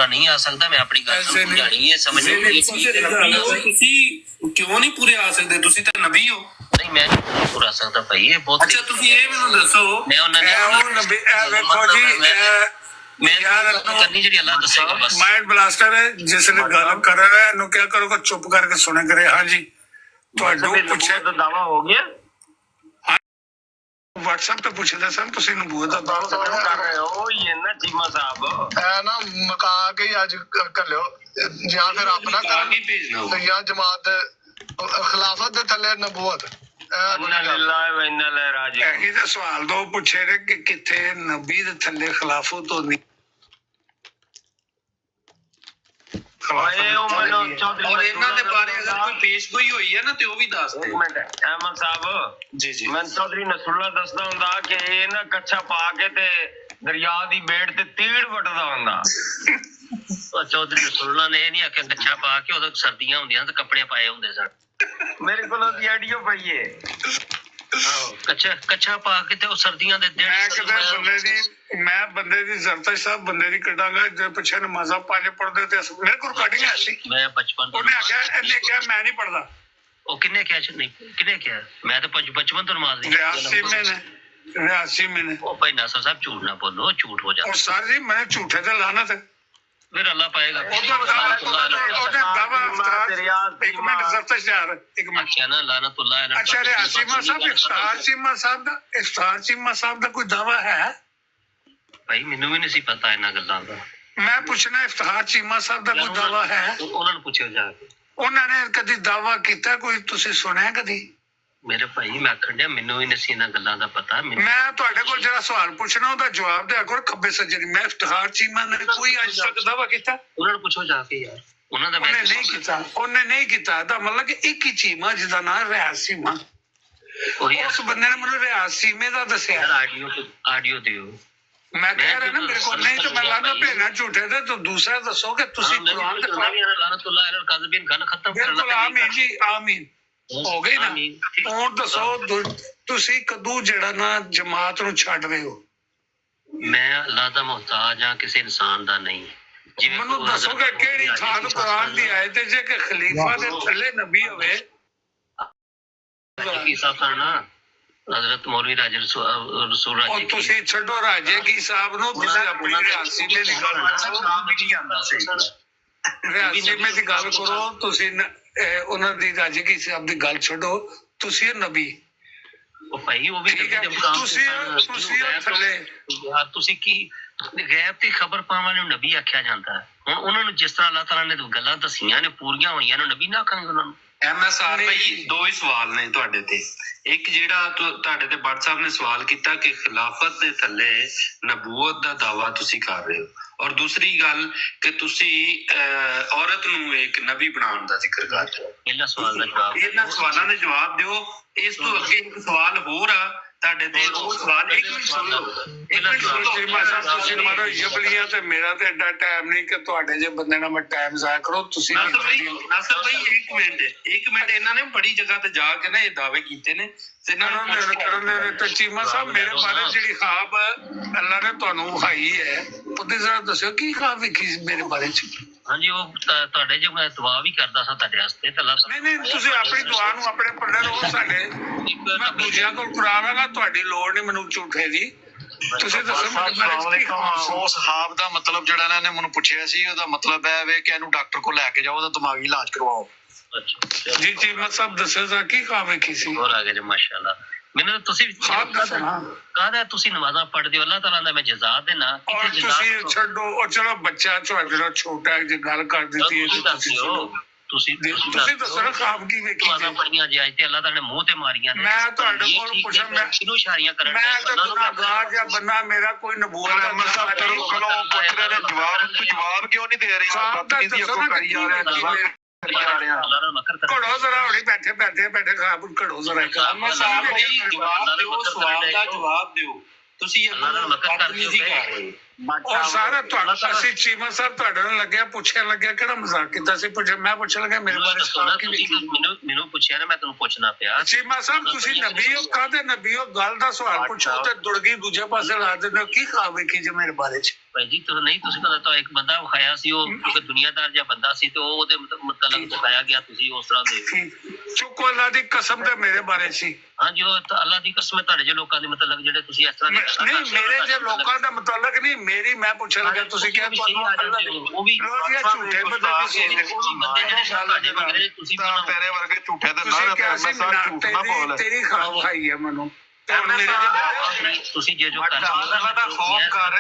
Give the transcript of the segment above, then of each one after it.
नहीं आ सकता। मैं अपनी गल समझानी है, समझ क्यों नहीं पूरे आ सकते? तुसी तो नबी हो। नहीं मैं नहीं पूरा सकता भाई, ये बहुत अच्छा तुसी ये मैनू दसो, मैं उन्होंने नबी देखो जी मैं करनी जी अल्लाह दसेगा बस। माइंड ब्लास्टर है जिसने गल कर रहा है नु क्या करो को चुप करके सुने करे। हाँ जी ਤੁਹਾਡੂ ਪੁੱਛੇ तो दावा हो गया। WhatsApp ਤੇ ਪੁੱਛਦਾ ਸਨ ਤੁਸੀਂ ਨਬੂਵਤ ਦਾ ਦਾਵਾ कर रहे हो ये ना चीमा साहब ਐ ਨਾ ਮਕਾ ਕੇ ਹੀ ਅੱਜ ਕਰ ਲਿਓ ਜਾਂ ਫਿਰ ਆਪਣਾ ਕਰਨ आगे भेजना ਤੇ ਜਾਂ ਜਮਾਤ ਖਿਲਾਫਤ ਦੇ ਥੱਲੇ ਨਬੂਵਤ इन्ना लिल्लाहि व इन्ना इलैहि राजिऊन। ਇਹਦਾ ਸਵਾਲ ਦੋ ਪੁੱਛੇ ਨੇ ਕਿ ਕਿੱਥੇ ਨਬੀ ਦੇ ਥੱਲੇ ਖਿਲਾਫਤ ਹੋਣੀ। और इन्हां दे बारे अगर कोई पेशगोई होई है ना ते ओ भी दस दे। एक मिनट अहमद साहब जी जी मैं चौधरी नसरुल्ला दसदा हुंदा कि ये ना कच्छा पा के ते दरिया दी बेड़ ते तीड़ वटदा हुंदा। चौधरी रसूलुल्लाह ने नहीं आख्या कच्छा पा के उदो सर्दियां हुंदियां ते कपड़े पाए हुंदे सन। मेरे को दी आडियो पई है कच्छा पा के ते सर्दियां दे दिन मैं बंदे दी जरतश साहब बंदे दी कटांगा जे पिछे नमाज़ां पंज पढ़दे ते मेरे को रिकॉर्डिंग है सी। मैं बचपन ਉਹਨੇ ਆਖਿਆ ਇਹਨੇ ਕਿਹਾ ਮੈਂ ਨਹੀਂ ਪੜਦਾ। ਉਹ ਕਿੰਨੇ ਕਿਹਾ ਸੀ? ਨਹੀਂ ਕਿੰਨੇ ਕਿਹਾ? ਮੈਂ ਤਾਂ ਬਚਪਨ ਤੋਂ ਨਮਾਜ਼ ਨਹੀਂ रियासी में ਉਹ ਭਾਈ ਨਾਸਰ ਸਾਹਿਬ ਝੂਠ ਨਾ ਬੋਲੋ, ਝੂਠ ਹੋ ਜਾਂਦਾ। और सर जी मैं झूठे ते लानत है। ਫਿਰ ਅੱਲਾਹ ਪਾਏਗਾ। एक मिनट जरतश यार एक मिनट। अच्छा ना लानतुल्लाह अलैह। अच्छा रियासी साहब इफ्तार चीमा साहब ਦਾ ਕੋਈ ਦਾਵਾ ਹੈ? ਭਾਈ ਮੈਨੂੰ ਵੀ ਨਹੀਂ ਸੀ ਪਤਾ ਇਹਨਾਂ ਗੱਲਾਂ ਦਾ। ਮੈਂ ਪੁੱਛਣਾ ਇਫਤਾਰ ਚੀਮਾ ਸਾਹਿਬ ਦਾ ਕੋਈ ਦਾਵਾ ਹੈ? ਉਹਨਾਂ ਨੂੰ ਪੁੱਛਿਓ ਜਾ ਕੇ। ਉਹਨਾਂ ਨੇ ਕਦੀ ਦਾਵਾ ਕੀਤਾ ਕੋਈ ਤੁਸੀਂ ਸੁਣਿਆ ਕਦੀ? ਮੇਰੇ ਭਾਈ ਮੈਂ ਆਖਣ ਡਿਆ ਮੈਨੂੰ ਵੀ ਨਹੀਂ ਸੀ ਇਹਨਾਂ ਗੱਲਾਂ ਦਾ ਪਤਾ। ਮੈਂ ਤੁਹਾਡੇ ਕੋਲ ਜਿਹੜਾ ਸਵਾਲ ਪੁੱਛਣਾ ਉਹਦਾ ਜਵਾਬ ਦਿਆ ਕਰੋ ਖੱਬੇ ਸੱਜੇ। ਮੈਂ ਇਫਤਾਰ ਚੀਮਾ ਨੇ ਕੋਈ ਅੱਜ ਤੱਕ ਦਾਵਾ ਕੀਤਾ? ਉਹਨਾਂ ਨੂੰ ਪੁੱਛੋ ਜਾ ਕੇ ਯਾਰ। ਉਹਨਾਂ ਦਾ ਉਹਨੇ ਨਹੀਂ ਕੀਤਾ ਦਾ ਮਤਲਬ ਕਿ ਇੱਕ ਹੀ ਚੀਮਾ ਜਿਹਦਾ ਨਾਮ ਰਿਆਜ਼ ਚੀਮਾ, ਉਸ ਬੰਦੇ ਨੇ ਮੈਨੂੰ ਰਿਆਜ਼ ਚੀਮੇ ਦਾ ਦੱਸਿਆ। ਆਡੀਓ ਦਿਓ। मैं कह रहा ना मेरे को नहीं तो मैं लाना भेजना झूठे थे तो दूसरा दसो कि तुसी कुरान दे लानतुल्लाह अलैहि काज़िबीन गल खत्म करना। बिल्कुल आमीन जी आमीन हो गई ना। और दसो तुसी कदू जेड़ा ना जमात नु छੱਡ रहे हो? मैं अल्लाह दा मोहताज हां, किसी इंसान दा नहीं। ਮੈਨੂੰ ਦੱਸੋਗੇ ਕਿਹੜੀ ਥਾਂ ਕੁਰਾਨ ਦੀ ਆਇਤ ਹੈ ਜੇ ਕਿ ਖਲੀਫਾ ਦੇ ਥੱਲੇ ਨਬੀ ਹੋਵੇ? ਕੀ ਸਾਫਾ ਨਾ हजरत मौलवी राजे रसूल राजे और तुसी छड्डो राजे की साहब नु तुसी अपनी रियासी में दी गल रियासी में दी गल करो। तुसी उन्हां दी राजे की साहब दी गल छड्डो। तुसी नबी ओ भाई वो भी नबी दे मुकाम तुसी थल्ले यार तुसी की गैब दी खबर पावन वाले नबी आख्या जांदा है। हुन उन्हां नु जिस तरह अल्लाह ताला ने गल्लां दसियां ने पूरीਆਂ ਹੋਈਆਂ ਨੇ नबी ना आखांगे उन्हां नु। MSR भाई दो ही सवाल ने ਤੁਹਾਡੇ ਤੇ। ਇੱਕ ਜਿਹੜਾ ਤੁਹਾਡੇ ਤੇ ਬੱਟ ਸਾਹਿਬ ਨੇ ਸਵਾਲ ਕੀਤਾ ਕਿ ਖਿਲਾਫਤ ਦੇ ਥੱਲੇ ਨਬੂਵਤ ਦਾ ਦਾਵਾ ਤੁਸੀਂ ਕਰ ਰਹੇ ਹੋ, ਔਰ ਦੂਸਰੀ ਗੱਲ ਕਿ ਤੁਸੀਂ ਔਰਤ ਨੂੰ ਇੱਕ ਨਬੀ ਬਣਾਉਣ ਦਾ ਜ਼ਿਕਰ ਕਰ ਰਹੇ ਹੋ। ਪਹਿਲਾ ਸਵਾਲ ਦਾ ਜਵਾਬ ਇਹਨਾਂ ਸਵਾਲਾਂ ਦੇ ਜਵਾਬ ਦਿਓ। ਇਸ ਤੋਂ ਅੱਗੇ ਇੱਕ ਸਵਾਲ ਹੋਰ ਆ ਤੁਹਾਡੇ ਤੇ, ਉਹ ਸਵਾਲ ਇੱਕ ਮਿੰਟ ਸੁਣ ਲਓ। ਇੱਕ ਮਿੰਟ ਸੁਣ ਲਓ। ਚੀਮਾ ਸਾਹਿਬ ਤੁਸੀਂ ਮਾਰੋ ਯਬਲੀਆਂ ਤੇ ਮੇਰਾ ਤੇ ਐਡਾ ਟਾਈਮ ਨਹੀਂ ਕਿ ਤੁਹਾਡੇ ਜੇ ਬੰਦੇ ਨਾਲ ਮੈਂ ਟਾਈਮ ਜ਼ਾਇਆ ਕਰੋ। ਤੁਸੀਂ ਨਾਸਰ ਭਾਈ ਇੱਕ ਮਿੰਟ ਇਹਨਾਂ ਨੇ ਬੜੀ ਜਗ੍ਹਾ ਤੇ ਜਾ ਕੇ ਨਾ ਇਹ ਦਾਅਵੇ ਕੀਤੇ ਨੇ ਤੇ ਇਹਨਾਂ ਨੂੰ ਕਰਨ ਤੇ ਚੀਮਾ ਸਾਹਿਬ ਮੇਰੇ ਬਾਰੇ ਜਿਹੜੀ ਖਾਬ ਅੱਲਾ ਨੇ ਤੁਹਾਨੂੰ ਵਿਖਾਈ ਹੈ ਉਹਦੇ ਜ਼ਰਾ ਦੱਸਿਓ ਕੀ ਖਾਬ ਵੇਖੀ ਮੇਰੇ ਬਾਰੇ ਚ? ਹਾਂਜੀ ਉਹ ਤੁਹਾਡੇ ਜੋ ਮੈਂ ਦੁਆ ਵੀ ਕਰਦਾ ਸਾਂ ਤੁਹਾਡੇ ਵਾਸਤੇ ਤੇ ਅੱਲਾਹ ਨਹੀਂ ਤੁਸੀਂ ਆਪਣੀ ਦੁਆ ਨੂੰ ਆਪਣੇ ਪੜ੍ਹਦੇ ਰਹੋ। ਸਾਡੇ ਮੈਂ ਦੂਜਿਆਂ ਕੋਲ ਕਰਾਵਾਂਗਾ, ਤੁਹਾਡੀ ਲੋੜ ਨਹੀਂ ਮੈਨੂੰ ਝੂਠੇ ਦੀ। ਤੁਸੀਂ ਦੱਸੋ ਉਸ ਹਾਬ ਦਾ ਮਤਲਬ ਜਿਹੜਾ ਇਹਨਾਂ ਨੇ ਮੈਨੂੰ ਪੁੱਛਿਆ ਸੀ ਉਹਦਾ ਮਤਲਬ ਹੈ ਵੇ ਕਿ ਇਹਨੂੰ ਡਾਕਟਰ ਕੋਲ ਲੈ ਕੇ ਜਾਓ, ਉਹਦਾ ਦਿਮਾਗੀ ਇਲਾਜ ਕਰਵਾਓ। ਜੀ ਚੀਮਾ ਸਾਹਿਬ ਦੱਸੋ ਜ਼ਰਾ ਕੀ ਖਾਬ ਵੇਖੀ ਸੀ? ਹੋਰ ਆ ਗਏ ਮਾਸ਼ਾਅੱਲਾ। ਮੈਨੂੰ ਤੁਸੀਂ ਕਾਹਦਾ ਤੁਸੀਂ ਨਮਾਜ਼ਾਂ ਪੜ੍ਹਦੇ ਹੋ, ਅੱਲਾਹ ਤਾਲਾ ਦਾ ਮੈਂ ਜਜ਼ਾ ਦੇਣਾ। ਤੁਸੀਂ ਛੱਡੋ ਉਹ ਚਲੋ ਬੱਚਾ ਤੁਹਾਡਾ ਛੋਟਾ ਜੇ ਗੱਲ ਕਰ ਦਿੱਤੀ ਤੁਸੀਂ ਦੱਸੋ ਨਾ ਖਾਬ ਕੀ ਵੇਖੀ? ਨਮਾਜ਼ਾਂ ਪੜ੍ਹੀਆਂ ਜੇ ਅੱਜ ਤੇ ਅੱਲਾਹ ਤਾਲਾ ਨੇ ਮੂੰਹ ਤੇ ਮਾਰੀਆਂ ਨੇ। ਮੈਂ ਤੁਹਾਡੇ ਕੋਲ ਪੁੱਛਾਂ ਮੈਂ ਕਿਹਨੂੰ ਇਸ਼ਾਰਿਆਂ ਕਰਨ ਮੈਂ ਤਾਂ ਗੁਨਾਹਗਾਰ ਜਾਂ ਬੰਦਾ ਮੇਰਾ ਕੋਈ ਨਬੂਵਤ ਦਾ ਜਵਾਬ ਕਿਉਂ ਨਹੀਂ ਦੇ ਰਹੇ? ਘੜੋ ਜ਼ਰਾ ਹੁਣੀ ਬੈਠੇ ਖਾਬ ਘੜੋ ਜ਼ਰਾ ਸਵਾਲ ਦਾ ਜਵਾਬ ਦਿਓ। ਤੁਸੀਂ ਅੱਲਾ ਨਾਲ ਮਕਰ ਕਰਦੇ ਹੋ ਪਏ। ਔਰ ਸਾਰਾ ਤੁਹਾਡਾ ਅਸੀਂ ਚੀਮਾ ਸਾਹਿਬ ਤੁਹਾਡੇ ਨਾਲ ਲੱਗਿਆ ਪੁੱਛਣ ਲੱਗਿਆ ਕਿਹੜਾ ਮਜ਼ਾਕ ਕੀਤਾ ਸੀ ਮੈਂ ਪੁੱਛਣ ਲੱਗਾ ਮੇਰੇ ਬਾਰੇ ਸਵਾਲ ਕੀ ਵੇਖੀ ਮੈਨੂੰ ਪੁੱਛਿਆ ਨਾ, ਮੈਂ ਤੁਹਾਨੂੰ ਪੁੱਛਣਾ ਪਿਆ। ਚੀਮਾ ਸਾਹਿਬ ਤੁਸੀਂ ਨਬੀ ਹੋ, ਕਾਹਦੇ ਨਬੀ ਹੋ? ਗੱਲ ਦਾ ਸਵਾਲ ਪੁੱਛੋ ਤੇ ਦੁੜਗੀ ਦੂਜੇ ਪਾਸੇ ਲਾ ਦਿੰਦੇ ਹੋ। ਕੀ ਖਾ ਵੇਖੀ ਜੇ ਮੇਰੇ ਬਾਰੇ ਚ? ਭਾਈ ਜੀ ਤੁਸੀਂ ਨਹੀਂ, ਤੁਸੀਂ ਪਤਾ ਤਾਂ ਇੱਕ ਬੰਦਾ ਵਿਖਾਇਆ ਸੀ, ਉਹ ਇੱਕ ਦੁਨੀਆਦਾਰ ਜਿਹਾ ਬੰਦਾ ਸੀ ਤੇ ਉਹਦੇ ਮੁਤਲਕ ਦਿਖਾਇਆ ਗਿਆ, ਤੁਸੀਂ ਉਸ ਤਰ੍ਹਾਂ ਦੇ ਚੁੱਕੋ ਅੱਲਾ ਦੀ ਕਸਮ ਤੇ ਮੇਰੇ ਬਾਰੇ ਸੀ। ਹਾਂਜੀ, ਉਹ ਤਾਂ ਅੱਲਾ ਦੀ ਕਸਮ ਹੈ, ਤੁਹਾਡੇ ਜੇ ਲੋਕਾਂ ਦੇ ਮਤਲਬ ਜਿਹੜੇ ਤੁਸੀਂ ਇਸ ਤਰ੍ਹਾਂ ਨਹੀਂ ਮੇਰੇ ਜੇ ਲੋਕਾਂ ਦਾ ਮੁਤਲਕ ਨਹੀਂ, ਮੇਰੀ ਮੈਂ ਪੁੱਛਣ ਲੱਗਾ ਤੁਸੀਂ ਕਿਹਾ ਤੁਹਾਨੂੰ ਅੱਲਾ ਉਹ ਵੀ ਝੂਠੇ ਬੰਦੇ ਬੰਦੇ ਜਿਹੜੇ ਸਾਡੇ ਵਗਰੇ ਤੁਸੀਂ ਵੀ ਤੇਰੇ ਵਰਗੇ ਝੂਠੇ ਦੇ ਤੁਸੀਂ ਨਾ ਕਿਹਾ ਸੀ ਝੂਠ ਨਾ ਬੋਲ। ਤੇਰੀ ਖਾਬ ਖਾਈ ਹੈ ਮੈਨੂੰ। ਤੁਸੀਂ ਜੇ ਜੋ ਦਾ ਖੌਫ ਕਰ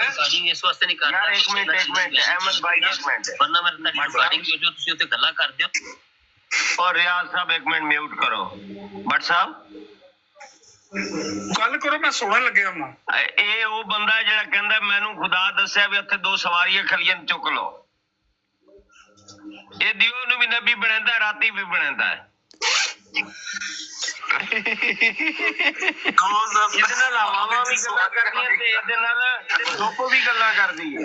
ਇਸ ਵਾਸਤੇ ਨਹੀਂ ਕਰ ਯਾਰ ਇੱਕ ਮਿੰਟ ਅਹਿਮਦ ਭਾਈ ਇੱਕ ਮਿੰਟ ਵਰਨਾ ਮੈਂ ਤੁਹਾਡੀ ਰਿਕਾਰਡਿੰਗ ਜੋ ਤੁਸੀਂ ਉੱਤੇ ਗੱਲਾਂ ਕਰਦੇ ਹੋ। और रियाज साहब एक मिनट म्यूट करो। भट्ट साहब ਗੱਲ ਕਰੋ, ਮੈਂ ਸੁਣਨ ਲੱਗਿਆ ਹਾਂ। ਇਹ ਉਹ ਬੰਦਾ ਜਿਹੜਾ ਕਹਿੰਦਾ ਮੈਨੂੰ ਖੁਦਾ ਦੱਸਿਆ ਵੀ ਉੱਥੇ 2 ਸਵਾਰੀਆਂ ਖਲੀਆਂ ਚੁੱਕ ਲਓ। ਇਹ ਦਿਓ ਨੂੰ ਵੀ ਨਬੀ ਬਣਾਉਂਦਾ, ਰਾਤੀ ਵੀ ਬਣਾਉਂਦਾ ਹੈ। ਇਹਦੇ ਨਾਲ ਹਵਾਵਾਂ ਵੀ ਗੱਲਾਂ ਕਰਦੀਆਂ ਤੇ ਇਹਦੇ ਨਾਲ ਧੁੱਪ ਵੀ ਗੱਲਾਂ ਕਰਦੀ ਹੈ।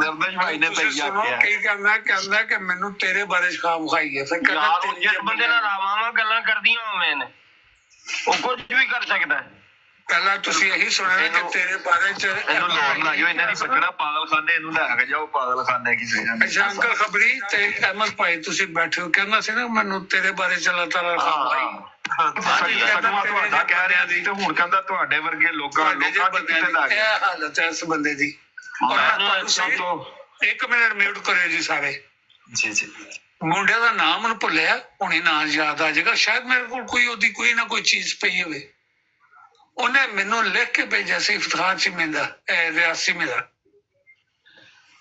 ਦਰਦਸ਼ ਭਾਈ ਨੇ ਤੁਸੀਂ ਸੁਣੋ ਕੀ ਕਹਿੰਦਾ ਕਿ ਮੈਨੂੰ ਤੇਰੇ ਬਾਰੇ ਖਾਬ ਖਾਈ ਹੈ। ਫਿਰ ਕਹਿੰਦਾ ਜਿਸ ਬੰਦੇ ਨਾਲ ਹਵਾਵਾਂ ਗੱਲਾਂ ਕਰਦੀਆਂ ਹੋਵੇ ਨੇ ਉਹ ਕੁਝ ਵੀ ਕਰ ਸਕਦਾ ਹੈ। ਪਹਿਲਾਂ ਤੁਸੀਂ ਇਹੀ ਸੁਣਿਆ ਕਿ ਤੇਰੇ ਬਾਰੇ ਚ ਇਹਨੂੰ ਲੋੜ ਨਾ ਜੋ ਇਹਨਾਂ ਦੀ ਬੱਚੜਾ ਪਾਗਲਖਾਨੇ, ਇਹਨੂੰ ਲੈ ਕੇ ਜਾਓ ਪਾਗਲਖਾਨੇ ਕਿਸੇ ਨੇ। ਅੱਛਾ ਅੰਕਲ ਖਬਰੀ ਤੇ ਅਹਿਮਦ ਭਾਈ ਤੁਸੀਂ ਬੈਠੇ ਹੋ, ਕਹਿੰਦਾ ਸੀ ਨਾ ਮੈਨੂੰ ਤੇਰੇ ਬਾਰੇ ਚ ਅੱਲਾਹ ਤਾਲਾ ਖਾਬ ਖਾਈ। ਤੁਹਾਡਾ ਕਹਿ ਰਿਹਾ ਸੀ ਤੇ ਹੁਣ ਕਹਿੰਦਾ ਤੁਹਾਡੇ ਵਰਗੇ ਲੋਕਾਂ ਇਹ ਹਾਲਤ ਹੈ ਇਸ ਬੰਦੇ ਦੀ। ਇੱਕ ਮਿੰਟ ਮਿਊਟ ਕਰਿਓ ਜੀ ਸਾਰੇ। ਜੀ ਜੀ ਮੁੰਡੇ ਦਾ ਨਾਮ ਮੈਨੂੰ ਭੁੱਲਿਆ, ਹੁਣੇ ਨਾਂ ਯਾਦ ਆ ਜਾਏਗਾ। ਸ਼ਾਇਦ ਮੇਰੇ ਕੋਲ ਕੋਈ ਉਹਦੀ ਕੋਈ ਨਾ ਕੋਈ ਚੀਜ਼ ਪਈ ਹੋਵੇ। ਉਹਨੇ ਮੈਨੂੰ ਲਿਖ ਕੇ ਭੇਜਿਆ ਸੀ ਇਫਤਾਰ ਚੀਮੇ ਦਾ, ਰਿਆਸੀ ਮੇਰਾ।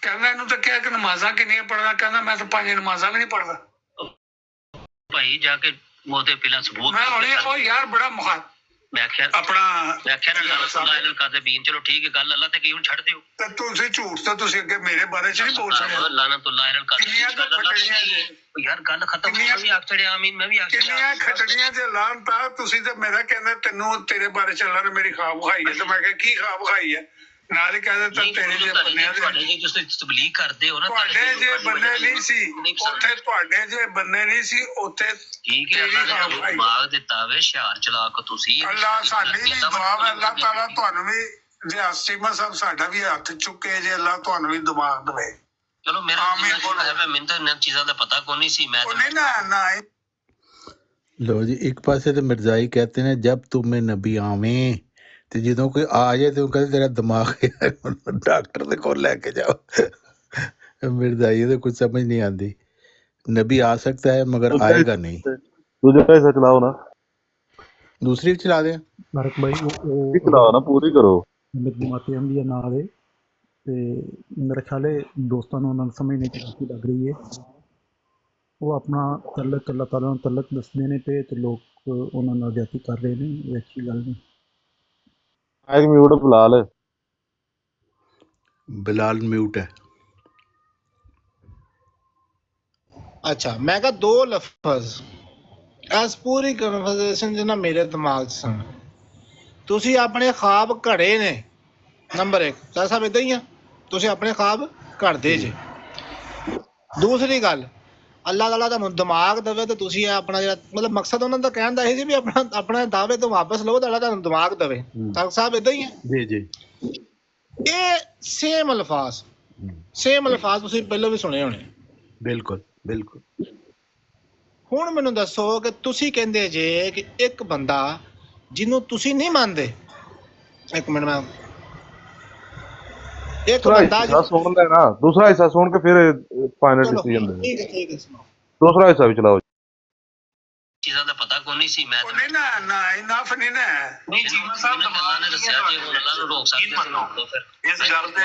ਕਹਿੰਦਾ ਇਹਨੂੰ ਤਾਂ ਕਿਹਾ ਕਿ ਨਮਾਜ਼ਾਂ ਕਿੰਨੀਆਂ ਪੜ੍ਹਦਾ? ਕਹਿੰਦਾ ਮੈਂ ਤਾਂ 5 ਨਮਾਜ਼ਾਂ ਵੀ ਨਹੀਂ ਪੜ੍ਹਦਾ। ਭਾਈ ਜਾ ਕੇ ਉਹਦੇ ਪਹਿਲਾਂ ਸਬੂਤ ਮੈਂ ਹੁਣੇ ਉਹ ਯਾਰ ਬੜਾ ਮੈਂ ਆਖਿਆ ਆਪਣਾ ਕਾਜ਼ਬੀਨ, ਚਲੋ ਠੀਕ ਹੈ, ਗੱਲ ਅੱਲਾ ਤੇ ਕਹੀ, ਹੁਣ ਛੱਡ ਦਿਓ। ਤੇ ਤੁਸੀਂ ਝੂਠ ਤਾਂ ਤੁਸੀਂ ਅੱਗੇ ਮੇਰੇ ਬਾਰੇ ਚ ਨਹੀਂ ਬੋਲ ਸਕਦੇ। ਲਾਨਤੁੱਲਾਹ ਅਲਲ ਕਾਜ਼ਬੀਨ ਯਾਰ ਗੱਲ ਖਤਮ ਹੋ ਗਈ। ਆਖ ਚੜਿਆ ਆਮੀਨ, ਮੈਂ ਵੀ ਆਖ ਕਿੰਨੀਆਂ ਖੱਟੜੀਆਂ ਜੇ ਲਾਨਤਾ ਤੁਸੀਂ ਤੇ ਮੇਰਾ ਕਹਿੰਦਾ ਤੈਨੂੰ ਤੇਰੇ ਬਾਰੇ ਚ ਅੱਲਾ ਨੇ ਮੇਰੀ ਖਾਬ ਖਾਈ ਹੈ। ਤੇ ਮੈਂ ਕਿਹਾ ਕੀ ਖਾਬ ਖਾਈ ਹੈ? ਨਾਲ ਹੀ ਕਹਿੰਦਾ ਤਾਂ ਤੇਰੇ ਜੇ ਬੰਨਿਆਂ ਦੇ ਤੁਸੀਂ ਤਬਲੀਗ ਕਰਦੇ ਹੋ ਨਾ, ਤੁਹਾਡੇ ਜੇ ਬੰਨੇ ਨਹੀਂ ਸੀ ਉੱਥੇ, ਤੁਹਾਡੇ ਜੇ ਬੰਨੇ ਨਹੀਂ ਸੀ ਉੱਥੇ। ਠੀਕ ਹੈ, ਅੱਲਾ ਨੇ ਦਿਮਾਗ ਦਿੱਤਾ ਵੇ, ਹੁਸ਼ਿਆਰ ਚਲਾਕ ਤੁਸੀਂ। ਅੱਲਾ ਸਾਡੀ ਵੀ ਦੁਆ ਹੈ, ਅੱਲਾ ਤਾਲਾ ਤੁਹਾਨੂੰ ਵੀ ਜੇ ਆਸਟੀਮਾ ਸਾਹਿਬ ਸਾਡਾ ਵੀ ਹੱਥ ਚੁੱਕੇ ਜੇ ਅੱਲਾ ਤੁਹਾਨੂੰ ਵੀ ਦਿਮਾਗ ਦੇਵੇ। ਚਲੋ ਮੇਰਾ ਮੈਨੂੰ ਤਾਂ ਇਹਨਾਂ ਚੀਜ਼ਾਂ ਦਾ ਪਤਾ ਕੋਈ ਨਹੀਂ ਸੀ। ਮੈਂ ਨਾ लो जी, एक पासे तो मिर्जाई कहते हैं जब तुम्हें नबी आवे ਤੇ ਜਦੋਂ ਕੋਈ ਆ ਜਾਏ ਤੇ ਉਹ ਕਹਿੰਦੇ ਤੇਰਾ ਦਿਮਾਗ ਡਾਕਟਰ ਦੇ ਕੋਲ ਲੈ ਕੇ ਜਾਓ। ਮਿਰਜ਼ਾਈ तो कुछ समझ नहीं आती। नबी आ सकता है मगर आएगा नहीं। दूसरा हिस्सा चलाओ ना, दूसरी भी चला दें। ਮਾਰਕ ਬਾਈ भी चलाओ ना, पूरी करो। ਜਮਾਤੇ ਅੰਬੀਆ ਨਾਲ ਹੈ ਤੇ ਮੇਰੇ ਖਿਆਲ ਹੈ ਦੋਸਤਾਂ ਨੂੰ ਉਹਨਾਂ ਨੂੰ ਸਮਝ ਨਹੀਂ ਕੀ ਲੱਗ ਰਹੀ ਹੈ। ਉਹ ਆਪਣਾ ਤਲਕ ਅੱਲਾਹ ਤਾਲਾ ਨੂੰ ਤਲਕ ਦੱਸਦੇ ਨੇ ਤੇ ਲੋਕ ਉਹਨਾਂ ਨਾਲ ਜ਼ਿਆਦਤੀ ਕਰ ਰਹੇ ਨੇ। ਇਹ ਅੱਛੀ ਗੱਲ ਨਹੀਂ। एक म्यूट बिलाल बिलाल म्यूट है। ਅੱਛਾ ਮੈਂ ਕਿਹਾ 2 ਲਫ਼ਜ਼ ਇਸ ਪੂਰੀ ਕਨਵਰਸੇਸ਼ਨ 'ਚ ਨਾ ਮੇਰੇ ਦਿਮਾਗ 'ਚ ਸਨ। ਤੁਸੀਂ ਆਪਣੇ ਖਾਬ ਘੜੇ ਨੇ, ਨੰਬਰ 1 ਤਾਂ ਸਾਹਿਬ ਇਦਾਂ ਹੀ ਆ, ਤੁਸੀਂ ਆਪਣੇ ਖਾਬ ਘੜਦੇ ਜੇ। ਦੂਸਰੀ ਗੱਲ, ਅੱਲਾਹ ਤਾਲਾ ਤੁਹਾਨੂੰ ਦਿਮਾਗ ਦੇਵੇ ਤੇ ਤੁਸੀਂ ਆਪਣਾ ਜਿਹੜਾ ਮਤਲਬ ਮਕਸਦ ਉਹਨਾਂ ਦਾ ਕਹਿਣ ਦਾ ਇਹ ਸੀ ਵੀ ਆਪਣਾ ਦਾਅਵੇ ਤੋਂ ਵਾਪਸ ਲਓ ਤਾਂ ਅੱਲਾਹ ਤੁਹਾਨੂੰ ਦਿਮਾਗ ਦੇਵੇ। ਤਾਂ ਸਾਹਿਬ ਇਦਾਂ ਹੀ ਹੈ ਜੀ ਜੀ। ਇਹ ਸੇਮ ਅਲਫਾਜ਼ ਤੁਸੀਂ ਪਹਿਲਾਂ ਵੀ ਸੁਣੇ ਹੋਣੇ। ਬਿਲਕੁਲ ਬਿਲकुल। ਹੁਣ ਮੈਨੂੰ ਦੱਸੋ ਕਿ ਤੁਸੀਂ ਕਹਿੰਦੇ ਜੇ ਕਿ ਇੱਕ ਬੰਦਾ ਜਿਹਨੂੰ ਤੁਸੀਂ ਨਹੀਂ ਮੰਨਦੇ, ਇੱਕ ਮਿੰਟ ਮੈਂ ਇੱਕ ਬੰਦਾ सुन लेना, दूसरा हिस्सा सुन के फिर फाइनल डिसीजन दे। ठीक है सुनाओ। दूसरा हिस्सा भी चलाओ। ਚੀਜ਼ਾਂ ਦਾ ਪਤਾ ਕੋਈ ਨਹੀਂ ਸੀ। ਮੈਂ ਨਾ ਇਨਾਫ ਨਹੀਂ ਨਾ। ਨਹੀਂ ਜੀਵਨ ਸਾਹਿਬ ਅੱਲਾ ਨੇ ਦੱਸਿਆ ਜੇ ਉਹ ਅੱਲਾ ਨੂੰ ਰੋਕ ਸਕਦੇ ਹੋ ਫਿਰ ਇਸ ਗੱਲ ਤੇ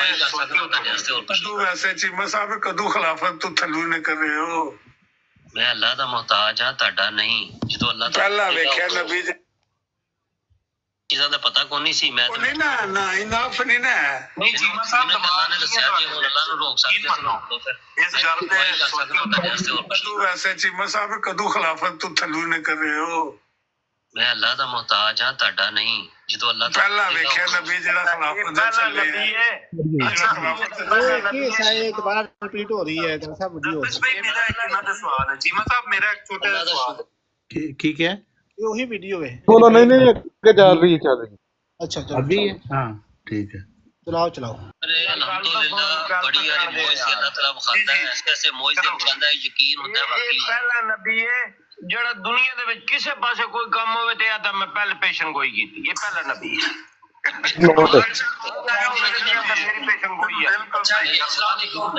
ਕਦੋਂ ਵੈਸੇ ਚੀਮਾ ਸਾਹਿਬ ਕਦੋਂ ਖਿਲਾਫਤ ਤੋਂ ਥੱਲੂ ਨਿਕਲ ਰਹੇ ਹੋ? ਮੈਂ ਅੱਲਾ ਦਾ ਮੁਹਤਾਜ ਆ, ਤੁਹਾਡਾ ਨਹੀਂ। ਜਦੋਂ ਅੱਲਾ ਪਹਿਲਾਂ ਵੇਖਿਆ ਨਬੀ ਚੀਜ਼ਾਂ ਦਾ ਪਤਾ ਕੋਈ ਨਹੀਂ ਸੀ। ਮੈਂ ਨਾ ਇਨਾਫ ਨਹੀਂ ਨਾ। ਨਹੀਂ ਜੀਵਨ ਸਾਹਿਬ ਅੱਲਾ ਨੇ ਦੱਸਿਆ ਜੇ ਉਹ ਅੱਲਾ ਨੂੰ ਰੋਕ ਸਕਦੇ ਹੋ ਫਿਰ ਇਸ ਗੱਲ ਤੇ ਕਦੋਂ ਵੈਸੇ ਚੀਮਾ ਸਾਹਿਬ ਕਦੋਂ ਖਿਲਾਫਤ ਤੋਂ ਥੱਲੂ ਨਿਕਲ ਰਹੇ ਹੋ? ਮੈਂ ਅੱਲਾ ਦਾ ਮੁਹਤਾਜ ਹਾਂ, ਤੁਹਾਡਾ ਨਹੀਂ। ਜਦੋਂ ਅੱਲਾ ਪਹਿਲਾਂ ਵੇਖਿਆ ਨਬੀ ਜਿਹੜਾ ਖਿਲਾਫਤ ਦੇ ਚੱਲੇ दोबारा रिपीट हो रही है जैसा वीडियो मेरा एक ਇਹਨਾਂ ਦਾ ਸਵਾਲ ਹੈ ਚੀਮਾ ਸਾਹਿਬ ਮੇਰਾ ਇੱਕ ਛੋਟਾ ਜਿਹਾ ਸਵਾਲ की क्या ये वही वीडियो है बोलो नहीं नहीं आगे चल रही अच्छा चलो अभी है हाँ ठीक है चलाओ चलाओ अरे अल्हम्दुलिल्लाह बड़ी यारी मोह से अल्लाह ताला बखाता है, ऐसे ऐसे मोह से बखाता है, यकीन होता है ਇਹ वाकई। ਪਹਿਲਾ ਨਬੀ ਹੈ ਜਿਹੜਾ ਦੁਨੀਆ ਦੇ ਵਿੱਚ ਕਿਸੇ ਪਾਸੇ ਕੋਈ ਕੰਮ ਹੋਵੇ ਤੇ ਆਦਾ ਮੈਂ ਪਹਿਲੇ ਪੇਸ਼ਨ ਗੋਈ ਕੀਤੀ। ਇਹ ਪਹਿਲਾ ਨਬੀ ਹੈ ਮੇਰੀ ਪੇਸ਼ਨ ਗੋਈ ਹੈ।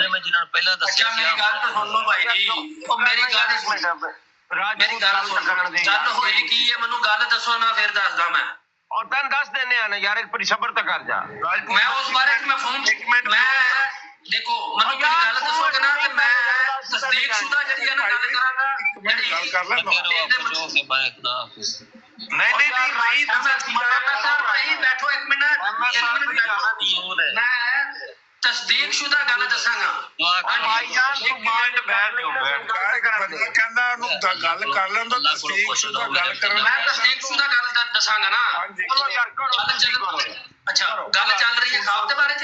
मैं जिन्होंने पहला दसिया ਮੇਰੀ ਗੱਲ ਤਾਂ ਸੁਣ ਲਓ ਭਾਈ ਜੀ, ਉਹ ਮੇਰੀ ਗੱਲ ਮੇਰੀ ਗੱਲ ਸੁਣ, ਗੱਲ ਹੋਈ ਕੀ ਹੈ ਮੈਨੂੰ ਗੱਲ ਦੱਸੋ ਨਾ, ਫਿਰ ਦੱਸਦਾ ਮੈਂ। और तन दस देने आना यार, एक परी सबर तक कर जा। मैं उस बारे में फोन मैं देखो ਮੈਨੂੰ ਮੇਰੀ ਗੱਲ ਦੱਸੋਗੇ ਨਾ ਤੇ ਮੈਂ ਤਸਦੀਕ ਸ਼ੁਦਾ ਜਿਹੜੀ ਹੈ ਨਾ ਗੱਲ ਕਰਾਂਗਾ, ਜਿਹੜੀ ਕਰ ਲੈ नहीं नहीं नहीं भाई सर भाई बैठो एक मिनट मैं तस्दीक शुदा गल दसांगा ਭਾਈਜਾਨ ਤੂੰ ਮਿੰਟ ਬੈਠ ਜਾਓ ਕਹਿੰਦਾ ਉਹਨੂੰ ਗੱਲ ਕਰ ਲੈਣ ਦਾ ਤਸਦੀਕ ਸ਼ੁਦਾ ਗੱਲ ਕਰਨ मैं तस्दीक शुदा गल दसांगा ना। चलो यार करो अच्छा गल चल रही है खाब दे बारे च,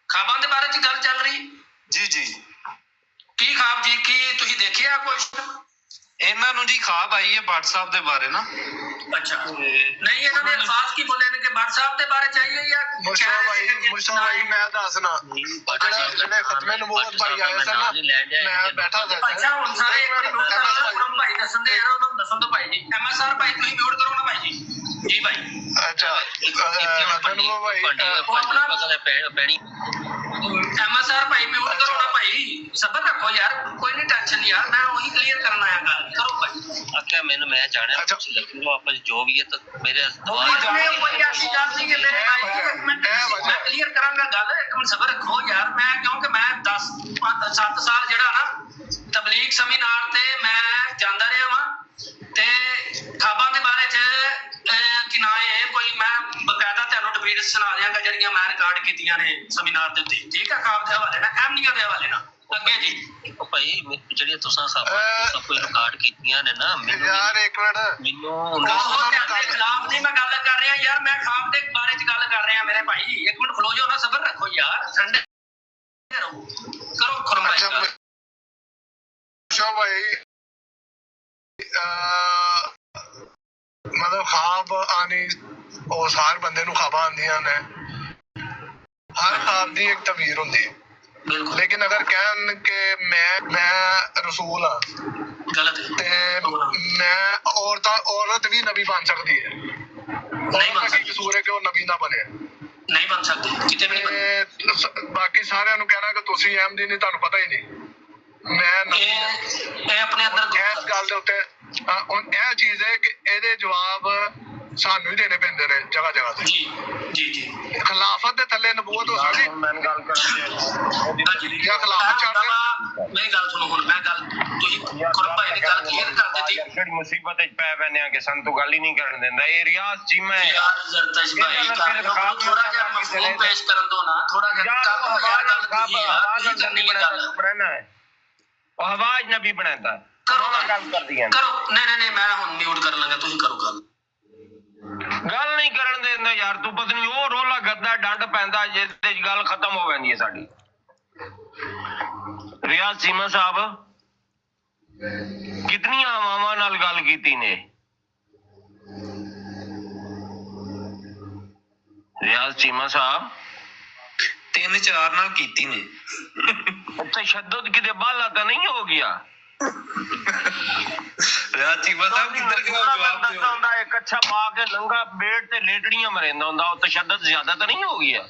खाबां दे बारे च गल चल रही ਜੀ ਜੀ की खाब जी की तुसी देखिया कुछ ਇਹਨਾਂ ਨੂੰ ਜੀ ਖਾਬ ਆਈ ਹੈ ਭੱਟ ਸਾਹਿਬ ਦੇ ਬਾਰੇ ਨਾ। अच्छा नहीं इन्होंने अल्फाज की बोले ने कि भट्ट साहब के बारे चाहिए या मुस्तफा भाई मैं दसना ਜਿਹੜੇ ਖਤਮੇ ਨਬੂਵਤ ਭਾਈ ਆਏ ਸਨ ਨਾ ਮੈਂ ਬੈਠਾ ਸੀ अच्छा हुन सारे एक मिनट नोट कर लो हम भाई दसन दे रहा हूं दसन तो भाई जी एमएसआर भाई तुम म्यूट करो ना भाई जी। जी भाई अच्छा खतमे नबूवत भाई पैनी एमएसआर भाई म्यूट करो ना भाई, सबर रखो यार, कोई नहीं टेंशन यार, मैं वही क्लियर करना आया गल करो भाई। आख्या मैंने मैं जाने वापस जो भी है तो मेरे कोई ऐसी गल नहीं है मेरे भाई, एक मिनट मैं क्लियर करांगा गल, एक मिनट सबर रखो यार। मैं क्योंकि मैं 7 साल ਜਿਹੜਾ ਨਾ ਤਬਲੀਗ ਸੈਮੀਨਾਰ ਤੇ ਮੈਂ ਜਾਂਦਾ ਰਿਹਾ ਵਾਂ ਤੇ ਖਾਬਾਂ ਦੇ ਬਾਰੇ ਚ ਕਿ ਨਾ ਇਹ ਕੋਈ ਮੈਂ ਬਕਾਇਦਾ ਤੁਹਾਨੂੰ ਡਿਬੇਟ ਸੁਣਾ ਦਿਆਂਗਾ ਜਿਹੜੀਆਂ ਮੈਂ ਰਿਕਾਰਡ ਕੀਤੀਆਂ ਨੇ ਸੈਮੀਨਾਰ ਦੇ ਉੱਤੇ, ਠੀਕ ਹੈ, ਖਾਬ ਦੇ ਹਵਾਲੇ ਨਾਲ, ਅਹਿਮੀਅਤ ਦੇ ਹਵਾਲੇ ਨਾਲ। ਅੱਗੇ ਜੀ ਭਾਈ ਜਿਹੜੀਆਂ ਤੁਸੀਂ ਸਭ ਕੋਈ ਰਿਕਾਰਡ ਕੀਤੀਆਂ ਨੇ ਨਾ, ਯਾਰ ਇੱਕ ਮਿੰਟ ਮੈਨੂੰ ਦੇ ਖਿਲਾਫ ਨਹੀਂ ਮੈਂ ਗੱਲ ਕਰ ਰਿਹਾ ਯਾਰ, ਮੈਂ ਖਾਬ ਦੇ ਬਾਰੇ ਚ ਗੱਲ ਕਰ ਰਿਹਾ ਮੇਰੇ ਭਾਈ। ਇੱਕ ਮਿੰਟ ਖਲੋ ਜਾਓ ਨਾ, ਸਬਰ ਰੱਖੋ ਯਾਰ, ਠੰਡੇ ਰਹੋ, ਕਰੋ ਖੁਰਮ ਭਾਈ। मुस्तफा भाई मतलब ख्वाब आनी और हर बंदे नूं ख्वाबां आंदियां ने, हर ख्वाब दी एक तबीर हुंदी है, लेकिन अगर कहन कि मैं रसूल हाँ गलत ते मैं औरत भी नबी बन सकती है, नहीं बन सकती, कसूर है कि वो नबी ना बने, नहीं बन सकती किते भी नहीं बन। बाकी सारिਆਂ ਨੂੰ ਕਹਿਣਾ ਕਿ ਤੁਸੀਂ ਅਹਿਮਦੀ ਨਹੀਂ, ਤੁਹਾਨੂੰ ਪਤਾ ਹੀ ਨਹੀਂ। ਮੈਂ ਇਹ ਆਪਣੇ ਅੰਦਰ ਇਸ ਗੱਲ ਦੇ ਉੱਤੇ ਹੁਣ ਇਹ ਚੀਜ਼ ਹੈ ਕਿ ਇਹਦੇ ਜਵਾਬ ਸਾਨੂੰ ਹੀ ਦੇਣੇ ਪੈਂਦੇ ਨੇ ਜਗ੍ਹਾ ਜਗ੍ਹਾ ਤੇ। ਜੀ ਜੀ ਜੀ ਖਿਲਾਫਤ ਦੇ ਥੱਲੇ ਨਬੂਵਤ ਹੋ ਸਕਦੀ ਮੈਂ ਗੱਲ ਕਰਾਂ ਜਾਂ ਖਿਲਾਫਤ ਛੱਡ ਦੇ। ਮੇਰੀ ਗੱਲ ਸੁਣੋ ਹੁਣ, ਮੈਂ ਗੱਲ ਤੁਸੀਂ ਖੁਰਮ ਭਾਈ ਦੀ ਗੱਲ ਕਲੀਅਰ ਕਰ ਦਿੱਤੀ ਕਿਹੜੀ ਮੁਸੀਬਤ ਵਿੱਚ ਪੈ ਬੈਨੇ ਆ ਕਿ ਸਾਨੂੰ ਤੋਂ ਗੱਲ ਹੀ ਨਹੀਂ ਕਰਨ ਦਿੰਦਾ। ਇਹ ਰਿਆਜ਼ ਚੀਮਾ ਹੈ ਯਾਰ ਜ਼ਰਤਸ਼ ਭਾਈ, ਥੋੜਾ ਜਿਹਾ ਮਫਹੂਮ ਪੇਸ਼ ਕਰਨ ਦੋ ਨਾ, ਥੋੜਾ ਜਿਹਾ ਬਣਾਣਾ ਹੈ ਉਹ ਆਵਾਜ਼ ਨਬੀ ਬਣਾਤਾ ਕਰੋ ਗੱਲ ਕਰਦੀ ਹੈ ਕਰੋ। ਨਹੀਂ ਮੈਂ ਹੁਣ ਮਿਊਟ ਕਰ ਲਾਂਗਾ, ਤੁਸੀਂ ਕਰੋ ਗੱਲ ਨਹੀਂ ਕਰਨ ਦਿੰਦਾ ਯਾਰ। ਤੂੰ ਪਤਾ ਨਹੀਂ ਉਹ ਰੋਲਾ ਗੱਦਾ ਡੰਡ ਪੈਂਦਾ ਜਿਹਦੇ ਚ ਗੱਲ ਖਤਮ ਹੋ ਜਾਂਦੀ ਹੈ ਸਾਡੀ। ਰਿਆਜ਼ ਚੀਮਾ ਸਾਹਿਬ ਕਿਤਨੀਆਂ ਹਵਾਵਾਂ ਨਾਲ ਗੱਲ ਕੀਤੀ ਨੇ। ਰਿਆਜ਼ ਚੀਮਾ ਸਾਹਿਬ 3-4 ਨਾਲ ਕੀਤੀ ਨੇ। तशद्दुद किते बाला तो नहीं हो गया। ਰਿਆਜ਼ ਚੀਮਾ ਸਾਹਿਬ ਕਿੱਧਰ ਗਿਆ ਜਵਾਬ ਦਿਓ। एक अच्छा पा के नंगा बेड ते लेटड़ियां मरेंदा हुंदा, ਉਹ तशद्दुद ज्यादा तो नहीं हो गया।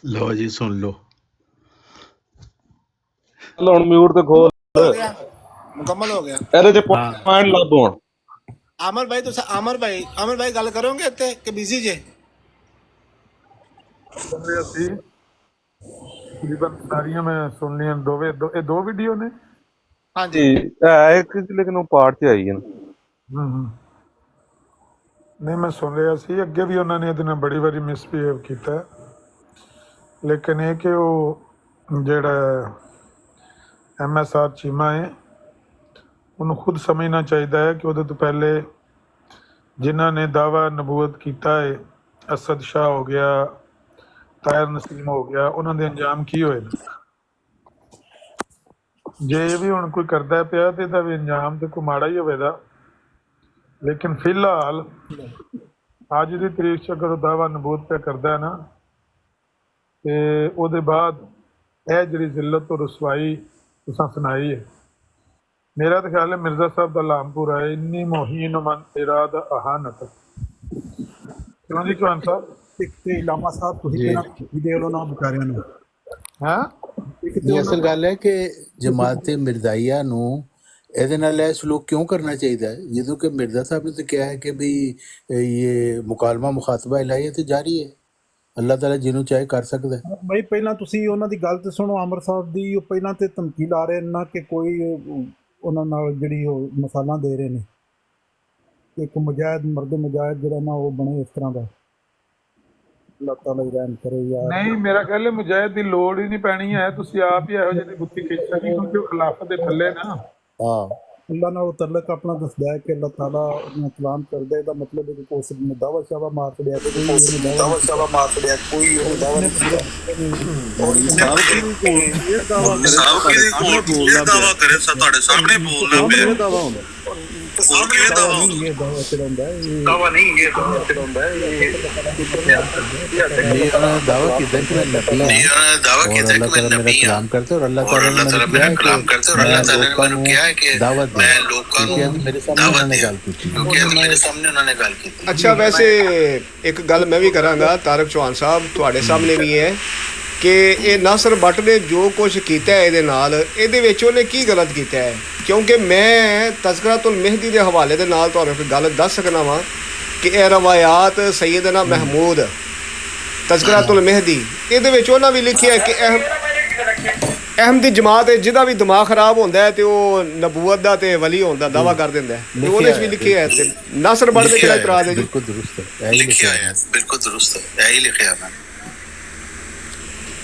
लो जी सुन लो ਹੁਣ ਮਿਊਟ ਤੇ ਖੋਲ मुकम्मल हो गया। ਇਹਦੇ ਚ ਪੁਆਇੰਟ ਲੱਭ ਹੋਣ। आमर भाई तुस आमर भाई गल करोगे इत्ते कि बिजी जे? ਅਸੀਂ ਤਕਰੀਬਨ ਸਾਰੀਆਂ ਮੈਂ ਸੁਣ ਲਈਆਂ, ਇਹ ਦੋ ਵੀਡੀਓ ਨੇ। हाँ जी ਹੈ ਇੱਕ ਲੇਕਿਨ ਉਹ ਪਾਰਟ ਚ ਆਈ ਹੈ ਨਾ। ਨਹੀਂ ਮੈਂ ਸੁਣ ਰਿਹਾ ਸੀ, ਅੱਗੇ ਵੀ ਉਹਨਾਂ ਨੇ ਇਹਦੇ ਨਾਲ ਬੜੀ ਵਾਰੀ ਮਿਸਬਿਹੇਵ ਕੀਤਾ, ਲੇਕਿਨ ਇਹ ਕਿ ਉਹ ਜਿਹੜਾ MSR ਚੀਮਾ ਹੈ ਉਹਨੂੰ ਖੁਦ ਸਮਝਣਾ ਚਾਹੀਦਾ ਹੈ ਕਿ ਉਹਦੇ ਤੋਂ ਪਹਿਲੇ ਜਿਨ੍ਹਾਂ ਨੇ ਦਾਵਾ ਨਬੂਵਤ ਕੀਤਾ ਹੈ, ਅਸਦ ਸ਼ਾਹ ਹੋ ਗਿਆ, ਤਾਹਿਰ ਨਸੀਮ ਹੋ ਗਿਆ, ਉਹਨਾਂ ਦੇ ਅੰਜਾਮ ਕੀ ਹੋਏ ਨੇ? ਜੇ ਇਹ ਵੀ ਹੁਣ ਕੋਈ ਕਰਦਾ ਪਿਆ ਤੇ ਇਹਦਾ ਵੀ ਅੰਜਾਮ ਤੇ ਕੋਈ ਮਾੜਾ ਹੀ ਹੋਵੇਗਾ। ਲੇਕਿਨ ਫਿਲਹਾਲ ਅੱਜ ਦੀ ਤਰੀਕ 'ਚ ਅਗਰ ਉਹ ਦਾਵਾ ਨਬੂਵਤ ਪਿਆ ਕਰਦਾ ਹੈ ਨਾ, ਤੇ ਉਹਦੇ ਬਾਅਦ ਇਹ ਜਿਹੜੀ ਜ਼ਿਲਤ ਤੋਂ ਰਸਵਾਈ ਤੁਸਾਂ ਸੁਣਾਈ ਹੈ, ਮੇਰਾ ਤਾਂ ਖਿਆਲ ਹੈ ਮਿਰਜ਼ਾ ਸਾਹਿਬ ਦਾ ਲਾਮਪੁਰ ਹੈ, ਇੰਨੀ ਮੋਹੀਨ ਮਨ ਇਰਾਦ ਅਹਾਨਤ। ਕਿਉਂ ਜੀ ਚੌਹਾਨ ਸਾਹਿਬ? ਇੱਕ ਤੇ ਇਲਾਮਾ ਸਾਹਿਬ ਤੁਸੀਂ ਜੀ। ਕਿਹਨਾਂ ਦੇ ਵੱਲੋਂ ਨਾ ਵਿਚਾਰਿਆਂ ਨੂੰ ਹਾਂ ਜੀ ਅਸਲ ਗੱਲ ਹੈ ਕਿ ਜਮਾਤ ਮਿਰਜ਼ਾਈਆ ਨੂੰ ਇਹਦੇ ਨਾਲ ਇਹ ਸਲੂਕ ਕਿਉਂ ਕਰਨਾ ਚਾਹੀਦਾ ਹੈ, ਜਦੋਂ ਕਿ ਮਿਰਜ਼ਾ ਸਾਹਿਬ ਨੇ ਤਾਂ ਕਿਹਾ ਹੈ ਕਿ ਵੀ ਇਹ ਮੁਕਾਲਮਾ ਮੁਖਾਤਬਾ ਇਲਾਹੀਆ ਤੇ ਜਾਰੀ ਹੈ, ਅੱਲਾਹ ਤਾਲਾ ਜਿਹਨੂੰ ਚਾਹੇ ਕਰ ਸਕਦਾ ਹੈ। ਬਈ ਪਹਿਲਾਂ ਤੁਸੀਂ ਉਹਨਾਂ ਦੀ ਗੱਲ ਤੇ ਸੁਣੋ, ਅਮਰ ਸਾਹਿਬ ਦੀ। ਉਹ ਪਹਿਲਾਂ ਤੇ ਧਮਕੀ ਲਾ ਰਹੇ ਨਾ ਕਿ ਕੋਈ ਉਹਨਾਂ ਨਾਲ ਜਿਹੜੀ ਉਹ ਮਿਸਾਲਾਂ ਦੇ ਰਹੇ ਨੇ, ਇੱਕ ਮੁਜਾਹਿਦ ਮਰਦ ਮੁਜਾਹਿਦ ਜਿਹੜਾ ਨਾ ਉਹ ਬਣੇ ਇਸ ਤਰ੍ਹਾਂ ਦਾ। ਅੱਲਾਹ ਤਾਲਾ ਹੀ ਰਹਿਮ ਕਰੇ ਯਾਰ। ਨਹੀਂ, ਮੇਰਾ ਖਿਆਲ ਹੈ ਮੁਜਾਹਿਦ ਦੀ ਲੋੜ ਹੀ ਨਹੀਂ ਪੈਣੀ ਹੈ, ਤੁਸੀਂ ਆਪ ਹੀ ਇਹੋ ਜਿਹੀ ਦੀ ਗੁੱਥੀ ਖਿੱਚ ਸਕਣੀ, ਕਿਉਂਕਿ ਉਹ ਖਿਲਾਫਤ ਦੇ ਥੱਲੇ ਨਾ। ਹਾਂ, ਅੱਲਾਹ ਨਾਲ ਤਲਕ ਆਪਣਾ ਦੱਸਦਾ ਹੈ ਕਿ ਅੱਲਾਹ ਤਾਲਾ ਉਹਨੂੰ ਕਲਾਮ ਕਰਦਾ। ਇਹਦਾ ਮਤਲਬ ਹੈ ਕਿ ਉਸ ਨੇ ਦਾਵਾ ਸ਼ਾਵਾ ਮਾਰ ਛੜਿਆ, ਕੋਈ ਦਾਵਾ ਸ਼ਾਵਾ ਮਾਰ ਛੜਿਆ, ਕੋਈ ਉਹ ਦਾਵਾ ਨਹੀਂ ਦਾਵਾ ਕਰੇ ਤੁਹਾਡੇ ਸਾਹਮਣੇ ਬੋਲਣਾ ਪਿਆ। ਦਾਵਾ ਹੁੰਦਾ ਹੋਰ ਕਿਵੇਂ ਦਾਵਾ ਇਹ ਦਾਵਾ ਚਲਾਉਂਦਾ ਦਾਵਾ ਨਹੀਂ ਇਹ ਦਾਵਾ ਚਲਾਉਂਦਾ ਇਹ ਉਹਨਾਂ ਨੇ ਦਾਵਾ ਕੀਤਾ कि मैं नबी हूँ ਦਾਵਾ और ਕੀਤਾ अल्लाह कि मैं ताला मेरा नबी हूँ कलाम करते और अल्लाह और ताला अल्लाह ने ताला मैंने मेरा किया है कलाम करते और कि अल्लाह मैं ताला ने लोगों मैंने किया है कि दावत दूं, मैं लोगों क्योंकि ਨੂੰ मेरे सामने दावत उन्होंने दिया, गल की ਕਿਉਂਕਿ ਮੇਰੇ ਸਾਹਮਣੇ ਉਹਨਾਂ ਨੇ ਗੱਲ ਕੀਤੀ। ਅੱਛਾ, ਵੈਸੇ ਇੱਕ ਗੱਲ ਮੈਂ ਵੀ ਕਰਾਂਗਾ ਤਾਰਕ ਚੌਹਾਨ ਸਾਹਿਬ, ਤੁਹਾਡੇ ਸਾਹਮਣੇ ਵੀ ਹੈ ਕਿ ਇਹ ਨਾਸਰ ਬੱਟ ਨੇ ਜੋ ਕੁਝ ਕੀਤਾ ਹੈ ਇਹਦੇ ਨਾਲ, ਇਹਦੇ ਵਿੱਚ ਉਹਨੇ ਕੀ ਗਲਤ ਕੀਤਾ ਹੈ? ਕਿਉਂਕਿ ਮੈਂ ਤਜ਼ਕਰਾਤੁਲ ਮਹਿਦੀ ਦੇ ਹਵਾਲੇ ਦੇ ਨਾਲ ਤੁਹਾਨੂੰ ਇੱਕ ਗੱਲ ਦੱਸ ਸਕਦਾ ਵਾਂ ਕਿ ਇਹ ਰਵਾਇਤ ਸੈਯਦਨਾ ਮਹਿਮੂਦ ਤਜ਼ਕਰਾਤੁਲ ਮਹਿਦੀ, ਇਹਦੇ ਵਿੱਚ ਉਹਨਾਂ ਵੀ ਲਿਖਿਆ ਕਿ ਅਹਿਮਦੀ ਜਮਾਤ ਹੈ, ਜਿਹਦਾ ਵੀ ਦਿਮਾਗ ਖਰਾਬ ਹੁੰਦਾ ਹੈ ਤੇ ਉਹ ਨਬੂਵਤ ਦਾ ਤੇ ਵਲੀ ਹੋਣ ਦਾ ਦਾਵਾ ਕਰ ਦਿੰਦਾ ਹੈ। ਤੇ ਉਹਦੇ ਵਿੱਚ ਵੀ ਲਿਖਿਆ ਹੈ। ਤੇ ਨਾਸਰ ਬੱਟ ਦੇ ਕਿਹੜਾ ਇਤਰਾਜ਼ ਹੈ ਜੀ? बिल्कुल दुरुस्त है, यही ਲਿਖਿਆ लिखा ਹੈ, है। ਬਿਲਕੁਲ ਦਰੁਸਤ ਹੈ, ਇਹੀ ਲਿਖਿਆ ਮੈਂ।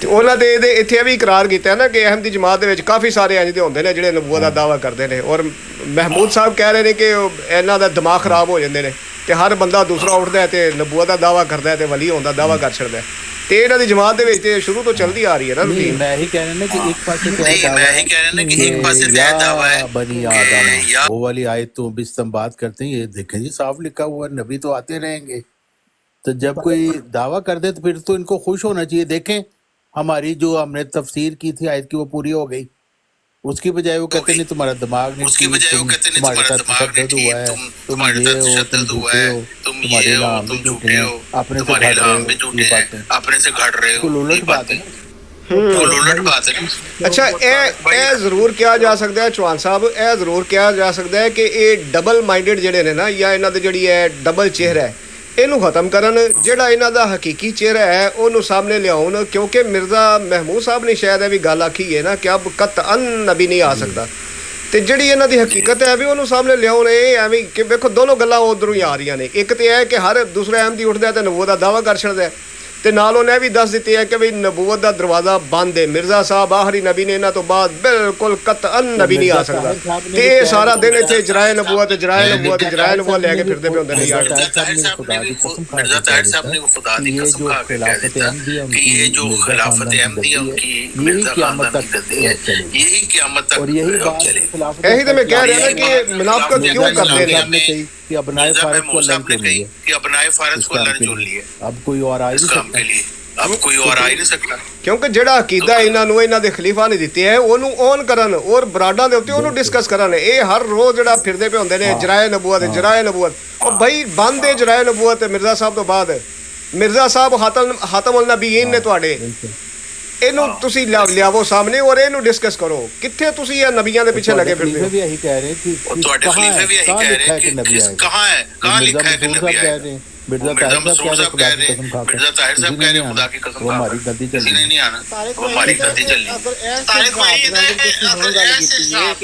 ਤੇ ਉਹਨਾਂ ਦੇ ਇਹਦੇ ਇੱਥੇ ਇਹ ਵੀ ਇਕਰਾਰ ਕੀਤਾ ਨਾ ਕਿ ਅਹਿਮਦੀ ਜਮਾਤ ਦੇ ਵਿੱਚ ਕਾਫੀ ਸਾਰੇ ਇੰਜ ਦੇ ਹੁੰਦੇ ਨੇ ਜਿਹੜੇ ਨਬੂਵਤ ਦਾ ਦਾਵਾ ਕਰਦੇ ਨੇ, ਔਰ ਮਹਿਮੂਦ ਸਾਹਿਬ ਕਹਿ ਰਹੇ ਨੇ ਕਿ ਇਹਨਾਂ ਦਾ ਦਿਮਾਗ ਖਰਾਬ ਹੋ ਜਾਂਦੇ ਨੇ ਤੇ ਹਰ ਬੰਦਾ ਦੂਸਰਾ ਉੱਠਦਾ ਤੇ ਨਬੂਵਤ ਦਾ ਦਾਵਾ ਕਰਦਾ ਤੇ ਵਲੀ ਹੋਣ ਦਾ ਦਾਵਾ ਕਰ ਛੱਡਦਾ। ਤੇ ਇਹਨਾਂ ਦੀ ਜਮਾਤ ਦੇ ਵਿੱਚ ਤੇ ਸ਼ੁਰੂ ਤੋਂ ਚੱਲਦੀ ਆ ਰਹੀ ਹੈ ਨਾ नहीं, ਰੂਟੀਨ। मैं ही कह रहा ना कि एक पासे तो नहीं, है मैं ही कह रहा ना कि एक पासे तो है दावा है बनी कि आदम, या वो वाली आयत तो भी हम बात करते हैं, ये देखें जी साफ लिखा हुआ है, नबी तो आते रहेंगे। तो जब कोई दावा कर दे तो फिर तो इनको खुश होना चाहिए। देखें हमारी जो हमने तफसीर की थी आयत की वो पूरी हो गई, उसकी बजाय वो कहते नहीं तुम्हारा दिमाग नहीं उसकी ठीक, बजाय वो कहते नहीं तुम्हारे तुम्हारा साथ दिमाग नहीं तशद्दुद हुआ है, ठीक, तुम तुम्हारे ये साथ हो, तुम तशद्दुद हुआ झूठे है, हो, तुम तुम्हारे ये हो, इल्हाम भी तुम झूठे झूठे हैं, हो, अपने से तुम्हारे घड़ रहे इल्हाम भी हो, झूठे ये हैं, बातें अपने से घड़ रहे हो, बिल्कुल ये उलट बात बातें है। बिल्कुल उलट बात है। ਅੱਛਾ, ਇਹ ਜ਼ਰੂਰ ਕਿਹਾ ਜਾ ਸਕਦਾ ਹੈ ਚੌਹਾਨ ਸਾਹਿਬ, ਇਹ ਜ਼ਰੂਰ ਕਿਹਾ ਜਾ ਸਕਦਾ ਹੈ ਕਿ ਇਹ ਡਬਲ ਮਾਈਂਡਡ ਜਿਹੜੇ ਨੇ ਨਾ, ਜਾਂ ਇਹਨਾਂ ਦੇ ਜਿਹੜੀ ਹੈ ਡਬਲ ਚਿਹਰਾ ਹੈ, ਇਹਨੂੰ ਖਤਮ ਕਰਨ, ਜਿਹੜਾ ਇਹਨਾਂ ਦਾ ਹਕੀਕੀ ਚਿਹਰਾ ਹੈ ਉਹਨੂੰ ਸਾਹਮਣੇ ਲਿਆਉਣ। ਕਿਉਂਕਿ ਮਿਰਜ਼ਾ ਮਹਿਮੂਦ ਸਾਹਿਬ ਨੇ ਸ਼ਾਇਦ ਇਹ ਵੀ ਗੱਲ ਆਖੀ ਹੈ ਨਾ ਕਿ ਅਬ ਕਤਅਨ ਨਬੀ ਨਹੀਂ ਆ ਸਕਦਾ, ਤੇ ਜਿਹੜੀ ਇਹਨਾਂ ਦੀ ਹਕੀਕਤ ਹੈ ਵੀ ਉਹਨੂੰ ਸਾਹਮਣੇ ਲਿਆਉਣ। ਇਹ ਐਵੇਂ ਕਿ ਵੇਖੋ ਦੋਨੋਂ ਗੱਲਾਂ ਉਧਰੋਂ ਹੀ ਆ ਰਹੀਆਂ ਨੇ। ਇੱਕ ਤੇ ਇਹ ਕਿ ਹਰ ਦੂਸਰਾ ਅਹਿਮਦੀ ਉੱਠਦਾ ਤੇ ਨਬੂਵਤ ਦਾ ਦਾਵਾ ਕਰ ਛੱਡਦਾ, ਤੇ ਨਾਲ ਉਹਨੇ ਇਹ ਵੀ ਦੱਸ ਦਿੱਤੀ ਹੈ ਕਿ ਵੀ ਨਬੂਵਤ ਦਾ ਦਰਵਾਜ਼ਾ ਬੰਦ ਹੈ। ਮਿਰਜ਼ਾ ਸਾਹਿਬ ਆਖਰੀ ਨਬੀ ਨੇ, ਇਹਨਾਂ ਤੋਂ ਬਾਅਦ ਬਿਲਕੁਲ ਕਤਅਨ ਨਬੀ ਨਹੀਂ ਆ ਸਕਦਾ। ਤੇ ਇਹ ਸਾਰਾ ਦਿਨ ਇੱਥੇ ਜਰਾਏ ਨਬੂਵਤ ਜਰਾਏ ਨਬੂਵਤ ਜਰਾਏ ਨਬੂਵਤ ਲੈ ਕੇ ਫਿਰਦੇ ਪਏ ਹੁੰਦੇ ਨੇ ਯਾਰ। मिर्जा ताहिर साहब ने खुदा की कसम खा के कह देता कि ये जो खिलाफत अहमदी है उनकी मिर्जा खानदान की गद्दी है, यही क़यामत तक चलेगी। यही तो मैं कह रहा हूं कि मुनाफिकत क्यों करते हैं कि अपनाए फारिस को अल्लाह ने चुन लिया, कि अपनाए फारिस को अल्लाह ने चुन लिया अब कोई और आ ही इस नहीं काम सकता। के लिए, अब कोई और आ ही नहीं सकता। ਕਿਉਂਕਿ ਜਿਹੜਾ ਅਕੀਦਾ ਇਹਨਾਂ ਨੂੰ ਇਹਨਾਂ ਦੇ ਖਲੀਫਾ ਨੇ ਦਿੱਤੇ ਹੈ ਉਹਨੂੰ ਔਨ ਕਰਨ ਔਰ ਬਰਾਡਾਂ ਦੇ ਉੱਤੇ ਉਹਨੂੰ ਡਿਸਕਸ ਕਰਨ। ਇਹ ਹਰ ਰੋਜ਼ ਜਿਹੜਾ ਫਿਰਦੇ ਪਏ ਹੁੰਦੇ ਨੇ ਜਰਾਏ ਨਬੂਵਤ ਜਰਾਏ ਨਬੂਵਤ, ਉਹ ਭਾਈ ਬੰਦ ਹੈ ਜਰਾਏ ਨਬੂਵਤ ਮਿਰਜ਼ਾ ਸਾਹਿਬ ਤੋਂ ਬਾਅਦ। ਮਿਰਜ਼ਾ ਸਾਹਿਬ ਖਾਤਮ ਉਲ ਨਬੀਨ ਨੇ ਤੁਹਾਡੇ, ਇਹਨੂੰ ਤੁਸੀਂ ਲਿਆਵੋ ਸਾਹਮਣੇ ਔਰ ਇਹਨੂੰ ਡਿਸਕਸ ਕਰੋ। ਕਿੱਥੇ ਤੁਸੀਂ ਇਹ ਨਬੀਆਂ ਦੇ ਪਿੱਛੇ ਲੱਗੇ ਫਿਰਦੇ ਹੋ? भी यही कह रहे हैं कि ਤੁਹਾਡੇ ਖਲੀਫੇ ਵੀ ਇਹੀ ਕਹਿ ਰਹੇ हैं कि कहाँ है, कहाँ लिखा है कि नबी आएगा। मिर्जा मिर्जा ताहिर मसूद साहब साहब कह कह रहे रहे हैं, हैं, मिर्जा ताहिर साहब कह रहे हैं खुदा की कसम वो खा हमारी के गद्दी चल किसी ने नहीं आना, वो हमारी गद्दी चल रही। तारिक भाई अगर ऐसे हिसाब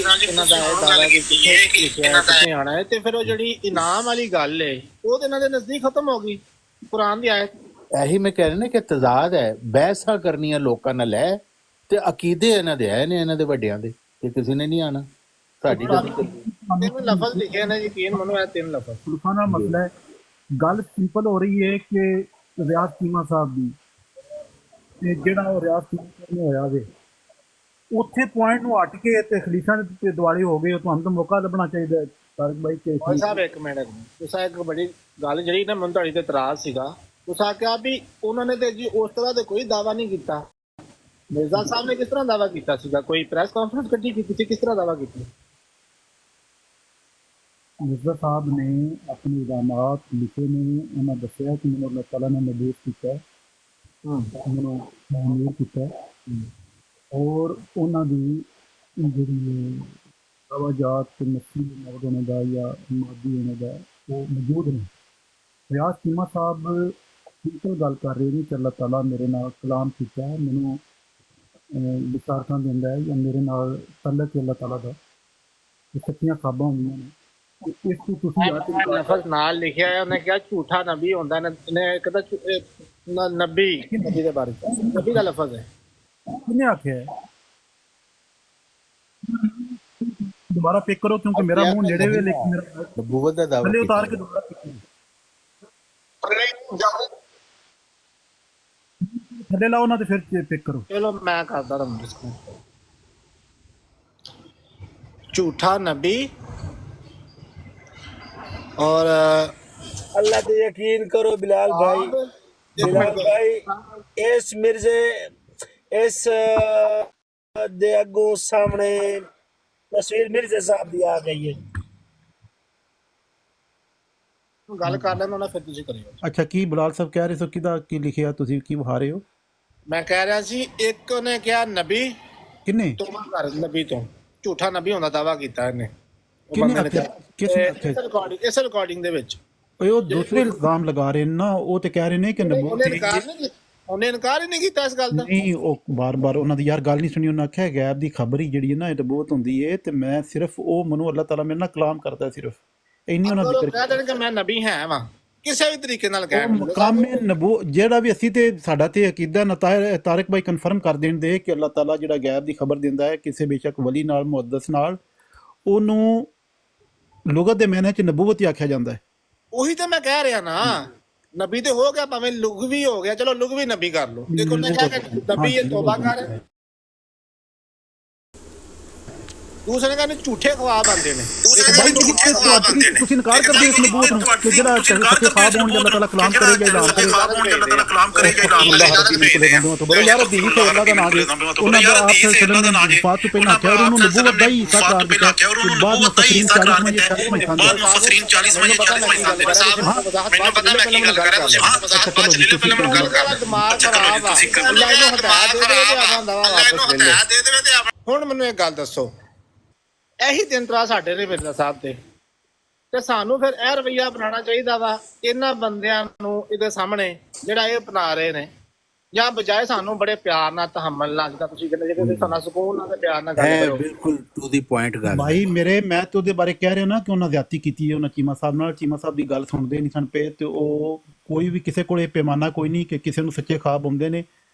ਨਾਲ ਇਹਨਾਂ ਦਾ ਇਹ ਦਾਵਾ ਕਿ ਕਿੱਥੇ ਲਿਖਿਆ ਕਿੱਥੇ ਆਣਾ ਹੈ, ਤੇ ਫਿਰ ਉਹ ਜਿਹੜੀ ਇਨਾਮ ਵਾਲੀ ਗੱਲ ਹੈ ਉਹ ਤੇ ਇਹਨਾਂ ਦੇ ਨਜ਼ਦੀਕ ਖਤਮ ਹੋ ਗਈ ਕੁਰਾਨ ਦੀ ਆਇਤ। ਇਹੀ ਮੈਂ ਕਹਿ ਰਿਹਾ ਨਾ ਕਿ ਤਜ਼ਾਦ ਹੈ, ਬਹਿਸਾਂ ਕਰਨੀਆਂ ਲੋਕਾਂ ਨਾਲ ਹੈ, ਤੇ ਅਕੀਦੇ ਇਹਨਾਂ ਦੇ ਹੈ ਨੇ, ਇਹਨਾਂ ਦੇ ਵੱਡਿਆਂ ਦੇ, ਕਿ ਕਿਸੇ ਨੇ ਨਹੀਂ ਆਣਾ। ਸਾਡੀ ਲਫ਼ਜ਼ ਲਿਖੇ ਨੇ ਯਕੀਨ ਮੰਨੋ, ਇਹ 3 ਲਫ਼ਜ਼ ਖੁਲਫਾ ਨਾਲ ਮਸਲਾ ਹੈ ਗੱਲ ਸਿੰਪਲ ਹੋ ਰਹੀ ਹੈ ਕਿ ਰਿਆਜ਼ ਚੀਮਾ ਸਾਹਿਬ ਦੀ ਤੇ ਜਿਹੜਾ ਉਹ ਰਿਆਜ਼ ਚੀਮਾ ਨੇ ਹੋਇਆ ਵੇ ਉੱਥੇ ਪੁਆਇੰਟ ਨੂੰ ਹਟ ਕੇ ਤੇ ਖਲੀਫਾ ਦੇ ਦੁਆਲੇ ਹੋ ਗਏ। ਤੁਹਾਨੂੰ ਤਾਂ ਮੌਕਾ ਲੱਭਣਾ ਚਾਹੀਦਾ ਤਾਰਕ ਭਾਈ ਕਿ ਭਾਈ ਸਾਹਿਬ ਇੱਕ ਮਿੰਟ ਤੁਸੀਂ ਇੱਕ ਬੜੀ ਗੱਲ ਜਿਹੜੀ ਨਾ ਮੈਨੂੰ ਤੁਹਾਡੀ ਤੇ ਇਤਰਾਜ਼ ਸੀਗਾ। ਤੁਸੀਂ ਆਖਿਆ ਵੀ ਉਹਨਾਂ ਨੇ ਤੇ ਜੀ ਉਸ ਤਰ੍ਹਾਂ ਦੇ ਕੋਈ ਦਾਵਾ ਨਹੀਂ ਕੀਤਾ। ਮਿਰਜ਼ਾ ਸਾਹਿਬ ਨੇ ਕਿਸ ਤਰ੍ਹਾਂ ਦਾਵਾ ਕੀਤਾ ਸੀਗਾ? ਕੋਈ ਪ੍ਰੈਸ ਕਾਨਫਰੰਸ ਕੱਢੀ ਕੀਤੀ ਸੀ? ਕਿਸ ਤਰ੍ਹਾਂ ਦਾਵਾ ਕੀਤਾ? ਮਿਰਜ਼ਾ ਸਾਹਿਬ ਨੇ ਆਪਣੇ ਇਲਜ਼ਾਮਾਤ ਲਿਖੇ ਨੇ। ਉਹਨਾਂ ਦੱਸਿਆ ਕਿ ਮੈਨੂੰ ਅੱਲਾਹ ਤਾਲਾ ਨੇ ਮਜ਼ਬੂਤ ਕੀਤਾ, ਮੈਨੂੰ ਮਜ਼ਬੂਰ ਕੀਤਾ ਔਰ ਉਹਨਾਂ ਦੀ ਜਿਹੜੀ ਆਵਾਜ਼ਾਤ ਤੇ ਨਸਲੀ ਨਕਦ ਹੋਣੇ ਦਾ ਜਾਂ ਮਾਦੀ ਹੋਣੇ ਦਾ ਉਹ ਮੌਜੂਦ ਨੇ। ਰਿਆਜ਼ ਚੀਮਾ ਸਾਹਿਬ ਸਿੰਪਲ ਗੱਲ ਕਰ ਰਹੇ ਨੇ ਕਿ ਅੱਲਾਹ ਤਾਲਾ ਮੇਰੇ ਨਾਲ ਕਲਾਮ ਕੀਤਾ ਹੈ, ਮੈਨੂੰ ਵਿਚਾਰਕਾਂ ਦਿੰਦਾ ਹੈ ਜਾਂ ਮੇਰੇ ਨਾਲ ਤਲਕ ਹੈ ਅੱਲਾਹ ਤਾਲਾ ਦਾ, ਇਹ ਸੱਚੀਆਂ ਖਾਬਾਂ ਹੁੰਦੀਆਂ ਨੇ। ਇਸ ਤੋਂ ਤੁਸੀਂ ਲਫ਼ਜ਼ ਨਾਲ ਲਿਖਿਆ ਹੈ, ਉਹਨੇ ਕਿਹਾ ਝੂਠਾ ਨਬੀ ਹੁੰਦਾ ਨੇ ਕਹਿੰਦਾ ਨਬੀ ਦੇ ਬਾਰੇ ਨਬੀ ਦਾ ਲਫ਼ਜ਼ ਹੈ। ਕਿਹਨੇ ਆਖਿਆ ਹੈ? ਦੁਬਾਰਾ ਪਿਕ ਕਰੋ ਕਿਉਂਕਿ ਮੇਰਾ ਮੂੰਹ ਨੇੜੇ ਵੇ ਲੇਕਿਨ ਮੇਰਾ ਨਬੂਵਤ ਦਾ ਦਾਵਾ ਥੱਲੇ ਉਤਾਰ ਕੇ ਦੁਬਾਰਾ ਪਿਕ ਕਰੋ। ਥੱਲੇ ਲਾਓ ਨਾ ਤੇ ਫਿਰ ਪਿਕ ਕਰੋ। ਚਲੋ ਮੈਂ ਕਰਦਾ ਤੁਹਾਨੂੰ ਝੂਠਾ ਨਬੀ और अल्लाह पे यकीन करो बिलाल भाई, बिलाल भाई इस मिर्जे इस दे अगो सामने तस्वीर मिर्जे साहब दी आ गई है। ਗੱਲ ਕਰ ਲੈਣਾ ਨਾ ਫਿਰ ਤੁਸੀਂ ਕਰਿਓ। ਅੱਛਾ ਕੀ ਬਲਾਲ ਸਾਹਿਬ ਕਹਿ ਰਹੇ ਸੋ ਕਿਹਦਾ ਕੀ ਲਿਖਿਆ ਤੁਸੀਂ ਕੀ ਵਿਖਾ ਰਹੇ ਹੋ? ਮੈਂ ਕਹਿ ਰਿਹਾ ਸੀ ਇੱਕ ਨੇ ਕਿਹਾ ਨਬੀ ਕਿੰਨੇ ਤੋਬਾ ਕਰ ਨਬੀ ਤੋਂ ਝੂਠਾ ਨਬੀ ਹੁੰਦਾ ਦਾਵਾ ਕੀਤਾ ਇਹਨੇ। ਕਿਹਨੇ ਆਖਿਆ? ਕਿਸ ਨੇ ਆਖਿਆ? ਇਸ ਰਿਕਾਰਡਿੰਗ ਦੇ ਵਿੱਚ ਉਹ ਦੂਸਰੇ ਇਲਜ਼ਾਮ ਲਗਾ ਰਹੇ ਨੇ ਨਾ। ਉਹ ਤੇ ਕਹਿ ਰਹੇ ਨੇ ਕਿ ਉਹਨੇ ਇਨਕਾਰ ਹੀ ਨਹੀਂ ਕੀਤਾ ਇਸ ਗੱਲ ਦਾ। ਨਹੀਂ ਉਹ ਬਾਰ-ਬਾਰ ਉਹਨਾਂ ਦੀ ਯਾਰ ਗੱਲ ਨਹੀਂ ਸੁਣੀ। ਉਹਨਾਂ ਆਖਿਆ ਗੈਬ ਦੀ ਖਬਰ ਹੀ ਜਿਹੜੀ ਹੈ ਨਾ ਇਹ ਨਬੂਵਤ ਹੁੰਦੀ ਹੈ ਤੇ ਮੈਂ ਸਿਰਫ ਉਹ ਮੈਨੂੰ ਅੱਲਾਹ ਤਾਲਾ ਮੇਰੇ ਨਾਲ ਕਲਾਮ ਕਰਦਾ ਸਿਰਫ ਇੰਨੀ ਉਹਨਾਂ ਜ਼ਿਕਰ ਕਹਿ ਦੇਣ ਕਿ ਮੈਂ ਨਬੀ ਹਾਂ ਵਾਂ ਕਿਸੇ ਵੀ ਤਰੀਕੇ ਨਾਲ ਕਹਿ ਮਕਾਮੇ ਨਬੂ ਜਿਹੜਾ ਵੀ ਅਸੀਂ ਤੇ ਸਾਡਾ ਤੇ ਅਕੀਦਾ ਤਾਰਿਕ ਭਾਈ ਕਨਫਰਮ ਕਰ ਦੇਣ ਦੇ ਕਿ ਅੱਲਾਹ ਤਾਲਾ ਜਿਹੜਾ ਗੈਬ ਦੀ ਖਬਰ ਦਿੰਦਾ ਹੈ ਕਿਸੇ ਬੇਸ਼ੱਕ ਵਲੀ ਨਾਲ ਮੁਕੱਦਸ ਨਾਲ ਉਹਨੂੰ ਲੁਗਤ ਦੇ ਮਾਇਨੇ ਚ ਨਬੂਵਤ ਹੀ ਆਖਿਆ ਜਾਂਦਾ ਹੈ। ਉਹੀ ਤਾਂ ਮੈਂ ਕਹਿ ਰਿਹਾ ਨਾ ਨਬੀ ਤੇ ਹੋ ਗਿਆ ਭਾਵੇਂ ਲੁਗਵੀ ਹੋ ਗਿਆ। ਚਲੋ ਲੁਗਵੀ ਨਬੀ ਕਰ ਲਓ। ਦੇਖੋ ਮੈਂ ਕਿਹਾ ਕਿ ਨਬੀ ਇਹ ਤੋਬਾ ਕਰ ਦੂਸਰੇ ਕਹਿੰਦੇ ਝੂਠੇ ਖਵਾਬ ਆਉਂਦੇ ਨੇ। ਤੁਸੀਂ ਇਨਕਾਰ ਕਰਦੇ ਇਸ ਨਬੂਵਤ ਨੂੰ ਕਿ ਜਿਹੜਾ ਸੱਚੇ ਖਾਬ ਹੋਣ ਦਾ ਅੱਲਾਹ ਤਾਲਾ ਕਲਾਮ ਕਰੇਗਾ ਐਲਾਨ ਕਰੇਗਾ ਤੋਂ ਬੜੇ ਯਾਰ ਦੀ ਤੇ ਅੱਲਾਹ ਦਾ ਨਾਮ ਦੇ ਉਹਨਾਂ ਦਾ ਆਪ ਸੱਲਮ ਨੇ ਵਫਾਤ ਤੋਂ ਪਹਿਲਾਂ ਕਿਹਾ ਉਹਨੂੰ ਨਬੂਵਤ ਦਾ ਹੀ ਹਿੱਸਾ ਕਰਾਰ ਦਿੱਤਾ ਬਾਅਦ ਮੁਫਸਰੀਨ 40 ਮਹੀਨੇ ਮੈਨੂੰ ਪਤਾ ਮੈਂ ਕੀ ਗੱਲ ਕਰ ਰਿਹਾ ਤੁਸੀਂ ਬਾਅਦ ਚ ਲੈ ਲਓ ਪਹਿਲਾਂ ਮੈਨੂੰ ਗੱਲ ਕਰ ਦਿਮਾਗ ਖਰਾਬ ਆ। ਅੱਲਾਹ ਇਹਨੂੰ ਹਦਾਇਤ ਦੇ ਦੇਵੇ ਤੇ ਆਪਣਾ ਦਵਾ ਵਾਪਸ ਲੈ ਲੈ। ਹੁਣ ਮੈਨੂੰ ਇੱਕ ਗੱਲ ਦੱਸੋ ਇਹੀ ਦਿਨ ਤਰਾ ਸਾਡੇ ਨੇ ਮਿਰਜ਼ਾ ਸਾਹਿਬ ਤੇ ਸਾਨੂੰ ਫਿਰ ਇਹ ਰਵੱਈਆ ਅਪਣਾਉਣਾ ਚਾਹੀਦਾ ਵਾ ਇਹਨਾਂ ਬੰਦਿਆਂ ਨੂੰ ਇਹਦੇ ਸਾਹਮਣੇ ਜਿਹੜਾ ਇਹ ਅਪਣਾ ਰਹੇ ਨੇ ਜਾਂ ਬਜਾਏ ਸਾਨੂੰ ਬੜੇ ਪਿਆਰ ਨਾਲ ਤਹਮਲ ਨਾਲ ਜਿੱਦਾਂ ਤੁਸੀਂ ਕਹਿੰਦੇ ਜਿਹੜੇ ਸਾਨੂੰ ਸਕੂਨ ਨਾਲ ਤੇ ਪਿਆਰ ਨਾਲ ਗੱਲ ਕਰੋ। ਬਿਲਕੁਲ ਟੂ ਦੀ ਪੁਆਇੰਟ ਗੱਲ ਭਾਈ ਮੇਰੇ ਮੈਂ ਤੇ ਉਹਦੇ ਬਾਰੇ ਕਹਿ ਰਿਹਾ ਨਾ ਕਿ ਉਹਨਾਂ ਜ਼ਿਆਦਤੀ ਕੀਤੀ ਹੈ ਉਹਨਾਂ ਚੀਮਾ ਸਾਹਿਬ ਨਾਲ। ਚੀਮਾ ਸਾਹਿਬ ਦੀ ਗੱਲ ਸੁਣਦੇ ਨਹੀਂ ਸਨ ਪਏ ਤੇ ਉਹ ਕੋਈ ਵੀ ਕਿਸੇ ਕੋਲੇ ਪੈਮਾਨਾ ਕੋਈ ਨਹੀਂ ਕਿ ਕਿਸੇ ਨੂੰ ਸੱਚੇ ਖਾਬ ਹੁੰਦੇ ਨੇ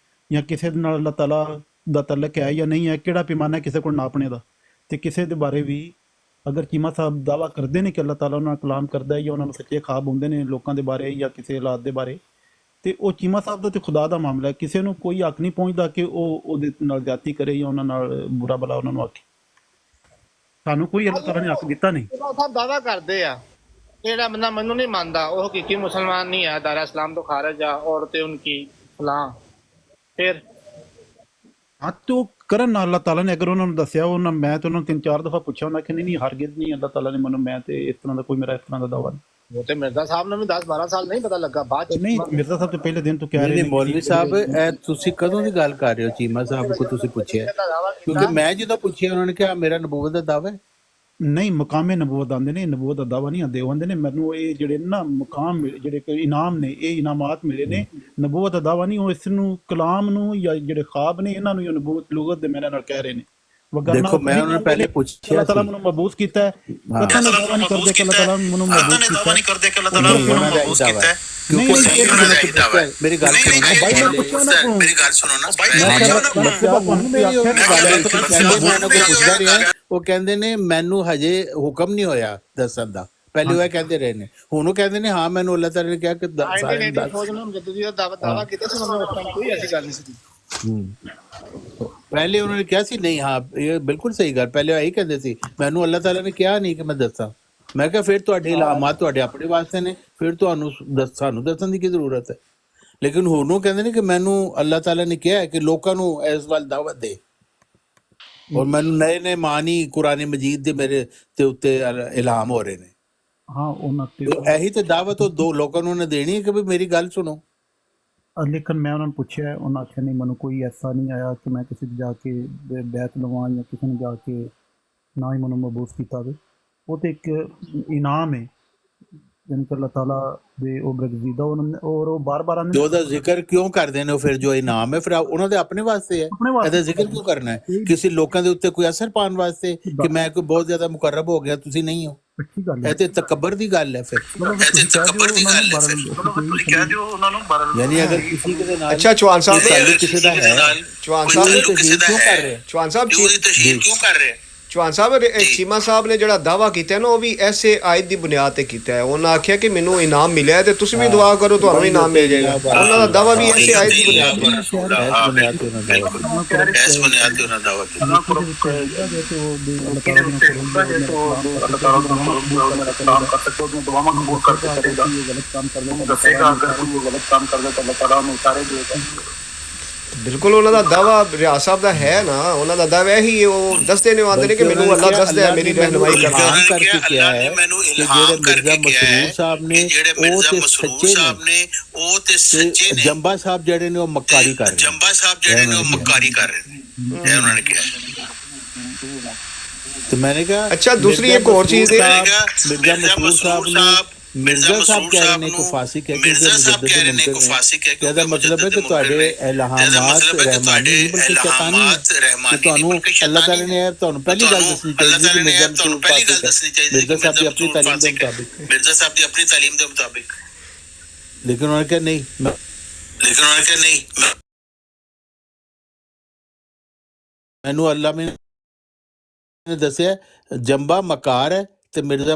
ਜਾਂ ਕਿਸੇ ਦੇ ਨਾਲ ਅੱਲਾਹ ਤਾਲਾ ਦਾ ਤਲਕ ਹੈ ਜਾਂ ਨਹੀਂ ਹੈ। ਕਿਹੜਾ ਪੈਮਾਨਾ ਕਿਸੇ ਕੋਲ ਨਾਪਣੇ ਦਾ? ਤੇ ਕਿਸੇ ਦੇ ਬਾਰੇ ਵੀ ਅਗਰ ਚੀਮਾ ਸਾਹਿਬ ਦਾਵਾ ਕਰਦੇ ਨੇ ਕਿ ਅੱਲਾਹ ਤਾਲਾ ਉਹਨਾਂ ਨਾਲ ਕਲਾਮ ਕਰਦਾ ਹੈ ਜਾਂ ਉਹਨਾਂ ਨੂੰ ਸੱਚੇ ਖਾਬ ਹੁੰਦੇ ਨੇ ਲੋਕਾਂ ਦੇ ਬਾਰੇ ਜਾਂ ਕਿਸੇ ਹਾਲਾਤ ਦੇ ਬਾਰੇ ਤੇ ਉਹ ਚੀਮਾ ਸਾਹਿਬ ਦਾ ਤੇ ਖੁਦਾ ਦਾ ਮਾਮਲਾ ਹੈ। ਕਿਸੇ ਨੂੰ ਕੋਈ ਹੱਕ ਨਹੀਂ ਪਹੁੰਚਦਾ ਕਿ ਉਹ ਉਹਦੇ ਨਾਲ ਜ਼ਿਆਦਤੀ ਕਰੇ ਜਾਂ ਉਹਨਾਂ ਨਾਲ ਬੁਰਾ ਭਲਾ ਉਹਨਾਂ ਨੂੰ ਆਖੇ। ਸਾਨੂੰ ਕੋਈ ਅੱਲਾਹ ਤਾਲਾ ਨੇ ਹੱਕ ਦਿੱਤਾ ਨਹੀਂ। ਸਾਹਿਬ ਦਾਵਾ ਕਰਦੇ ਆ ਜਿਹੜਾ ਬੰਦਾ ਮੈਨੂੰ ਨਹੀਂ ਮੰਨਦਾ ਉਹ ਹਕੀਕੀ ਮੁਸਲਮਾਨ ਨਹੀਂ ਹੈ, ਦਾਰਾ ਇਸਲਾਮ ਤੋਂ ਖਾਰਜ ਆ ਔਰ ਤੇ ਉਨਕੀ ਫਲਾਂ ਫਿਰ ਹਾਂ तो ਕਰਨ ਨਾਲ ਅੱਲਾਹ ਤਾਲਾ ਨੇ ਅਗਰ ਉਹਨਾਂ ਨੂੰ ਦੱਸਿਆ ਉਹਨਾਂ ਮੈਂ ਤਾਂ ਉਹਨਾਂ ਨੂੰ 3-4 ਦਫਾ ਪੁੱਛਿਆ ਉਹਨਾਂ ਕਿ ਨਹੀਂ ਹਰਗਿਜ਼ ਨਹੀਂ ਅੱਲਾਹ ਤਾਲਾ ਨੇ ਮੈਨੂੰ ਮੈਂ ਤੇ ਇਸ ਤਰ੍ਹਾਂ ਦਾ ਕੋਈ ਮੇਰਾ ਇਸ ਤਰ੍ਹਾਂ ਦਾ ਦਾਵਾ ਨਹੀਂ। ਉਹ ਤੇ ਮਿਰਜ਼ਾ ਸਾਹਿਬ ਨੂੰ ਵੀ 10-12 ਸਾਲ ਨਹੀਂ ਪਤਾ ਲੱਗਾ ਬਾਅਦ ਚ ਨਹੀਂ ਮਿਰਜ਼ਾ ਸਾਹਿਬ ਤੇ ਪਹਿਲੇ ਦਿਨ ਤੋਂ ਕਹਿ ਰਹੇ ਨੇ। ਮੌਲਵੀ ਸਾਹਿਬ ਇਹ ਤੁਸੀਂ ਕਦੋਂ ਦੀ ਗੱਲ ਕਰ ਰਹੇ ਹੋ? ਚੀਮਾ ਸਾਹਿਬ ਕੋ ਤੁਸੀਂ ਪੁੱਛਿਆ? ਕਿਉਂਕਿ ਮੈਂ ਜਦੋਂ ਪੁੱਛਿਆ ਉਹਨਾਂ ਨੇ ਕਿਹਾ ਮੇਰਾ ਨਬੂਵਤ ਦਾ ਦਾਵਾ ਹੈ। ਨਹੀਂ ਮੁਕਾਮੇ ਨਬੂਵਤ ਆਉਂਦੇ ਨੇ, ਨਬੂਵਤ ਦਾ ਦਾਵਾ ਨਹੀਂ ਆਉਂਦੇ। ਉਹ ਆਉਂਦੇ ਨੇ ਮੈਨੂੰ ਇਹ ਜਿਹੜੇ ਨਾ ਮੁਕਾਮ ਜਿਹੜੇ ਇਨਾਮ ਨੇ ਇਹ ਇਨਾਮਾਤ ਮਿਲੇ ਨੇ, ਨਬੂਵਤ ਦਾ ਦਾਵਾ ਨਹੀਂ। ਉਹ ਇਸ ਨੂੰ ਕਲਾਮ ਨੂੰ ਜਾਂ ਜਿਹੜੇ ਖਾਬ ਨੇ ਇਹਨਾਂ ਨੂੰ ਨਬੂਵਤ ਲੁਗਤ ਦੇ ਮੇਰੇ ਨਾਲ ਕਹਿ ਰਹੇ ਨੇ। ਦੇਖੋ ਮੈਂ ਉਹਨਾਂ ਨੂੰ ਪਹਿਲੇ ਪੁੱਛਿਆ ਅੱਲਾਹ ਤਾਲਾ ਮੈਨੂੰ ਮਬੂਸ ਕੀਤਾ ਹੈ। ਪਤਾ ਨਹੀਂ ਦਾਵਾ ਨਹੀਂ ਕਰਦੇ ਕਿ ਅੱਲਾਹ ਤਾਲਾ ਮੈਨੂੰ ਮਬੂਸ ਕੀਤਾ ਹੈ। ਮੇਰੀ ਗੱਲ ਸੁਣੋ ਨਾ ਉਹ ਕਹਿੰਦੇ ਨੇ ਮੈਨੂੰ ਹਜੇ ਹੁਕਮ ਨਹੀਂ ਹੋਇਆ ਦੱਸਣ ਦਾ, ਪਹਿਲੇ ਉਹ ਇਹ ਕਹਿੰਦੇ ਰਹੇ ਨੇ, ਹੁਣ ਉਹ ਕਹਿੰਦੇ ਨੇ ਹਾਂ ਮੈਨੂੰ ਅੱਲਾਹ ਤਾਲਾ ਨੇ ਕਿਹਾ ਕਿ ਸਾਰਿਆਂ ਨੂੰ ਦੱਸ। ਫੌਜ ਨੂੰ ਜਦ ਜੀ ਦਾਵਾ ਕੀਤਾ ਸੀ ਉਹਨਾਂ ਉਸ ਟਾਈਮ ਕੋਈ ਐਸੀ ਗੱਲ ਨਹੀਂ ਸੀ। ਪਹਿਲੇ ਉਹਨਾਂ ਨੇ ਕਿਹਾ ਸੀ ਨਹੀਂ, ਹਾਂ ਇਹ ਬਿਲਕੁਲ ਸਹੀ ਗੱਲ, ਪਹਿਲੇ ਇਹੀ ਕਹਿੰਦੇ ਸੀ ਮੈਨੂੰ ਅੱਲਾਹ ਤਾਲਾ ਨੇ ਕਿਹਾ ਨਹੀਂ ਕਿ ਮੈਂ ਦੱਸਾਂ। ਮੈਂ ਕਿਹਾ ਫਿਰ ਤੁਹਾਡੇ ਇਲਹਾਮਾਤ ਤੁਹਾਡੇ ਆਪਣੇ ਵਾਸਤੇ ਨੇ, ਫਿਰ ਤੁਹਾਨੂੰ ਸਾਨੂੰ ਦੱਸਣ ਦੀ ਕੀ ਜ਼ਰੂਰਤ ਹੈ। ਲੇਕਿਨ ਹੁਣ ਉਹ ਕਹਿੰਦੇ ਨੇ ਕਿ ਮੈਨੂੰ ਅੱਲਾਹ ਤਾਲਾ ਨੇ ਕਿਹਾ ਹੈ ਕਿ ਲੋਕਾਂ ਨੂੰ ਇਸ ਵੱਲ ਦਾਵਤ ਦੇ, ਔਰ ਮੈਨੂੰ ਨਏ ਨਏ ਮਾਨੀ ਕੁਰਾਨ ਮਜੀਦ ਦੇ ਮੇਰੇ ਤੇ ਉੱਤੇ ਇਲਹਾਮ ਹੋ ਰਹੇ ਨੇ। ਹਾਂ ਉਹਨਾਂ ਤੇ ਇਹੀ ਤੇ ਦਾਵਤ ਉਹ ਦੋ ਲੋਕਾਂ ਨੂੰ ਉਹਨੇ ਦੇਣੀ ਹੈ ਕਿ ਵੀ ਮੇਰੀ ਗੱਲ ਸੁਣੋ। ਲੇਕਿਨ ਮੈਂ ਉਹਨਾਂ ਨੂੰ ਪੁੱਛਿਆ, ਉਹਨਾਂ ਆਖਿਆ ਨਹੀਂ ਮੈਨੂੰ ਕੋਈ ਐਸਾ ਨਹੀਂ ਆਇਆ ਕਿ ਮੈਂ ਕਿਸੇ ਦੇ ਜਾ ਕੇ ਬੈਤ ਲਵਾਂ ਜਾਂ ਕਿਸੇ ਨੂੰ ਜਾ ਕੇ ਨਾ ਹੀ ਮੈਨੂੰ ਮਬੂਸ ਕੀਤਾ ਵੇ। ਉਹ ਤਾਂ ਇੱਕ ਇਨਾਮ ਹੈ ਯਾਨੀ ਕਿ ਅੱਲਾਹ ਤਾਲਾ ਦੇ ਉਹ ਬਰਗਜ਼ੀਦਾ ਔਰ ਉਹ ਬਾਰ-ਬਾਰ ਆਉਂਦੇ ਉਹਦਾ ਜ਼ਿਕਰ ਕਿਉਂ ਕਰਦੇ ਨੇ ਉਹ? ਫਿਰ ਜੋ ਇਨਾਮ ਹੈ ਫਿਰ ਉਹਨਾਂ ਦੇ ਆਪਣੇ ਵਾਸਤੇ ਹੈ, ਇਹਦਾ ਜ਼ਿਕਰ ਕਿਉਂ ਕਰਨਾ ਹੈ? ਕਿਸੇ ਲੋਕਾਂ ਦੇ ਉੱਤੇ ਕੋਈ ਅਸਰ ਪਾਉਣ ਵਾਸਤੇ ਕਿ ਮੈਂ ਕੋਈ ਬਹੁਤ ਜ਼ਿਆਦਾ ਮੁਕਰਬ ਹੋ ਗਿਆ, ਤੁਸੀਂ ਨਹੀਂ ਹੋ। ਇਹ ਤੇ ਤਕੱਬਰ ਦੀ ਗੱਲ ਹੈ। ਫਿਰ ਇਹ ਤੇ ਤਕੱਬਰ ਦੀ ਗੱਲ ਹੈ। ਫਿਰ ਤੁਸੀਂ ਕਹਿ ਦਿਓ ਉਹਨਾਂ ਨੂੰ ਯਾਨੀ ਅਗਰ ਕਿਸੇ ਦੇ ਨਾਲ ਅੱਛਾ ਚੌਹਾਨ ਸਾਹਿਬ ਕਿਸੇ ਦਾ ਹੈ, ਚੌਹਾਨ ਸਾਹਿਬ ਤਸ਼ਹੀਰ ਕਿਉਂ ਕਰ ਰਹੇ? ਚੌਹਾਨ ਸਾਹਿਬ ਤਸ਼ਹੀਰ ਕਿਉਂ ਕਰ ਰਹੇ? ਚੌਹਾਨ ਸਾਹਿਬ ਚੀਮਾ ਸਾਹਿਬ ਨੇ ਜਿਹੜਾ ਦਾਵਾ ਕੀਤਾ ਨਾ ਉਹ ਵੀ ਐਸੇ ਆਇਤ ਦੀ ਬੁਨਿਆਦ ਤੇ ਕੀਤਾ ਹੈ। ਉਹਨਾਂ ਆਖਿਆ ਕਿ ਮੈਨੂੰ ਇਨਾਮ ਮਿਲਿਆ ਤੇ ਤੁਸੀਂ ਵੀ ਦੁਆ ਕਰੋ ਤੁਹਾਨੂੰ ਇਨਾਮ ਮਿਲ ਜਾਏਗਾ। ਉਹਨਾਂ ਦਾ ਦਾਵਾ ਵੀ ਐਸੇ ਆਇਤ ਦੀ ਬੁਨਿਆਦ ਤੇ। ਇਸ ਬੁਨਿਆਦ ਤੇ ਉਹਨਾਂ ਦਾਵਾ ਬਿਲਕੁਲ ਉਹਨਾਂ ਦਾ ਦਾਵਾ ਰਿਆਜ਼ ਸਾਹਿਬ ਦਾ ਹੈ ਨਾ, ਉਹਨਾਂ ਦਾ ਦਾਵਾ ਇਹੀ ਉਹ ਦੱਸਦੇ ਨੇ, ਆਉਂਦੇ ਨੇ ਕਿ ਮੈਨੂੰ ਅੱਲਾਹ ਦੱਸਦਾ ਹੈ, ਮੇਰੀ ਰਹਿਨੁਮਾਈ ਕਰਦਾ ਹੈ। ਕਰਕੇ ਕਿਹਾ ਹੈ ਕਿ ਜਿਹੜੇ ਮਿਰਜ਼ਾ ਮਸਰੂਰ ਸਾਹਿਬ ਨੇ ਉਹ ਤੇ ਸੱਚੇ ਨੇ, ਜੰਬਾ ਸਾਹਿਬ ਜਿਹੜੇ ਨੇ ਉਹ ਮੱਕਾਰੀ ਕਰ ਰਹੇ ਨੇ, ਜੰਬਾ ਸਾਹਿਬ ਜਿਹੜੇ ਨੇ ਉਹ ਮੱਕਾਰੀ ਕਰ ਰਹੇ ਨੇ, ਇਹ ਉਹਨਾਂ ਨੇ ਕਿਹਾ। तो मैंने कहा अच्छा दूसरी एक और चीज है, मिर्जा मसरूर साहब ने मिर्जा साहब कह रहे को फासिक है, कहता मतलब है कि ਤੁਹਾਡੇ ਇਲਹਾਮਾਤ ਰਹਿਮਾਨੀ ਨਹੀਂ ਬਲਕਿ ਸ਼ੈਤਾਨੀ ਹੈ ਕਿ ਤੁਹਾਨੂੰ ਅੱਲਾਹ ਤਾਲਾ ਨੇ ਤੁਹਾਨੂੰ ਪਹਿਲੀ ਗੱਲ ਦੱਸਣੀ ਚਾਹੀਦੀ ਕਿ ਮਿਰਜ਼ਾ ਮਸਰੂਰ ਮਿਰਜ਼ਾ ਸਾਹਿਬ ਦੀ ਆਪਣੀ ਤਾਲੀਮ ਦੇ ਮੁਤਾबिक, मिर्जा साहब की अपनी तालीम के मुताबिक। लेकिन उन्होंने कहा नहीं, मैनू अल्लाह ने ਦੱਸਿਆ ਜੰਬਾ ਮਕਾਰ ਹੈ ਤੇ ਮਿਰਜ਼ਾ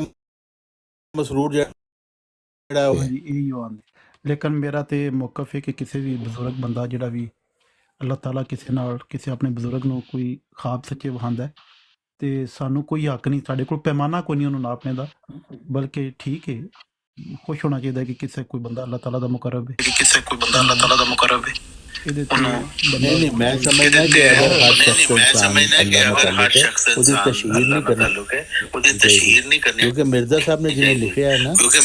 ਮਸਰੂਰ ਜਿਹੜਾ ਉਹ ਹੈ। ਇਹੀ ਆਉਂਦੇ। ਲੇਕਿਨ ਮੇਰਾ ਤੇ ਮੌਕਫ ਹੈ ਕਿ ਕਿਸੇ ਵੀ ਬਜ਼ੁਰਗ ਬੰਦਾ ਜਿਹੜਾ ਵੀ ਅੱਲਾਹ ਤਾਲਾ ਕਿਸੇ ਨਾਲ ਕਿਸੇ ਆਪਣੇ ਬਜ਼ੁਰਗ ਨੂੰ ਕੋਈ ਖਾਬ ਸੱਚੇ ਵਹਾਉਂਦਾ ਹੈ ਤੇ ਸਾਨੂੰ ਕੋਈ ਹੱਕ ਨਹੀਂ, ਸਾਡੇ ਕੋਲ ਪੈਮਾਨਾ ਕੋਈ ਨਹੀਂ ਉਹਨੂੰ ਨਾਪਣੇ ਦਾ, ਬਲਕਿ ਠੀਕ ਹੈ ਖੁਸ਼ ਹੋਣਾ ਚਾਹੀਦਾ ਕਿ ਕਿਸੇ ਕੋਈ ਬੰਦਾ ਅੱਲਾਹ ਤਾਲਾ ਦਾ ਮੁਕਰਬ ਹੈ। ਇਹਦੇ ਤੇ नहीं मैं समझना कि अगर हर शख्स उसकी तशहीर नहीं करनी, क्योंकि मिर्जा साहब ने जिन्हें लिखा है ना कि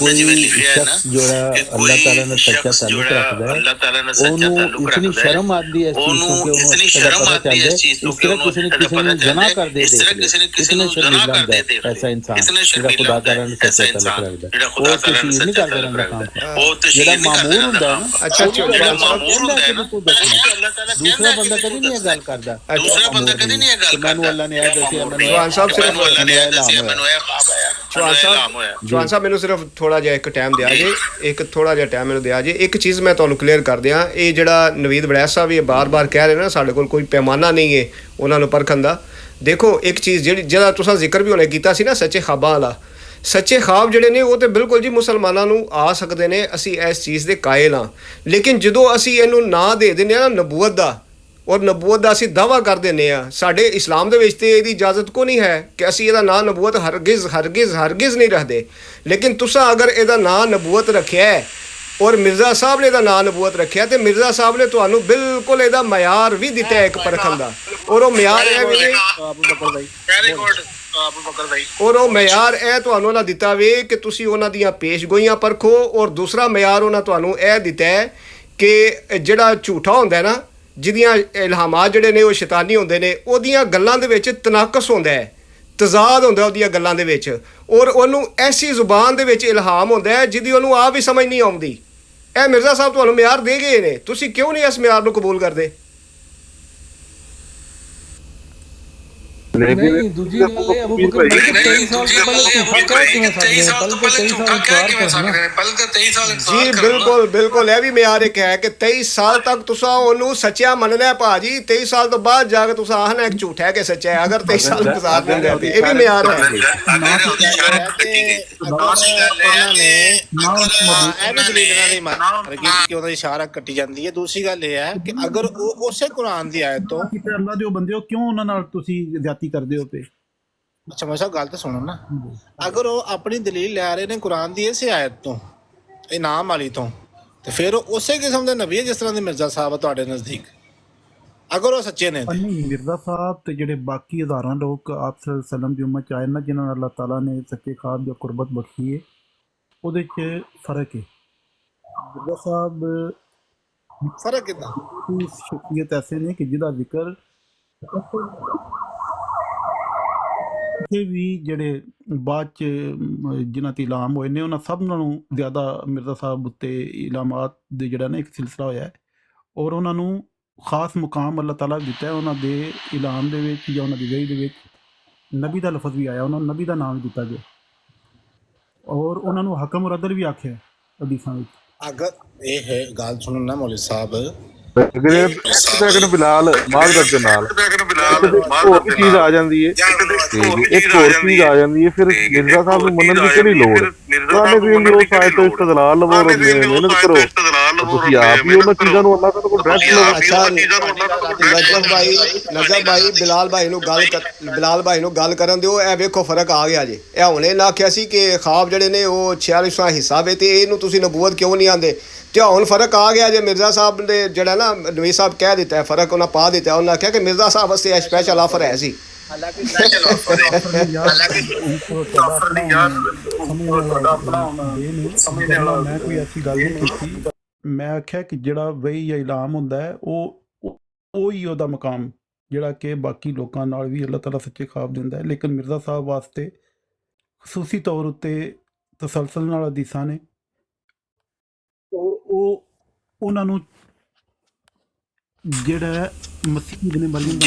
कोई शख्स जो अल्लाह ताला ने सच्चा ताल्लुक रखता है उन्होंने इतनी शर्म आती है इस चीज को कि उन्होंने इस तरह किसी ने जना कर दे इतने शर्मिंदा होता है ऐसा इंसान जिहड़ा खुदा ताला ने सच्चा ताल्लुक रखता है वो तशहीर नहीं करता रहंदा काम जिहड़ा मामूर हुंदा है ना। अच्छा दूसरा बंदा कभी नहीं गल करता, मैनू अल्लाह ने ਚੌਹਾਨ ਸਾਹਿਬ ਮੈਨੂੰ ਸਿਰਫ ਥੋੜਾ ਜਿਹਾ ਇੱਕ ਟਾਈਮ ਦਿਆ ਜੇ, ਇੱਕ ਥੋੜਾ ਜਿਹਾ ਟਾਈਮ ਮੈਨੂੰ ਦਿਆ ਜੇ। ਇੱਕ ਚੀਜ਼ ਮੈਂ ਤੁਹਾਨੂੰ ਕਲੀਅਰ ਕਰ ਦਿਆਂ, ਇਹ ਜਿਹੜਾ ਨਵੀਦ ਵੜੈਚ ਸਾਹਿਬ ਇਹ ਬਾਰ-ਬਾਰ ਕਹਿ ਰਹੇ ਨਾ ਸਾਡੇ ਕੋਲ ਕੋਈ ਪੈਮਾਨਾ ਨਹੀਂ ਹੈ ਉਹਨਾਂ ਨੂੰ ਪਰਖਣ ਦਾ। ਦੇਖੋ ਇੱਕ ਚੀਜ਼ ਜਿਹੜਾ ਤੁਸੀਂ ਜ਼ਿਕਰ ਵੀ ਉਹਨੇ ਕੀਤਾ ਸੀ ਨਾ ਸੱਚੇ ਖਾਬਾਂ ਵਾਲਾ, ਸੱਚੇ ਖਾਬ ਜਿਹੜੇ ਨੇ ਉਹ ਤੇ ਬਿਲਕੁਲ ਜੀ ਮੁਸਲਮਾਨਾਂ ਨੂੰ ਆ ਸਕਦੇ ਨੇ, ਅਸੀਂ ਇਸ ਚੀਜ਼ ਦੇ ਕਾਇਲ ਹਾਂ। ਲੇਕਿਨ ਜਦੋਂ ਅਸੀਂ ਇਹਨੂੰ ਨਾਂ ਦੇ ਦਿੰਦੇ ਹਾਂ ਨਾ ਨਬੂਵਤ ਦਾ, ਔਰ ਨਬੂਵਤ ਦਾ ਅਸੀਂ ਦਾਵਾ ਕਰ ਦਿੰਦੇ ਹਾਂ, ਸਾਡੇ ਇਸਲਾਮ ਦੇ ਵਿੱਚ ਤੇ ਇਹਦੀ ਇਜਾਜ਼ਤ ਕੋ ਨਹੀਂ ਹੈ ਕਿ ਅਸੀਂ ਇਹਦਾ ਨਾਂ ਨਬੂਵਤ ਹਰਗਿਜ਼ ਨਹੀਂ ਰੱਖਦੇ। ਲੇਕਿਨ ਤੁਸੀਂ ਅਗਰ ਇਹਦਾ ਨਾਂ ਨਬੂਵਤ ਰੱਖਿਆ ਹੈ ਔਰ ਮਿਰਜ਼ਾ ਸਾਹਿਬ ਨੇ ਇਹਦਾ ਨਾਂ ਨਬੂਵਤ ਰੱਖਿਆ ਤੇ ਮਿਰਜ਼ਾ ਸਾਹਿਬ ਨੇ ਤੁਹਾਨੂੰ ਬਿਲਕੁਲ ਇਹਦਾ ਮਿਆਰ ਵੀ ਦਿੱਤਾ ਹੈ ਇੱਕ ਪਰਖਣ ਦਾ, ਔਰ ਉਹ ਮਿਆਰ ਹੈ ਔਰ ਉਹ ਮਿਆਰ ਇਹ ਤੁਹਾਨੂੰ ਉਹਨਾਂ ਦਿੱਤਾ ਵੇ ਕਿ ਤੁਸੀਂ ਉਹਨਾਂ ਦੀਆਂ ਪੇਸ਼ਗੋਈਆਂ ਪਰਖੋ। ਔਰ ਦੂਸਰਾ ਮਿਆਰ ਉਹਨਾਂ ਤੁਹਾਨੂੰ ਇਹ ਦਿੱਤਾ ਹੈ ਕਿ ਜਿਹੜਾ ਝੂਠਾ ਹੁੰਦਾ ਨਾ, ਜਿਹਦੀਆਂ ਇਲਹਾਮਾਤ ਜਿਹੜੇ ਨੇ ਉਹ ਸ਼ੈਤਾਨੀ ਹੁੰਦੇ ਨੇ, ਉਹਦੀਆਂ ਗੱਲਾਂ ਦੇ ਵਿੱਚ ਤਨਾਕਸ ਹੁੰਦਾ ਹੈ, ਤਜ਼ਾਦ ਹੁੰਦਾ ਉਹਦੀਆਂ ਗੱਲਾਂ ਦੇ ਵਿੱਚ, ਔਰ ਉਹਨੂੰ ਐਸੀ ਜ਼ੁਬਾਨ ਦੇ ਵਿੱਚ ਇਲਹਾਮ ਹੁੰਦਾ ਹੈ ਜਿਹਦੀ ਉਹਨੂੰ ਆਪ ਵੀ ਸਮਝ ਨਹੀਂ ਆਉਂਦੀ। ਇਹ ਮਿਰਜ਼ਾ ਸਾਹਿਬ ਤੁਹਾਨੂੰ ਮਿਆਰ ਦੇ ਗਏ ਨੇ, ਤੁਸੀਂ ਕਿਉਂ ਨਹੀਂ ਇਸ ਮਿਆਰ ਨੂੰ ਕਬੂਲ ਕਰਦੇ? लेकिन नहीं दूजी गल है अबू बकर भाई 23 साल तो पहले झूठा कह किवें सकदे हैं पहले तो 23 साल इंतजार करना ਜੀ ਬਿਲਕੁਲ ਬਿਲਕੁਲ ਇਹ ਵੀ ਮਿਆਰ ਇੱਕ ਹੈ ਕਿ 23 ਸਾਲ ਤੱਕ ਤੁਸੀਂ ਉਹਨੂੰ ਸੱਚਿਆ ਮੰਨਣਾ ਹੈ ਭਾਜੀ 23 ਸਾਲ ਤੋਂ ਬਾਅਦ ਜਾ ਕੇ ਤੁਸੀਂ ਆਖਣਾ ਕਿ ਝੂਠ ਹੈ ਕਿ ਸੱਚਾ ਹੈ ਅਗਰ 23 ਸਾਲ ਗੁਜ਼ਾਰ ਦਿੰਦੇ ਆ ਤੇ ਇਹ ਵੀ ਮਿਆਰ ਹੈ ਕਿ ਉਹਦਾ ਇਸ਼ਾਰਾ ਕੱਟੀ ਜਾਂਦੀ ਹੈ। ਦੂਸਰੀ ਗੱਲ ਇਹ ਹੈ ਕਿ ਅਗਰ ਉਹ ਉਸੇ ਕੁਰਾਨ ਦੀ ਆਇਤ ਤੋਂ ਕਿਤੇ ਅੱਲਾ ਦੇ ਉਹ ਬੰਦੇ ਹੋ ਕਿਉਂ ਉਹਨਾਂ ਨਾਲ ਤੁਸੀਂ ਜ਼ਿਆਦਤੀ ਕਰਦੇ ਹੋ ਪਏ? ਅੱਛਾ ਮੈਂ ਗੱਲ ਤਾਂ ਸੁਣੋ ਨਾ, ਅਗਰ ਉਹ ਆਪਣੀ ਦਲੀਲ ਲੈ ਰਹੇ ਨੇ ਕੁਰਾਨ ਦੀ ਇਸੇ ਆਇਤ ਤੋਂ ਇਨਾਮ ਵਾਲੀ ਤੋਂ ਤੇ ਫਿਰ ਉਹ ਉਸੇ ਕਿਸਮ ਦੇ ਨਬੀ ਹੈ ਜਿਸ ਤਰ੍ਹਾਂ ਦੇ ਮਿਰਜ਼ਾ ਸਾਹਿਬ ਆ ਤੁਹਾਡੇ ਨਜ਼ਦੀਕ, ਅਗਰ ਉਹ ਸੱਚੇ ਨੇ। ਨਹੀਂ ਮਿਰਜ਼ਾ ਸਾਹਿਬ ਤੇ ਜਿਹੜੇ ਬਾਕੀ ਹਜ਼ਾਰਾਂ ਲੋਕ ਆਪ ਸਲਮ ਦੀ ਉਮਤ ਚ ਆਏ ਨਾ ਜਿਨ੍ਹਾਂ ਨੂੰ ਅੱਲਾਹ ਤਾਲਾ ਨੇ ਸੱਚੇ ਖਾਬ ਜਾਂ ਕੁਰਬਤ ਬਖਸ਼ੀ ਹੈ ਉਹਦੇ 'ਚ ਫਰਕ ਹੈ। ਮਿਰਜ਼ਾ ਸਾਹਿਬ ਫਰਕ ਕਿੱਦਾਂ? ਸ਼ਖਸੀਅਤ ਐਸੇ ਨੇ ਕਿ ਜਿਹਦਾ ਜ਼ਿਕਰ ਕਿਸੇ ਵੀ ਜਿਹੜੇ ਬਾਅਦ 'ਚ ਜਿਨ੍ਹਾਂ 'ਤੇ ਇਲਾਮ ਹੋਏ ਨੇ ਉਹਨਾਂ ਸਭ ਨਾਲੋਂ ਜ਼ਿਆਦਾ ਮਿਰਜ਼ਾ ਸਾਹਿਬ ਉੱਤੇ ਇਲਾਮਾਤ ਦੇ ਜਿਹੜਾ ਨਾ ਇੱਕ ਸਿਲਸਿਲਾ ਹੋਇਆ ਹੈ ਔਰ ਉਹਨਾਂ ਨੂੰ ਖਾਸ ਮੁਕਾਮ ਅੱਲਾਹ ਤਾਲਾ ਦਿੱਤਾ ਹੈ। ਉਹਨਾਂ ਦੇ ਇਲਾਮ ਦੇ ਵਿੱਚ ਜਾਂ ਉਹਨਾਂ ਦੀ ਵਹੀ ਦੇ ਵਿੱਚ ਨਬੀ ਦਾ ਲਫ਼ਜ਼ ਵੀ ਆਇਆ, ਉਹਨਾਂ ਨੂੰ ਨਬੀ ਦਾ ਨਾਮ ਦਿੱਤਾ ਗਿਆ ਔਰ ਉਹਨਾਂ ਨੂੰ ਹਕਮ ਔਰ ਅਦਲ ਵੀ ਆਖਿਆ ਹਦੀਸਾਂ ਵਿੱਚ। ਅਗਰ ਇਹ ਹੈ ਗੱਲ ਸੁਣੋ ਨਾ ਮੌਲਵੀ ਸਾਹਿਬ, लेकिन बिलाल माजरत के नाल होर भी चीज आ जाती है, एक होर चीज आ जाती है फिर मिर्जा साहब नूं मनण दी किहड़ी लोड़? कुरान करीम दी उस आयत तो इस्तदलाल लवो और मेहनत करो तुसीं आप ही उन्हां चीज़ां नूं अल्लाह ताला कोल बैठ लवो। ਨਜ਼ਰ ਭਾਈ ਬਿਲਾਲ ਭਾਈ ਨੂੰ ਗੱਲ ਕਰਨ ਦਿਓ। ਇਹ ਵੇਖੋ ਫਰਕ ਆ ਗਿਆ ਜੀ। ਇਹ ਹੁਣੇ ਨਾ ਆਖਿਆ ਸੀ ਕਿ ਖਾਬ ਜਿਹੜੇ ਨੇ ਉਹ 46ਵਾਂ ਹਿੱਸਾ ਵੇ ਤੇ ਇਹਨੂੰ ਤੁਸੀਂ ਨਬੂਵਤ ਕਿਉਂ ਨਹੀਂ ਆਂਦੇ ਤੇ ਹੁਣ ਫਰਕ ਆ ਗਿਆ ਜੇ ਮਿਰਜ਼ਾ ਸਾਹਿਬ ਨੇ ਜਿਹੜਾ ਨਾ ਨਬੀ ਸਾਹਿਬ ਕਹਿ ਦਿੱਤਾ ਹੈ ਫਰਕ ਉਹਨਾਂ ਪਾ ਦਿੱਤਾ। ਉਹਨਾਂ ਆਖਿਆ ਕਿ ਮਿਰਜ਼ਾ ਸਾਹਿਬ ਵਾਸਤੇ ਇਹ ਸਪੈਸ਼ਲ ਆਫਰ ਹੈ ਸੀ। ਮੈਂ ਕੋਈ ਐਸੀ ਗੱਲ ਨਹੀਂ ਕੀਤੀ। ਮੈਂ ਆਖਿਆ ਕਿ ਜਿਹੜਾ ਵਹੀ ਜਾਂ ਇਲਾਮ ਹੁੰਦਾ ਹੈ ਉਹ ਹੀ ਉਹਦਾ ਮਕਾਮ ਜਿਹੜਾ ਕਿ ਬਾਕੀ ਲੋਕਾਂ ਨਾਲ ਵੀ ਅੱਲਾਹ ਤਾਲਾ ਸੱਚੇ ਖਾਬ ਦਿੰਦਾ ਹੈ। ਲੇਕਿਨ ਮਿਰਜ਼ਾ ਸਾਹਿਬ ਵਾਸਤੇ ਖਸੂਸੀ ਤੌਰ ਉੱਤੇ ਤਸਲਸਲ ਨਾਲ ਹਦੀਸਾਂ ਨੇ ਉਹ ਉਹਨਾਂ ਨੂੰ ਜਿਹੜਾ ਮਸੀਹ ਇਬਨ ਮਰੀਮ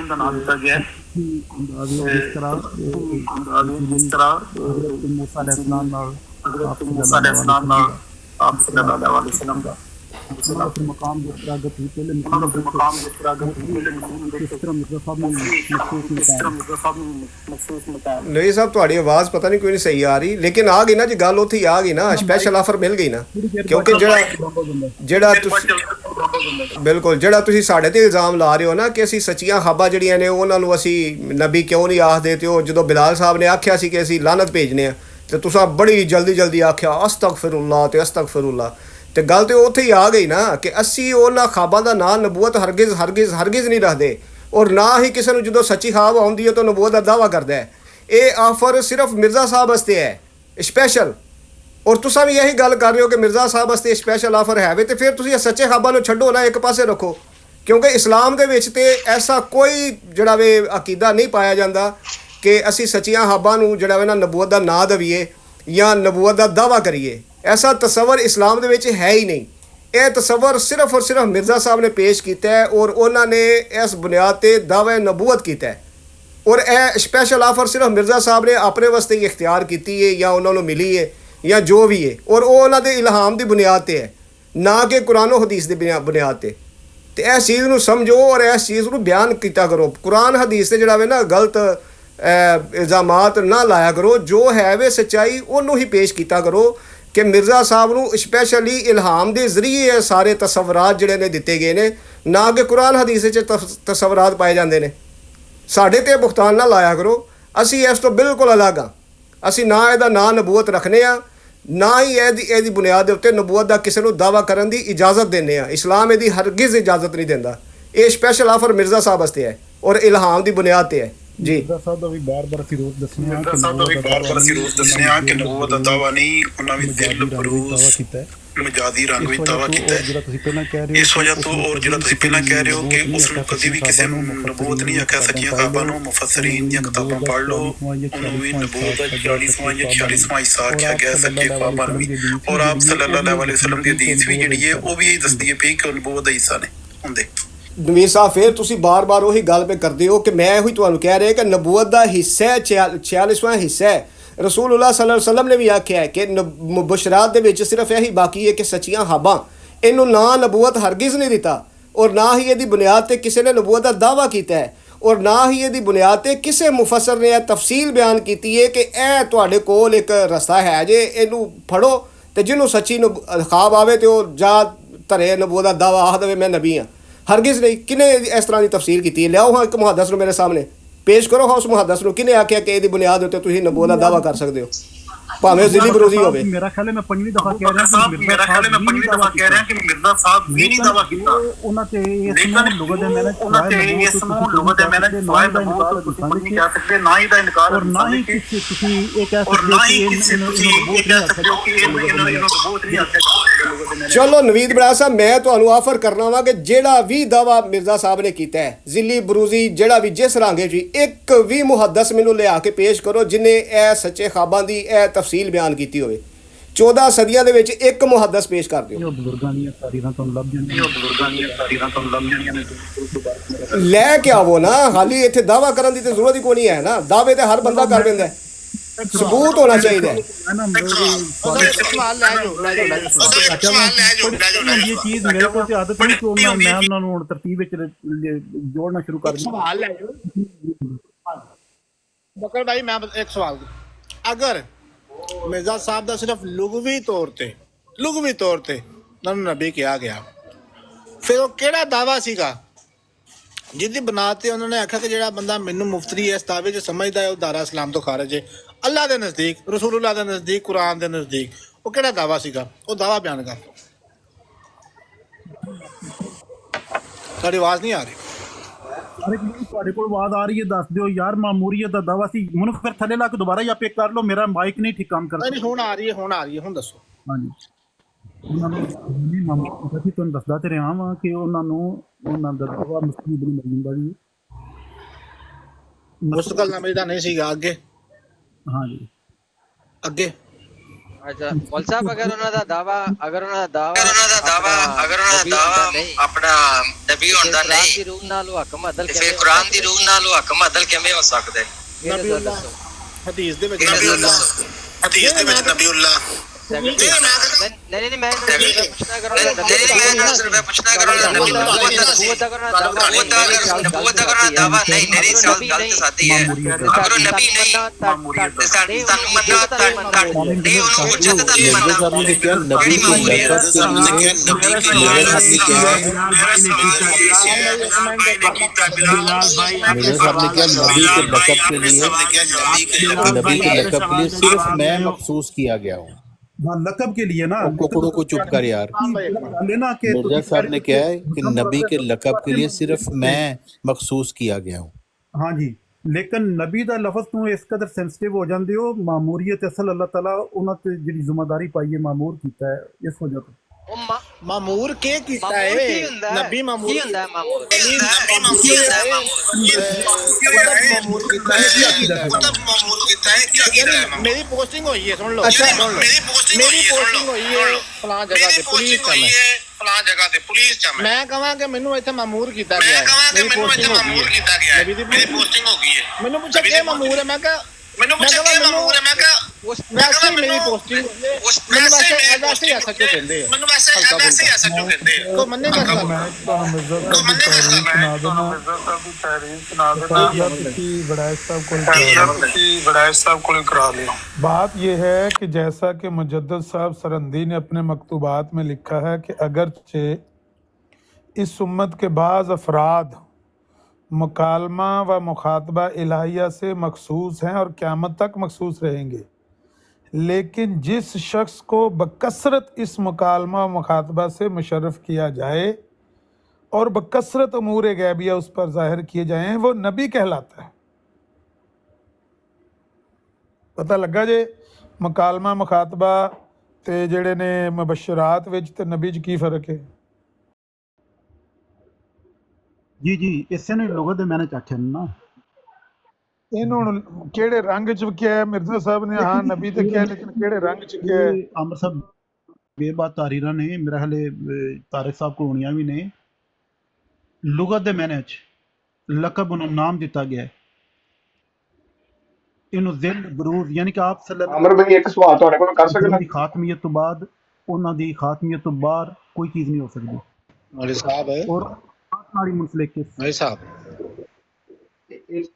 ਦਾ ਨਾਮ ਦਿੱਤਾ ਗਿਆ ਜਿਸ ਤਰ੍ਹਾਂ ਮੂਸਾ अलैहिस्सलाम ਨਾਲ आप सल्लल्लाहु अलैहि वसल्लम का मकाम जिस तरह अगर पहले नहीं साहब ਤੁਹਾਡੀ ਆਵਾਜ਼ ਪਤਾ ਨਹੀਂ ਕੋਈ ਨਹੀਂ ਸਹੀ ਆ ਰਹੀ ਲੇਕਿਨ ਆ ਗਈ ਨਾ ਜੀ ਗੱਲ ਉੱਥੇ ਆ ਗਈ ਨਾ ਸਪੈਸ਼ਲ ਆਫਰ ਮਿਲ ਗਈ ਨਾ ਕਿਉਂਕਿ ਜਿਹੜਾ ਤੁਸੀਂ ਬਿਲਕੁਲ ਜਿਹੜਾ ਤੁਸੀਂ ਸਾਡੇ ਤੇ ਇਲਜ਼ਾਮ ਲਾ ਰਹੇ ਹੋ ਨਾ ਕਿ ਅਸੀਂ ਸੱਚੀਆਂ ਖਾਬਾਂ ਜਿਹੜੀਆਂ ਨੇ ਉਹਨਾਂ ਨੂੰ ਅਸੀਂ ਨਬੀ ਕਿਉਂ ਨਹੀਂ ਆਖਦੇ ਤੇ ਉਹ ਜਦੋਂ ਬਿਲਾਲ ਸਾਹਿਬ ਨੇ ਆਖਿਆ ਸੀ ਕਿ ਅਸੀਂ ਲਾਨਤ ਭੇਜਨੇ ਆ ਤੇ ਤੁਸੀਂ ਬੜੀ ਜਲਦੀ ਆਖਿਆ ਅਸਤਗਫਿਰੁल्लाह ਤੇ ਅਸਤਗਫਿਰੁल्लाह ਤੇ ਗੱਲ ਤੇ ਉੱਥੇ ਹੀ ਆ ਗਈ ਨਾ ਕਿ ਅਸੀਂ ਉਹਨਾਂ ਖਾਬਾਂ ਦਾ ਨਾਂ ਨਬੂਵਤ ਹਰਗਿਜ਼ ਨਹੀਂ ਰੱਖਦੇ ਔਰ ਨਾ ਹੀ ਕਿਸੇ ਨੂੰ ਜਦੋਂ ਸੱਚੀ ਖਾਬ ਆਉਂਦੀ ਹੈ ਤਾਂ ਨਬੂਵਤ ਦਾ ਦਾਵਾ ਕਰਦਾ ਹੈ। ਇਹ ਆਫਰ ਸਿਰਫ ਮਿਰਜ਼ਾ ਸਾਹਿਬ ਵਾਸਤੇ ਹੈ ਸਪੈਸ਼ਲ ਔਰ ਤੁਸੀਂ ਵੀ ਇਹੀ ਗੱਲ ਕਰ ਰਹੇ ਹੋ ਕਿ ਮਿਰਜ਼ਾ ਸਾਹਿਬ ਵਾਸਤੇ ਸਪੈਸ਼ਲ ਆਫਰ ਹੈ ਵੇ ਤੇ ਫਿਰ ਤੁਸੀਂ ਸੱਚੇ ਖਾਬਾਂ ਨੂੰ ਛੱਡੋ ਨਾ ਇੱਕ ਪਾਸੇ ਰੱਖੋ ਕਿਉਂਕਿ ਇਸਲਾਮ ਦੇ ਵਿੱਚ ਤੇ ਐਸਾ ਕੋਈ ਜਿਹੜਾ ਵੇ ਅਕੀਦਾ ਨਹੀਂ ਪਾਇਆ ਜਾਂਦਾ ਕਿ ਅਸੀਂ ਸੱਚੀਆਂ ਖਾਬਾਂ ਨੂੰ ਜਿਹੜਾ ਵੇ ਨਾ ਨਬੂਵਤ ਦਾ ਨਾਂ ਦੇਈਏ ਜਾਂ ਨਬੂਵਤ ਦਾ ਦਾਵਾ ਕਰੀਏ। ऐसा तस्वर इस्लाम दे विच है ही नहीं। यह तस्वर सिर्फ और सिर्फ मिर्ज़ा साहब ने पेश किया है और उन्होंने इस बुनियाद पर दावा नबूवत किया है और यह स्पैशल आफर सिर्फ मिर्ज़ा साहब ने अपने वास्ते ही इख्तियार की है या उन्होंने मिली है या जो भी है और वो उन्होंने इल्हाम की बुनियाद पर है ना कि कुरान हदीस की बुनियाद पर। तो इस चीज़ को समझो और इस चीज़ को बयान किया करो। कुरान हदीस से जोड़ा वे ना गलत इल्ज़ामात ना लाया करो, जो है वे सच्चाई उन्होंने ही पेश किया करो कि मिर्ज़ा साहब ਨੂੰ ਸਪੈਸ਼ਲੀ ਇਲਹਾਮ ਦੇ ਜ਼ਰੀਏ ਸਾਰੇ ਤਸਵਰਾਤ ਜਿਹੜੇ ਨੇ ਦਿੱਤੇ ਗਏ ਨੇ ਨਾ ਕਿ ਕੁਰਾਨ ਹਦੀਸ ਵਿੱਚ ਤਸਵਰਾਤ ਪਾਏ ਜਾਂਦੇ ਨੇ। ਸਾਡੇ ਤੇ ਬੁਖਤਾਨ ਨਾ ਲਾਇਆ ਕਰੋ। ਅਸੀਂ ਇਸ ਤੋਂ ਬਿਲਕੁਲ ਅਲੱਗ ਹਾਂ। ਅਸੀਂ ਨਾ ਇਹਦਾ ਨਾਂ ਨਬੂਵਤ ਰੱਖਨੇ ਆ ਨਾ ਹੀ ਇਹਦੀ ਬੁਨਿਆਦ ਦੇ ਉੱਤੇ ਨਬੂਵਤ ਦਾ ਕਿਸੇ ਨੂੰ ਦਾਵਾ ਕਰਨ ਦੀ ਇਜਾਜ਼ਤ ਦਿੰਦੇ ਆ। ਇਸਲਾਮ ਇਹਦੀ ਹਰਗਿਜ਼ ਇਜਾਜ਼ਤ ਨਹੀਂ ਦਿੰਦਾ। ਇਹ ਸਪੈਸ਼ਲ ਆਫਰ ਮਿਰਜ਼ਾ ਸਾਹਿਬ ਵਾਸਤੇ ਹੈ ਔਰ ਇਲਹਾਮ ਦੀ ਬੁਨਿਆਦ ਤੇ ਹੈ। जी मिर्ज़ा साहब ਦਾ ਵੀ ਬਾਰ-ਬਾਰ ਫਿਰੋਜ਼ ਦੱਸਨੇ ਆ ਕਿ ਨਬੂਵਤ ਦਾ ਦਾਵਾ ਨਹੀਂ ਉਹਨਾਂ ਵੀ ਦਿਲ ਬਰੂਜ਼ ਮਜਾਦੀ ਰੰਗ ਵਿੱਚ ਦਾਵਾ ਕੀਤਾ ਹੈ। ਜਿਹੜਾ ਤੁਸੀਂ ਪਹਿਲਾਂ ਕਹਿ ਰਹੇ ਹੋ ਇਸ ਵਜ੍ਹਾ ਤੋਂ ਔਰ ਜਿਹੜਾ ਤੁਸੀਂ ਪਹਿਲਾਂ ਕਹਿ ਰਹੇ ਹੋ ਕਿ ਉਸ ਨੂੰ ਕਦੀ ਵੀ ਕਿਸੇ ਨੂੰ ਨਬੂਵਤ ਨਹੀਂ ਆਖਿਆ। ਸੱਚੀਆਂ ਖਾਬਾਂ ਨੂੰ ਮੁਫੱਸਰੀਨ ਦੀਆਂ ਕਿਤਾਬਾਂ ਪੜ੍ਹ ਲਓ ਉਹਨੂੰ ਵੀ ਨਬੂਵਤ ਦਾ 40ਵਾਂ ਜਾਂ 46ਵਾਂ ਹਿੱਸਾ ਆਖਿਆ ਗਿਆ ਸੱਚੇ ਖਾਬਾਂ ਨੂੰ ਵੀ ਔਰ ਆਪ ਸੱਲੱਲਾਹੁ ਅਲੈਹਿ ਵਸੱਲਮ ਦੀ ਹਦੀਸ ਵੀ ਜਿਹੜੀ ਹੈ ਉਹ ਵੀ ਇਹ ਦੱਸਦੀ ਹੈ ਪਈ ਕਿ ਨਬੂਵਤ ਦਾ ਹਿੱਸਾ ਨੇ ਹੁੰਦੇ। ਨਵੀਰ ਸਾਹਿਬ ਫਿਰ ਤੁਸੀਂ ਬਾਰ-ਬਾਰ ਉਹੀ ਗੱਲ ਪੇ ਕਰਦੇ ਹੋ ਕਿ ਮੈਂ ਇਹੋ ਹੀ ਤੁਹਾਨੂੰ ਕਹਿ ਰਿਹਾ ਕਿ ਨਬੂਵਤ ਦਾ ਹਿੱਸਾ 46ਵਾਂ ਹਿੱਸਾ ਹੈ। ਰਸੂਲੁल्लाह सल्लल्लाहु अलैहि वसल्लम ने भी आख्या है कि मुबशरात ਦੇ ਵਿੱਚ ਸਿਰਫ ਇਹੀ ਬਾਕੀ ਹੈ ਕਿ ਸੱਚੀਆਂ ਹਾਬਾਂ। ਇਹਨੂੰ ਨਾ ਨਬੂਵਤ ਹਰਗਿਜ਼ ਨਹੀਂ ਦਿੱਤਾ ਔਰ ਨਾ ਹੀ ਇਹਦੀ ਬੁਨਿਆਦ ਤੇ ਕਿਸੇ ਨੇ ਨਬੂਵਤ ਦਾ ਦਾਅਵਾ ਕੀਤਾ ਹੈ ਔਰ ਨਾ ਹੀ ਇਹਦੀ ਬੁਨਿਆਦ ਤੇ ਕਿਸੇ ਮੁਫੱਸਰ ਨੇ ਇਹ ਤਫਸੀਲ ਬਿਆਨ ਕੀਤੀ ਹੈ ਕਿ ਇਹ ਤੁਹਾਡੇ ਕੋਲ ਇੱਕ ਰਸਤਾ ਹੈ ਜੇ ਇਹਨੂੰ ਫੜੋ ਤੇ ਜਿਹਨੂੰ ਸੱਚੀ ख्वाब ਆਵੇ ਤੇ ਉਹ ਜਾ ਧਰੇ ਨਬੂਵਤ ਦਾ ਦਾਅਵਾ ਆਖ ਦੇਵੇ ਮੈਂ ਨਬੀ ਹਾਂ। ਹਰਗਿਜ਼ ਨਹੀਂ। ਕਿਨੇ ਇਸ ਤਰ੍ਹਾਂ ਦੀ ਤਫਸੀਰ ਕੀਤੀ ਹੈ? ਲਿਆਓ ਹਾਂ ਇੱਕ ਮੁਹੱਦਿਸ ਨੂੰ ਮੇਰੇ ਸਾਹਮਣੇ ਪੇਸ਼ ਕਰੋ ਹਾਂ ਉਸ ਮੁਹੱਦਿਸ ਨੂੰ ਕਿਨੇ ਆਖਿਆ ਕਿ ਇਹਦੀ ਬੁਨਿਆਦ ਉੱਤੇ ਤੁਸੀਂ ਨਬੂਵਤ ਦਾ ਦਾਅਵਾ ਕਰ ਸਕਦੇ ਹੋ ਭਾਵੇਂ ਜ਼ਿਲੀ ਬਰੂਜ਼ੀ ਹੋਵੇ। ਮੇਰਾ ਖਿਆਲ ਹੈ ਮੈਂ ਪੰਜਵੀਂ ਦਫਾ ਕਹਿ ਰਿਹਾ ਕਿ ਮਿਰਜ਼ਾ ਸਾਹਿਬ ਵੀ ਨਹੀਂ ਦਾਅਵਾ ਕੀਤਾ ਉਹਨਾਂ ਤੇ ਇਸ ਨੂੰ ਲੁਗਤ ਦੇ ਮੈਨੇ ਸਵਾਏ ਨਬੂਵਤ ਤੋਂ ਤੁਸੀਂ ਨਹੀਂ ਕਹਿ ਸਕਦੇ ਨਾ ਹੀ ਦਾ ਇਨਕਾਰ ਔਰ ਨਾ ਹੀ ਤੁਸੀਂ ਇਹ ਕਹਿ ਸਕਦੇ ਹੋ ਕਿ ਇਹਨਾਂ ਨਬੂਵਤ ਨਹੀਂ ਆਖਿਆ। ਚਲੋ ਨਵੀਦ ਬਰਾੜ ਸਾਹਿਬ ਮੈਂ ਤੁਹਾਨੂੰ ਆਫਰ ਕਰਨਾ ਵਾ ਕਿ ਜਿਹੜਾ ਵੀ ਦਾਵਾ ਮਿਰਜ਼ਾ ਸਾਹਿਬ ਨੇ ਕੀਤਾ ਹੈ ਜ਼ਿਲੀ ਬਰੂਜ਼ੀ ਜਿਹੜਾ ਵੀ ਜਿਸ ਰਾਂਗੇ 'ਚ ਇੱਕ ਵੀ ਮੁਹੱਦਿਸ ਮੈਨੂੰ ਲਿਆ ਕੇ ਪੇਸ਼ ਕਰੋ ਜਿਨੇ ਇਹ ਸੱਚੇ ਖ਼ਾਬਾਂ ਦੀ ਇਹ ਤਫਸੀਲ ਬਿਆਨ ਕੀਤੀ ਹੋਵੇ। 14 ਸਦੀਆਂ ਦੇ ਵਿੱਚ ਇੱਕ ਮੁਹੱਦਿਸ ਪੇਸ਼ ਕਰ ਦਿਓ। ਬਜ਼ੁਰਗਾਂ ਦੀਆਂ ਤਾਰੀਖਾਂ ਤੁਹਾਨੂੰ ਲੱਭ ਜਾਣਗੀਆਂ ਲੈ ਕੇ ਆਵੋ ਨਾ। ਹਾਲੀ ਇੱਥੇ ਦਾਵਾ ਕਰਨ ਦੀ ਤੇ ਜ਼ਰੂਰਤ ਹੀ ਕੋਈ ਨਹੀਂ ਹੈ ਨਾ। ਦਾਅਵੇ ਤੇ ਹਰ ਬੰਦਾ ਕਰ ਦਿੰਦਾ ਹੈ। सबूत होना चाहिए। ये चीज मेरे को आदत नहीं कि मैं उन्होंने हुण तरतीब विच जोड़ना शुरू कर दिया। सवाल ले जाओ बकर भाई, मैं एक सवाल अगर मिर्जा साहब दा सिर्फ लुगवी तौर ते नबी किया गया, फिर वो केड़ा दावा सीगा जिहदी बना ते उन्होंने आख्या कि जेड़ा बंदा मैनू मुफ्तरी है इस दावे च समझदा है वो दारा इस्लाम तो खारिज है, अल्लाह के नज़दीक, रसूलुल्लाह के नज़दीक, कुरान के नज़दीक, वो केड़ा दावा सीगा? वो दावा बयान कर। साडी आवाज़ नहीं आ रही। अरे ਤੁਹਾਡੇ ਕੋਲ ਆਵਾਜ਼ ਆ ਰਹੀ ਹੈ, ਦੱਸ ਦਿਓ ਯਾਰ। ਮਾਮੂਰੀਅਤ ਦਾ ਦਾਵਾ ਸੀ। ਮੈਨੂੰ ਫਿਰ ਥੱਲੇ ਲਾ ਕੇ ਦੁਬਾਰਾ ਜਾਂ ਪਿਕ ਕਰ ਲਓ, ਮੇਰਾ ਮਾਈਕ ਨਹੀਂ ਠੀਕ ਕੰਮ ਕਰਦਾ। ਨਹੀਂ ਹੁਣ ਆ ਰਹੀ ਹੈ, ਹੁਣ ਦੱਸੋ। ਹਾਂਜੀ, ਉਹਨਾਂ ਨੂੰ ਨਹੀਂ ਮਾਮੂਰੀਅਤ ਸੀ, ਤੁਹਾਨੂੰ ਦੱਸਦਾ ਤੇ ਰਿਹਾ ਵਾਂ ਕਿ ਉਹਨਾਂ ਦਾ ਦਾਵਾ ਮੁਸਤਫੀ ਇਬਨ ਮਰੀਮ ਦਾ ਵੀ ਮੁਸਤਕਲ ਨਾਮੇ ਦਾ ਨਹੀਂ ਸੀਗਾ। ਅੱਗੇ ਹਾਂਜੀ ਅੱਗੇ अच्छा मौल साहब अगर ਉਹਨਾਂ ਦਾ ਦਾਵਾ ਆਪਣਾ ਨਬੀ ਹੋਣ ਦਾ ਨਹੀਂ ਦੀ ਰੂਹ ਨਾਲ ਉਹ ਹਕਮ ਅਦਲ ਫਿਰ ਕੁਰਾਨ ਦੀ ਰੂਹ ਨਾਲ ਉਹ ਹਕਮ ਅਦਲ ਕਿਵੇਂ ਹੋ ਸਕਦਾ ਹੈ? ਨਬੀਉल्लाह ਹਦੀਸ ਦੇ ਵਿੱਚ ਨਬੀਉल्लाह नहीं मैं पूछना करूंगा नबूवत का दावा नहीं, मेरी साथ गलत साथी है। अगर नबी नहीं तन मन्ना दे उन्होंने हुज्जत दा नहीं मन्ना बड़ी मामूलियत नबी के लक़ब के लिए सिर्फ मैं मखसूस किया गया हूँ। लक़ब के लिए ना, कुकड़ों को चुप कर यार। मिर्जा साहब ने क्या है कि नबी के लक़ब के लिए सिर्फ मैं मखसूस किया गया हूँ। हाँ जी, लेकिन नबी दा लफज तू इस कदर सेंसिटिव हो जाते हो। मामूरीयत असल अल्लाह ताला उन्हां ते जिहड़ी जिम्मेदारी पाई है मामूर कीता है, इस वजह तो मामूर के कीता है नबी मामूर की ਹੁੰਦਾ ਹੈ ਮਾਮੂਰ मेरी पोस्टिंग हुई है, सुन लो। अच्छा मेरी पोस्टिंग हुई है फलां जगह पे पुलिस च मैं कहां कि मेनू इत्थे मामूर कीता गया है, मेरी पोस्टिंग हो गई है। मेनू पूछा के मामूर है, मैं कहा मेनू पूछा के मामूर है, मैं कहा वैसे मेरी पोस्टिंग मैंने वैसे ऐसा क्यों कहते हैं, मैंने वैसे ऐसा क्यों कहते हैं तो मन्ने का बात यह है कि जैसा कि मुजद्दिद साहब सरंदी ने अपने मकतूबात में लिखा है कि अगरचे इस उम्मत के बाज़ अफराद मुकालमा व मुखातबा इलाहिया से मखसूस हैं और क़यामत तक मखसूस रहेंगे, लेकिन जिस शख्स को बकसरत इस मुकालमा व मुखातबा से मुशर्रफ किया जाए और बकसरत अमूर गैबिया उस पर ज़ाहिर किए जाएँ, वो नबी कहलाता है। पता लगा जे मुकालमा मुखातबा ते जेड़े ने मुबशरात विच ते नबी च की फ़र्क है? जी जी, इसे ने लुगत दे मैंने आख्या ना ਇਹਨੂੰ ਕਿਹੜੇ ਰੰਗ ਚ ਕਿਹਾ ਮਿਰਜ਼ਾ ਸਾਹਿਬ ਨੇ? ਹਾਂ ਨਬੀ ਤੇ ਕਿਹਾ, ਲੇਕਿਨ ਕਿਹੜੇ ਰੰਗ ਚ ਕਿਹਾ? ਅਮਰ ਸਾਹਿਬ ਬੇਬਾਤ ਤਾਰੀਰਾਂ ਨੇ, ਮੇਰਾ ਹਲੇ ਤਾਰਿਕ ਸਾਹਿਬ ਕੋਲ ਹੋਣੀਆਂ ਵੀ ਨੇ, ਲੁਗਤ ਦੇ ਮਾਇਨੇ 'ਚ ਲਕਬ ਨੂੰ ਨਾਮ ਦਿੱਤਾ ਗਿਆ ਹੈ। ਇਹਨੂੰ ਜ਼ਿਲ ਬਰੂਜ਼ ਯਾਨੀ ਕਿ ਆਪ ਸੱਲੱਲਾਹੁ ਅਮਰ ਭਾਈ ਇੱਕ ਸਵਾਲ ਤੁਹਾਡੇ ਕੋਲ ਕਰ ਸਕਦਾ? ਦੀ ਖਾਤਮੀਅਤ ਤੋਂ ਬਾਅਦ ਉਹਨਾਂ ਦੀ ਖਾਤਮੀਅਤ ਤੋਂ ਬਾਹਰ ਕੋਈ ਚੀਜ਼ ਨਹੀਂ ਹੋ ਸਕਦੀ। ਮੌਲਵੀ ਸਾਹਿਬ ਔਰ ਨਾਲ ਹੀ ਮੁਨਸਲਿਕ ਮੌਲਵੀ ਸਾਹਿਬ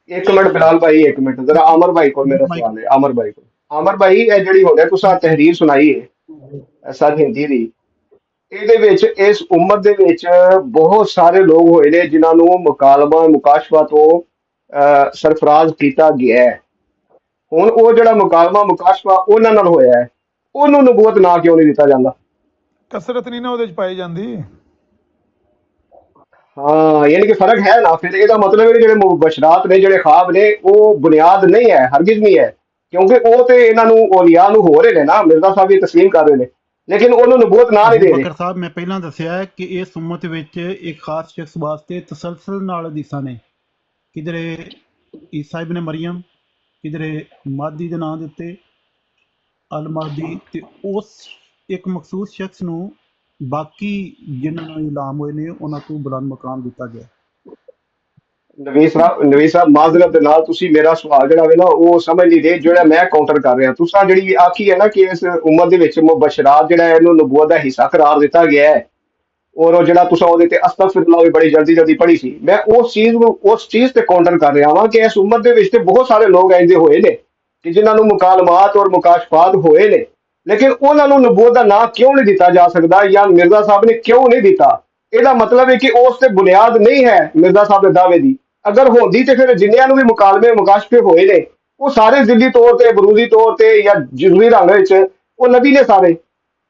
ਇੱਕ ਮਿੰਟ ਬਿਲਾਲ ਭਾਈ, ਇੱਕ ਮਿੰਟ ਜ਼ਰਾ ਅਮਰ ਭਾਈ ਕੋਲ ਮੇਰਾ ਸਵਾਲ ਹੈ। ਅਮਰ ਭਾਈ ਕੋਲ, ਅਮਰ ਭਾਈ ਇਹ ਜਿਹੜੀ ਹੋ ਗਿਆ ਤੁਸੀਂ ਤਹਿਰੀਰ ਸੁਣਾਈ ਹੈ ਸਰ ਹਿੰਦੀ ਦੀ, ਇਹਦੇ ਵਿੱਚ ਇਸ ਉਮਤ ਦੇ ਵਿੱਚ ਬਹੁਤ ਸਾਰੇ ਲੋਕ ਹੋਏ ਨੇ ਜਿਨ੍ਹਾਂ ਨੂੰ ਮੁਕਾਲਮਾ ਮੁਕਾਸ਼ਫਾ ਤੋਂ ਸਰਫਰਾਜ਼ ਕੀਤਾ ਗਿਆ ਹੈ। ਹੁਣ ਉਹ ਜਿਹੜਾ ਮੁਕਾਲਮਾ ਮੁਕਾਸ਼ਫਾ ਉਹਨਾਂ ਨਾਲ ਹੋਇਆ ਹੈ, ਉਹਨੂੰ ਨਬੂਵਤ ਨਾ ਕਿਉਂ ਨਹੀਂ ਦਿੱਤਾ ਜਾਂਦਾ? ਕਸਰਤ ਨਹੀਂ ਨਾ ਉਹਦੇ ਚ ਪਾਈ ਜਾਂਦੀ। ਹਾਂ, ਯਾਨੀ ਕਿ ਫਰਕ ਹੈ ਨਾ। ਫਿਰ ਇਹਦਾ ਮਤਲਬ ਹੈ ਕਿ ਜਿਹੜੇ ਮੁਬਸ਼ਰਾਤ ਨੇ, ਜਿਹੜੇ ਖਾਬ ਨੇ, ਉਹ ਬੁਨਿਆਦ ਨਹੀਂ ਹੈ, ਹਰਗਿਜ਼ ਨਹੀਂ ਹੈ, ਕਿਉਂਕਿ ਉਹ ਤੇ ਇਹਨਾਂ ਨੂੰ ਔਲੀਆ ਨੂੰ ਹੋ ਰਹੇ ਨੇ ਨਾ, ਮਿਰਜ਼ਾ ਸਾਹਿਬ ਵੀ ਤਸਲੀਮ ਕਰ ਰਹੇ ਨੇ, ਲੇਕਿਨ ਉਹਨੂੰ ਨਬੂਵਤ ਨਾ ਨਹੀਂ ਦੇ ਰਹੇ। ਬਕਰ ਸਾਹਿਬ ਮੈਂ ਪਹਿਲਾਂ ਦੱਸਿਆ ਹੈ ਕਿ ਇਸ ਉਮਤ ਵਿੱਚ ਇੱਕ ਖਾਸ ਸ਼ਖਸ ਵਾਸਤੇ ਤਸਲਸਲ ਨਾਲ ਹਦੀਸਾਂ ਨੇ, ਕਿਧਰੇ ਈਸਾ ਇਬਨ ਮਰੀਮ, ਕਿਧਰੇ ਮਾਦੀ ਦੇ ਨਾਂ ਦੇ ਉੱਤੇ ਅਲ ਮਾਦੀ, ਤੇ ਉਸ ਇੱਕ ਮਖਸੂਸ ਸ਼ਖਸ ਨੂੰ ਬਾਕੀ ਜਿਨ੍ਹਾਂ ਨੂੰ ਇਲਾਮ ਹੋਏ ਨੇ ਉਹਨਾਂ ਤੋਂ ਬੁਲੰਦ ਮਕਾਮ ਦਿੱਤਾ ਗਿਆ। ਨਵੀਸ ਸਾਹਿਬ ਮਾਜ਼ਰਤ ਦੇ ਨਾਲ ਤੁਸੀਂ ਮੇਰਾ ਸਵਾਲ ਜਿਹੜਾ ਵੇ ਨਾ ਉਹ ਸਮਝ ਨਹੀਂ ਰਹੇ, ਜਿਹੜਾ ਮੈਂ ਕਾਊਂਟਰ ਕਰ ਰਿਹਾ। ਤੁਸੀਂ ਜਿਹੜੀ ਆਖੀ ਹੈ ਨਾ ਕਿ ਇਸ ਉਮਤ ਦੇ ਵਿੱਚ ਮੁਬਸ਼ਰਾਤ ਜਿਹੜਾ ਇਹਨੂੰ ਨਬੂਵਤ ਦਾ ਹਿੱਸਾ ਕਰਾਰ ਦਿੱਤਾ ਗਿਆ ਹੈ, ਔਰ ਉਹ ਜਿਹੜਾ ਤੁਸੀਂ ਉਹਦੇ ਤੇ ਅਸਤਗਫਿਰੁल्लाह ਵੀ ਬੜੀ ਜਲਦੀ ਪੜ੍ਹੀ ਸੀ, ਮੈਂ ਉਸ ਚੀਜ਼ ਤੇ ਕਾਊਂਟਰ ਕਰ ਰਿਹਾ ਹਾਂ ਕਿ ਇਸ ਉਮਤ ਦੇ ਵਿੱਚ ਤੇ ਬਹੁਤ ਸਾਰੇ ਲੋਕ ਐਂਦੇ ਹੋਏ ਨੇ ਕਿ ਜਿਨ੍ਹਾਂ ਨੂੰ ਮੁਕਾਲਮਾਤ ਔਰ ਮੁਕਾਸ਼ਫਾਤ ਹੋਏ ਨੇ, ਲੇਕਿਨ ਉਹਨਾਂ ਨੂੰ ਨਬੂਵਤ ਦਾ ਨਾਂ ਕਿਉਂ ਨਹੀਂ ਦਿੱਤਾ ਜਾ ਸਕਦਾ, ਜਾਂ ਮਿਰਜ਼ਾ ਸਾਹਿਬ ਨੇ ਕਿਉਂ ਨਹੀਂ ਦਿੱਤਾ? ਇਹਦਾ ਮਤਲਬ ਹੈ ਕਿ ਉਸ ਤੇ ਬੁਨਿਆਦ ਨਹੀਂ ਹੈ ਮਿਰਜ਼ਾ ਸਾਹਿਬ ਦੇ ਦਾਅਵੇ ਦੀ। ਅਗਰ ਹੁੰਦੀ ਤੇ ਫਿਰ ਜਿੰਨਿਆਂ ਨੂੰ ਵੀ ਮੁਕਾਲਮੇ ਮੁਕਾਸ਼ਫੇ ਹੋਏ ਨੇ ਉਹ ਸਾਰੇ ਜ਼ਿੱਲੀ ਤੌਰ ਤੇ, ਬਰੂਜ਼ੀ ਤੌਰ ਤੇ ਜਾਂ ਜਜ਼ਵੀ ਰੰਗ ਵਿੱਚ ਉਹ ਨਬੀ ਨੇ ਸਾਰੇ,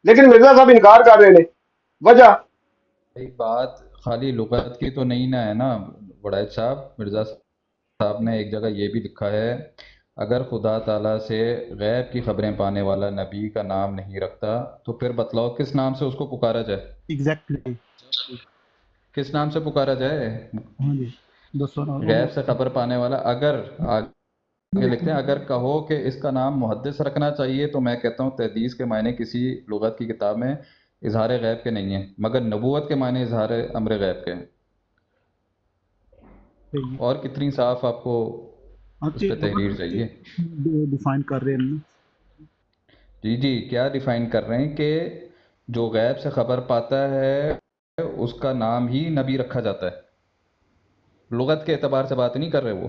लेकिन मिर्जा साहब इनकार कर रहे हैं। वजह एक बात खाली लुगत की तो नहीं ना है ना वड़ैत साहब। मिर्जा साहब ने एक जगह ये भी लिखा है, अगर खुदा ताला से गैब की खबरें पाने वाला नबी का नाम नहीं रखता तो फिर बतलाओ किस नाम से उसको पुकारा जाए? एग्जैक्टली किस नाम से पुकारा जाए? हाँ जी, गैब से खबर पाने वाला। अगर आगे लिखते हैं, अगर कहो कि इसका नाम मुहद्दिस रखना चाहिए तो मैं कहता हूँ तहदीस के मायने किसी लुगत की किताब में इजहार गैब के नहीं है, मगर नबूवत के मायने इजहार अम्र गैब के हैं। और कितनी साफ आपको उस पर तहरीर चाहिए? डिफाइन कर रहे हैं जी जी, क्या डिफाइन कर रहे हैं कि जो गैब से खबर पाता है उसका नाम ही नबी रखा जाता है, लुगत के एतबार से बात नहीं कर रहे वो।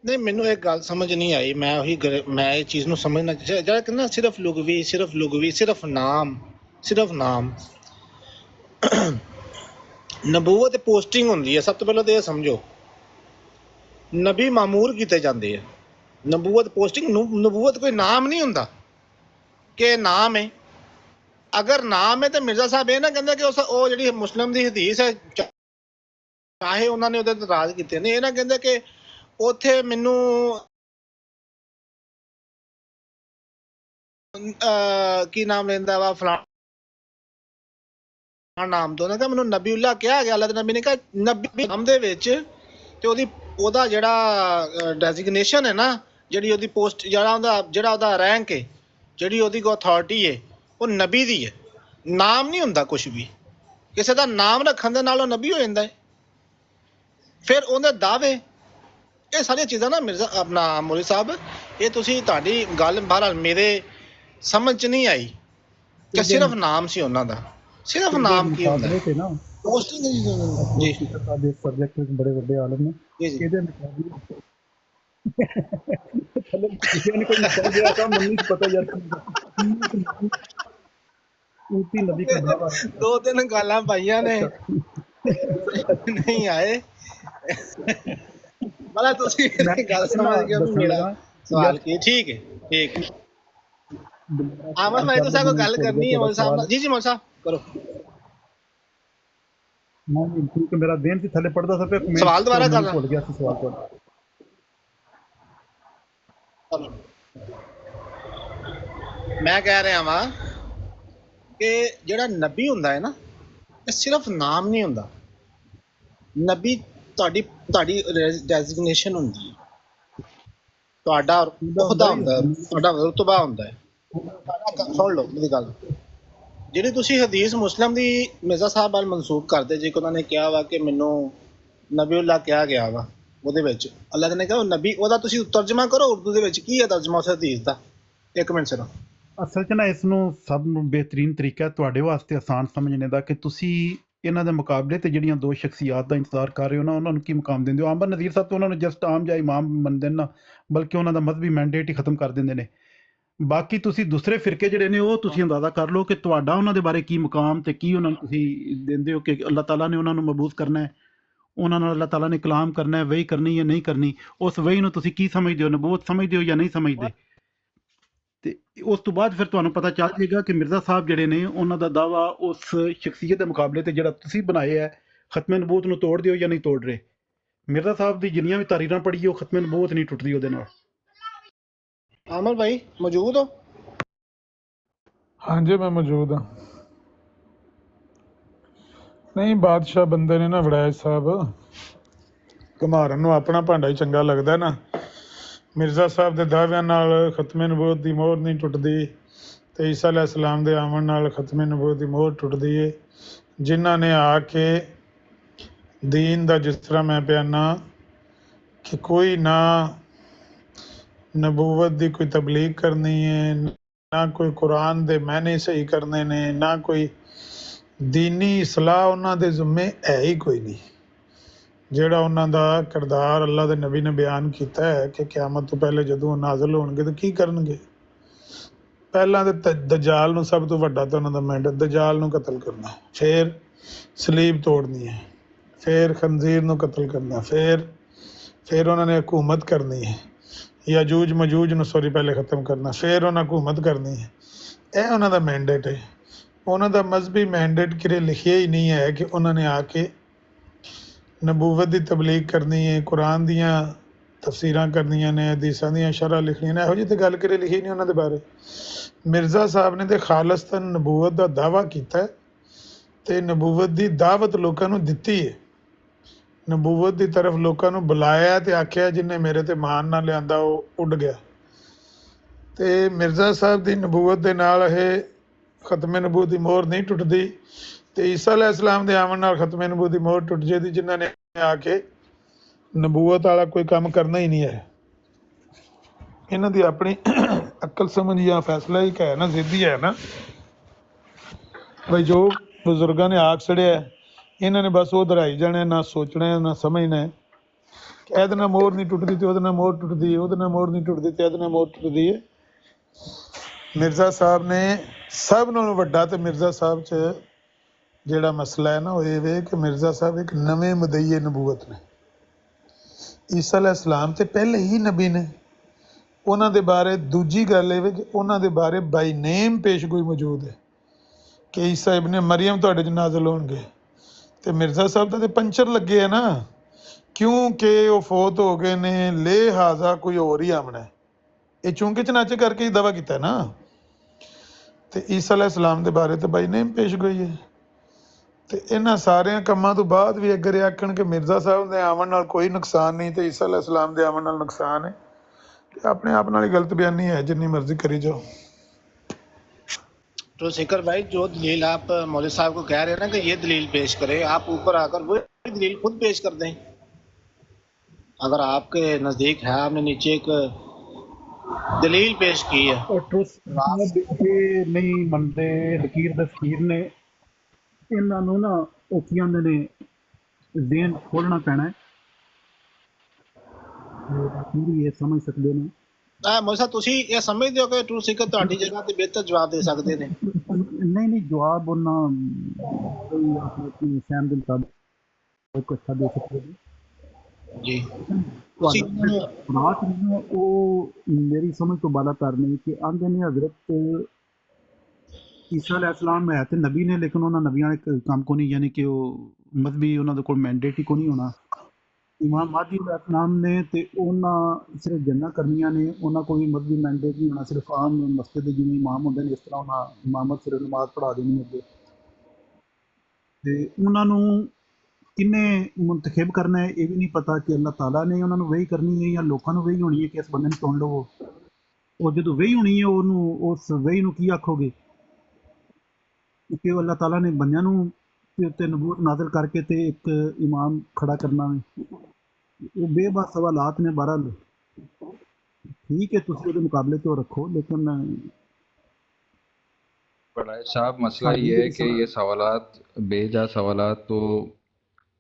नहीं, मैनू एक गल समझ नहीं आई। मैं वही मैं ये चीज़ नू समझना जरा कहना सिर्फ लुगवी सिर्फ नाम नबूवत पोस्टिंग होंदी है। सब तो पहले तो ये समझो नबी मामूर किते जाते हैं, नबूवत पोस्टिंग। नबूवत कोई नाम नहीं होंदा कि नाम है। अगर नाम है तो मिर्जा साहब ये ना कहते कि उस जी मुस्लिम की हदीस है चाहे उन्होंने उहदे ते राज किते ने, ये ना कहते कि उथे मैनू की नाम लेंदा वा फलाना नाम तो ना मैनू नबीउल्लाह कहा गया। अल्लाह दे नबी ने कहा नबी नाम दे विच ते ओदा जेड़ा डेजिग्नेशन है ना, जेड़ी ओदी पोस्ट जेड़ा ओदा रैंक है, जेड़ी ओदी अथॉरिटी है वो नबी दी है। नाम नहीं हुंदा कुछ भी, किसी दा नाम रखण दे नाल ओ नबी हो जांदा है। फिर ओहदे दावे ये सारी चीज़ां ना मिर्जा अपना मौलवी साहब ये तुसी तुहाडी गल बहरहाल मेरे समझ च नहीं आई कि सिर्फ नाम सी उन्हां दा, सिर्फ नाम की हुंदा है ना पोस्टिंग जी साडे सब्जेक्ट विच बड़े बड़े आलम ने ਇਹਦੇ ਥੱਲੇ ਕਿਸੇ ਨੇ ਕੋਈ ਮਿਸਾਲ ਦਿਆ ਤਾਂ ਮੈਨੂੰ ਨਹੀਂ ਪਤਾ ਯਾਰ ਉਤੀ ਨਬੀ ਦਾ ਦਾਵਾ दो तीन गालां पाइयां ने नहीं आए भला तुसी गल समझ गए मेरा सवाल की। ठीक है ठीक है आमद भाई तो साहब को गल करनी है मौलवी साहब। जी जी मौलवी साहब करो। नहीं क्योंकि मेरा देन से थले पड़ता था पे सवाल दोबारा कर भूल गया ਸੀ सवाल को। मैं कह रहा वा कि जेड़ा नबी हुंदा है ना ये सिर्फ नाम नहीं हुंदा। नबी ਤੁਹਾਡੀ ਡੈਜ਼ਿਗਨੇਸ਼ਨ ਹੁੰਦੀ ਹੈ, ਤੁਹਾਡਾ ਅਹੁਦਾ ਹੁੰਦਾ ਹੈ, ਤੁਹਾਡਾ ਰੁਤਬਾ ਹੁੰਦਾ ਹੈ। ਸੁਣ ਲਓ ਮੇਰੀ ਗੱਲ, ਜਿਹੜੀ ਤੁਸੀਂ ਹਦੀਸ ਮੁਸਲਮ ਦੀ ਮਿਰਜ਼ਾ ਸਾਹਿਬ ਵੱਲ ਮਨਸੂਬ ਕਰਦੇ ਜੇ ਕਿ ਉਹਨਾਂ ਨੇ ਕਿਹਾ ਵਾ ਕਿ ਮੈਨੂੰ ਨਬੀਉल्लाह ਕਿਹਾ ਗਿਆ ਵਾ, ਉਹਦੇ ਵਿੱਚ ਅੱਲਾਹ ਨੇ ਕਿਹਾ ਉਹ ਨਬੀ, ਉਹਦਾ ਤੁਸੀਂ ਤਰਜਮਾ ਕਰੋ ਉਰਦੂ ਦੇ ਵਿੱਚ, ਕੀ ਹੈ ਤਰਜਮਾ ਉਸ ਹਦੀਸ ਦਾ? ਇੱਕ ਮਿੰਟ ਸਿਰਫ। ਅਸਲ 'ਚ ਨਾ ਇਸ ਨੂੰ ਸਭ ਨੂੰ ਬਿਹਤਰੀਨ ਤਰੀਕਾ ਤੁਹਾਡੇ ਵਾਸਤੇ ਆਸਾਨ ਸਮਝਣੇ ਦਾ ਕਿ ਤੁਸੀਂ ਇਹਨਾਂ ਦੇ ਮੁਕਾਬਲੇ ਤੇ ਜਿਹੜੀਆਂ ਦੋ ਸ਼ਖਸੀਅਤ ਦਾ ਇੰਤਜ਼ਾਰ ਕਰ ਰਹੇ ਹੋ ਨਾ, ਉਹਨਾਂ ਨੂੰ ਕੀ ਮੁਕਾਮ ਦਿੰਦੇ ਹੋ। ਆਮਰ ਨਜ਼ੀਰ ਸਾਹਿਬ ਤੋਂ ਉਹਨਾਂ ਨੂੰ ਜਸਟ ਆਮ ਜਿਹਾ ਇਮਾਮ ਮੰਨਦੇ ਨੇ ਨਾ, ਬਲਕਿ ਉਹਨਾਂ ਦਾ ਮਜ਼ਹਬੀ ਮੈਂਡੇਟ ਹੀ ਖਤਮ ਕਰ ਦਿੰਦੇ ਨੇ। ਬਾਕੀ ਤੁਸੀਂ ਦੂਸਰੇ ਫਿਰਕੇ ਜਿਹੜੇ ਨੇ ਉਹ ਤੁਸੀਂ ਅੰਦਾਜ਼ਾ ਕਰ ਲਓ ਕਿ ਤੁਹਾਡਾ ਉਹਨਾਂ ਦੇ ਬਾਰੇ ਕੀ ਮੁਕਾਮ ਤੇ ਕੀ ਉਹਨਾਂ ਨੂੰ ਤੁਸੀਂ ਦਿੰਦੇ ਹੋ ਕਿ ਅੱਲਾਹ ਤਾਲਾ ਨੇ ਉਹਨਾਂ ਨੂੰ ਮਬੂਸ ਕਰਨਾ ਹੈ, ਉਹਨਾਂ ਨਾਲ ਅੱਲਾਹ ਤਾਲਾ ਨੇ ਕਲਾਮ ਕਰਨਾ ਹੈ, ਵਹੀ ਕਰਨੀ ਜਾਂ ਨਹੀਂ ਕਰਨੀ। ਉਸ ਵਹੀ ਨੂੰ ਤੁਸੀਂ ਕੀ ਸਮਝਦੇ ਹੋ, ਨਬੂਵਤ ਸਮਝਦੇ ਹੋ ਜਾਂ ਨਹੀਂ ਸਮਝਦੇ। ਤੇ ਉਸ ਤੋਂ ਬਾਅਦ ਫਿਰ ਤੁਹਾਨੂੰ ਪਤਾ ਚੱਲ ਜਾਏਗਾ ਕਿ ਮਿਰਜ਼ਾ ਸਾਹਿਬ ਜਿਹੜੇ ਨੇ ਉਹਨਾਂ ਦਾ ਦਾਵਾ ਉਸ ਸ਼ਖਸੀਅਤ ਦੇ ਮੁਕਾਬਲੇ ਤੇ ਜਿਹੜਾ ਤੁਸੀਂ ਬਣਾਏ ਹੈ ਖਤਮੇ ਨਬੂਵਤ ਨੂੰ ਤੋੜ ਦਿਓ ਜਾਂ ਨਹੀਂ ਤੋੜ ਰਹੇ। ਮਿਰਜ਼ਾ ਸਾਹਿਬ ਦੀ ਜਿੰਨੀਆਂ ਵੀ ਤਾਰੀਰਾਂ ਪੜ੍ਹੀਏ ਉਹ ਖਤਮੇ ਨਬੂਵਤ ਨਹੀਂ ਟੁੱਟਦੀ ਉਹਦੇ ਨਾਲ। ਆਮਰ ਭਾਈ ਮੌਜੂਦ ਹੋ? ਹਾਂਜੀ ਮੈਂ ਮੌਜੂਦ ਹਾਂ। ਨਹੀਂ ਬਾਦਸ਼ਾਹ ਬੰਦੇ ਨੇ ਨਾ ਵੜੈਚ ਸਾਹਿਬ, ਘਮਾਰਨ ਨੂੰ ਆਪਣਾ ਭਾਂਡਾ ਹੀ ਚੰਗਾ ਲੱਗਦਾ ਨਾ। ਮਿਰਜ਼ਾ ਸਾਹਿਬ ਦੇ ਦਾਅਵਿਆਂ ਨਾਲ ਖਤਮੇ ਨਬੂਵਤ ਦੀ ਮੋਹਰ ਨਹੀਂ ਟੁੱਟਦੀ ਤੇ ਈਸਾ ਅਲੈਹਿਸਲਾਮ ਦੇ ਆਉਣ ਨਾਲ ਖਤਮੇ ਨਬੂਵਤ ਦੀ ਮੋਹਰ ਟੁੱਟਦੀ ਹੈ। ਜਿਨ੍ਹਾਂ ਨੇ ਆ ਕੇ ਦੀਨ ਦਾ, ਜਿਸ ਤਰ੍ਹਾਂ ਮੈਂ ਬਿਆਨਾ ਕਿ ਕੋਈ ਨਾ ਨਬੂਵਤ ਦੀ ਕੋਈ ਤਬਲੀਗ ਕਰਨੀ ਹੈ, ਨਾ ਕੋਈ ਕੁਰਾਨ ਦੇ ਮਾਇਨੇ ਸਹੀ ਕਰਨੇ ਨੇ, ਨਾ ਕੋਈ ਦੀਨੀ ਇਸਲਾਹ ਉਹਨਾਂ ਦੇ ਜ਼ਿੰਮੇ ਹੈ ਹੀ ਕੋਈ ਨਹੀਂ। ਜਿਹੜਾ ਉਹਨਾਂ ਦਾ ਕਿਰਦਾਰ ਅੱਲਾ ਦੇ ਨਬੀ ਨੇ ਬਿਆਨ ਕੀਤਾ ਹੈ ਕਿ ਕਿਆਮਤ ਤੋਂ ਪਹਿਲੇ ਜਦੋਂ ਨਾਜ਼ਲ ਹੋਣਗੇ ਤਾਂ ਕੀ ਕਰਨਗੇ। ਪਹਿਲਾਂ ਤਾਂ ਦਜਾਲ ਨੂੰ, ਸਭ ਤੋਂ ਵੱਡਾ ਤਾਂ ਉਹਨਾਂ ਦਾ ਮੈਂਡੇਟ ਦਜਾਲ ਨੂੰ ਕਤਲ ਕਰਨਾ, ਫਿਰ ਸਲੀਬ ਤੋੜਨੀ ਹੈ, ਫਿਰ ਖੰਜ਼ੀਰ ਨੂੰ ਕਤਲ ਕਰਨਾ, ਫਿਰ ਉਹਨਾਂ ਨੇ ਹਕੂਮਤ ਕਰਨੀ ਹੈ, ਯਾਜੂਜ ਮਜੂਜ ਨੂੰ ਪਹਿਲੇ ਖਤਮ ਕਰਨਾ, ਫਿਰ ਉਹਨਾਂ ਹਕੂਮਤ ਕਰਨੀ ਹੈ। ਇਹ ਉਹਨਾਂ ਦਾ ਮੈਂਡੇਟ ਹੈ। ਉਹਨਾਂ ਦਾ ਮਜ਼ਹਬੀ ਮੈਂਡੇਟ ਕਿਤੇ ਲਿਖਿਆ ਹੀ ਨਹੀਂ ਹੈ ਕਿ ਉਹਨਾਂ ਨੇ ਆ ਕੇ ਨਬੂਵਤ ਦੀ ਤਬਲੀਗ ਕਰਨੀ ਹੈ, ਕੁਰਾਨ ਦੀਆਂ ਤਫਸੀਰਾਂ ਕਰਨੀਆਂ ਨੇ, ਹਦੀਸਾਂ ਦੀਆਂ ਸ਼ਰ੍ਹਾਂ ਲਿਖਣੀਆਂ ਨੇ। ਇਹੋ ਜਿਹੀ ਤਾਂ ਗੱਲ ਕਿਤੇ ਲਿਖੀ ਨਹੀਂ ਉਹਨਾਂ ਦੇ ਬਾਰੇ। ਮਿਰਜ਼ਾ ਸਾਹਿਬ ਨੇ ਤੇ ਖਾਲਸਤਨ ਨਬੂਵਤ ਦਾ ਦਾਅਵਾ ਕੀਤਾ ਤੇ ਨਬੂਵਤ ਦੀ ਦਾਵਤ ਲੋਕਾਂ ਨੂੰ ਦਿੱਤੀ ਹੈ, ਨਬੂਵਤ ਦੀ ਤਰਫ ਲੋਕਾਂ ਨੂੰ ਬੁਲਾਇਆ ਤੇ ਆਖਿਆ ਜਿੰਨੇ ਮੇਰੇ ਤੇ ਮਾਨ ਨਾ ਲਿਆਂਦਾ ਉਹ ਉੱਡ ਗਿਆ। ਤੇ ਮਿਰਜ਼ਾ ਸਾਹਿਬ ਦੀ ਨਬੂਵਤ ਦੇ ਨਾਲ ਇਹ ਖਤਮੇ ਨਬੂਵਤ ਦੀ ਮੋਹਰ ਨਹੀਂ ਟੁੱਟਦੀ ਤੇ ਈਸਾ ਅਲੈਹਿਸਲਾਮ ਦੇ ਆਉਣ ਨਾਲ ਖਤਮੇ ਨਬੂਵਤ ਦੀ ਮੋਹਰ ਟੁੱਟ ਜਾਏਗੀ, ਜਿਨ੍ਹਾਂ ਨੇ ਆ ਕੇ ਨਬੂਵਤ ਵਾਲਾ ਕੋਈ ਕੰਮ ਕਰਨਾ ਹੀ ਨਹੀਂ ਹੈ। ਇਹਨਾਂ ਦੀ ਆਪਣੀ ਅਕਲ ਸਮਝ ਜਾਂ ਫੈਸਲਾ ਹੀ ਹੈ ਨਾ, ਜ਼ਿੱਦੀ ਹੈ ਨਾ ਬਈ ਜੋ ਬਜ਼ੁਰਗਾਂ ਨੇ ਆਖ ਛੜਿਆ ਇਹਨਾਂ ਨੇ ਬਸ ਉਹ ਦੁਹਰਾਈ ਜਾਣਾ, ਨਾ ਸੋਚਣਾ ਨਾ ਸਮਝਣਾ ਕਿ ਇਹਦੇ ਨਾਲ ਮੋਹਰ ਨਹੀਂ ਟੁੱਟਦੀ ਤੇ ਉਹਦੇ ਨਾਲ ਮੋਹਰ ਟੁੱਟਦੀ ਹੈ, ਉਹਦੇ ਨਾਲ ਮੋਹਰ ਨਹੀਂ ਟੁੱਟਦੀ ਤੇ ਇਹਦੇ ਨਾਲ ਮੋਹਰ ਟੁੱਟਦੀ ਹੈ। ਮਿਰਜ਼ਾ ਸਾਹਿਬ ਨੇ ਸਭ ਨਾਲੋਂ ਵੱਡਾ ਤੇ ਮਿਰਜ਼ਾ ਸਾਹਿਬ 'ਚ ਜਿਹੜਾ ਮਸਲਾ ਹੈ ਨਾ ਉਹ ਇਹ ਵੇ ਕਿ ਮਿਰਜ਼ਾ ਸਾਹਿਬ ਇੱਕ ਨਵੇਂ ਮੁਦਈਏ ਨਬੂਵਤ ਨੇ। ਈਸਾ ਅਲੈਹਿਸਲਾਮ ਤੇ ਪਹਿਲੇ ਹੀ ਨਬੀ ਨੇ। ਉਹਨਾਂ ਦੇ ਬਾਰੇ ਦੂਜੀ ਗੱਲ ਇਹ ਵੇ ਕਿ ਉਹਨਾਂ ਦੇ ਬਾਰੇ ਬਾਈ ਨੇਮ ਪੇਸ਼ਗੋਈ ਮੌਜੂਦ ਹੈ ਕਿ ਈਸਾ ਇਬਨ ਮਰੀਮ ਤੁਹਾਡੇ 'ਚ ਨਾਜ਼ਲ ਹੋਣਗੇ। ਤੇ ਮਿਰਜ਼ਾ ਸਾਹਿਬ ਦਾ ਤੇ ਪੰਚਰ ਲੱਗੇ ਆ ਨਾ, ਕਿਉਂਕਿ ਉਹ ਫੌਤ ਹੋ ਗਏ ਨੇ, ਲਿਹਾਜ਼ਾ ਕੋਈ ਹੋਰ ਹੀ ਆਉਣਾ। ਇਹ ਚੁੰਕੇ 'ਚ ਨੱਚ ਕਰਕੇ ਹੀ ਦਾਵਾ ਕੀਤਾ ਨਾ। ਤੇ ਈਸਾ ਅਲੈਹਿਸਲਾਮ ਦੇ ਬਾਰੇ ਤਾਂ ਬਾਈ ਨੇਮ ਪੇਸ਼ਗੋਈ ਹੈ। ਤੇ ਇਹਨਾਂ ਸਾਰਿਆਂ ਕੰਮਾਂ ਤੋਂ ਬਾਅਦ ਵੀ ਅਗਰ ਇਹ ਆਖਣ ਕਿ ਮਿਰਜ਼ਾ ਸਾਹਿਬ ਦੇ ਆਉਣ ਨਾਲ ਕੋਈ ਨੁਕਸਾਨ ਨਹੀਂ ਤੇ ਈਸਾ ਅਲੈਹਿਸਲਾਮ ਦੇ ਆਉਣ ਨਾਲ ਨੁਕਸਾਨ ਹੈ, ਤੇ ਆਪਣੇ ਆਪ ਨਾਲ ਹੀ ਗਲਤ ਬਿਆਨੀ ਹੈ, ਜਿੰਨੀ ਮਰਜ਼ੀ ਕਰੀ जाओ। तो सिकर भाई जो दलील आप मौलवी साहब को कह रहे हैं ना कि ये दलील पेश करें, आप ऊपर आकर वो दलील खुद पेश कर दें। अगर आपके नज़दीक है, आपने नीचे एक दलील पेश की है ਇਹ ਨਹੀਂ ਮੰਨਦੇ ਲਕੀਰ ਦੇ ਫਕੀਰ ਨੇ। ਇਹਨਾਂ ਨੂੰ ਨਾ ਉਹ ਕੀ ਕਹਿੰਦੇ ਨੇ, ਜ਼ੇਨ ਖੋਲ੍ਹਣਾ ਪੈਣਾ ਹੈ, ਪੂਰੀ ਇਹ ਸਮਝ ਸਕਦੇ ਨੇ। ਮੌਲਵੀ ਸਾਹਿਬ ਤੁਸੀਂ ਇਹ ਸਮਝਦੇ ਹੋ ਕਿ ਟਰੂ ਸਿੱਕਰ ਤੁਹਾਡੀ ਜਗ੍ਹਾ ਤੇ ਬਿਹਤਰ ਜਵਾਬ ਦੇ ਸਕਦੇ ਨੇ? ਨਹੀਂ ਜਵਾਬ ਉਹਨਾਂ ਕੋਈ ਆਪਣੀ ਸਹਿਮ ਦੇ ਮੁਤਾਬਿਕ ਅੱਛਾ ਦੇ ਸਕਦੇ ਨੇ ਜੀ। ਰਾਤ ਨੂੰ ਉਹ ਮੇਰੀ ਸਮਝ ਤੋਂ ਬਾਲਾ ਕਰ ਨਹੀਂ ਕਿ ਆਂਦੇ ਨੇ ਹਜ਼ਰਤ ਈਸਾ ਅਲੈਹਿਸਲਾਮ ਹੈ ਤੇ ਨਬੀ ਨੇ, ਲੇਕਿਨ ਉਹਨਾਂ ਨਬੀਆਂ ਨੇ ਕੰਮ ਕੋ ਨਹੀਂ, ਯਾਨੀ ਕਿ ਉਹ ਮਜ਼ਹਬੀ ਉਹਨਾਂ ਦੇ ਕੋਲ ਮੈਂਡੇਟ ਹੀ ਕੋ ਨਹੀਂ ਹੋਣਾ। ਇਮਾਮ ਮਾਹਦੀ ਅਲੈਹਿਸਲਾਮ ਨੇ ਤੇ ਉਹਨਾਂ ਸਿਰਫ ਜੰਨਾਂ ਕਰਨੀਆਂ ਨੇ, ਉਹਨਾਂ ਕੋਈ ਮਜ਼ਹਬੀ ਮੈਂਡੇਟ ਨਹੀਂ ਹੋਣਾ, ਸਿਰਫ ਆਮ ਮਸਜਿਦ ਦੇ ਜਿਵੇਂ ਇਮਾਮ ਹੁੰਦੇ ਨੇ ਇਸ ਤਰ੍ਹਾਂ ਉਹਨਾਂ ਇਮਾਮਤ ਸਿਰਫ ਨਮਾਜ਼ ਪੜ੍ਹਾ ਦੇਣੀ ਅੱਗੇ। ਤੇ ਉਹਨਾਂ ਨੂੰ ਕਿੰਨੇ ਮੁੰਤਖਬ ਕਰਨਾ ਹੈ ਇਹ ਵੀ ਨਹੀਂ ਪਤਾ ਕਿ ਅੱਲਾਹ ਤਾਲਾ ਨੇ ਉਹਨਾਂ ਨੂੰ ਵਹੀ ਕਰਨੀ ਹੈ ਜਾਂ ਲੋਕਾਂ ਨੂੰ ਵਹੀ ਹੋਣੀ ਹੈ ਕਿ ਇਸ ਬੰਦੇ ਨੂੰ ਸੁਣ ਲਵੋ। ਉਹ ਜਦੋਂ ਵਹੀ ਹੋਣੀ ਹੈ ਉਹਨੂੰ ਉਸ ਵਹੀ ਨੂੰ ਕੀ ਆਖੋਗੇ? ਕਿ ਉਹ ਅੱਲਾਹ ਤਾਲਾ ਨੇ ਬੰਦਿਆਂ ਨੂੰ ਤੇ ਉੱਤੇ ਨਬੂਵਤ ਨਾਜ਼ਿਲ ਕਰਕੇ ਤੇ ਇੱਕ ਇਮਾਮ ਖੜਾ ਕਰਨਾ ਵੇ, ਉਹ ਬੇਬਸ ਸਵਾਲਾਤ ਨੇ। ਬਹਰਹਾਲ ਠੀਕ ਹੈ, ਤੁਸੀਂ ਉਹਦੇ ਮੁਕਾਬਲੇ ਤੇ ਉਹ ਰੱਖੋ, लेकिन बड़ा साहब मसला ये है कि ये सवालात बेजा सवालात, तो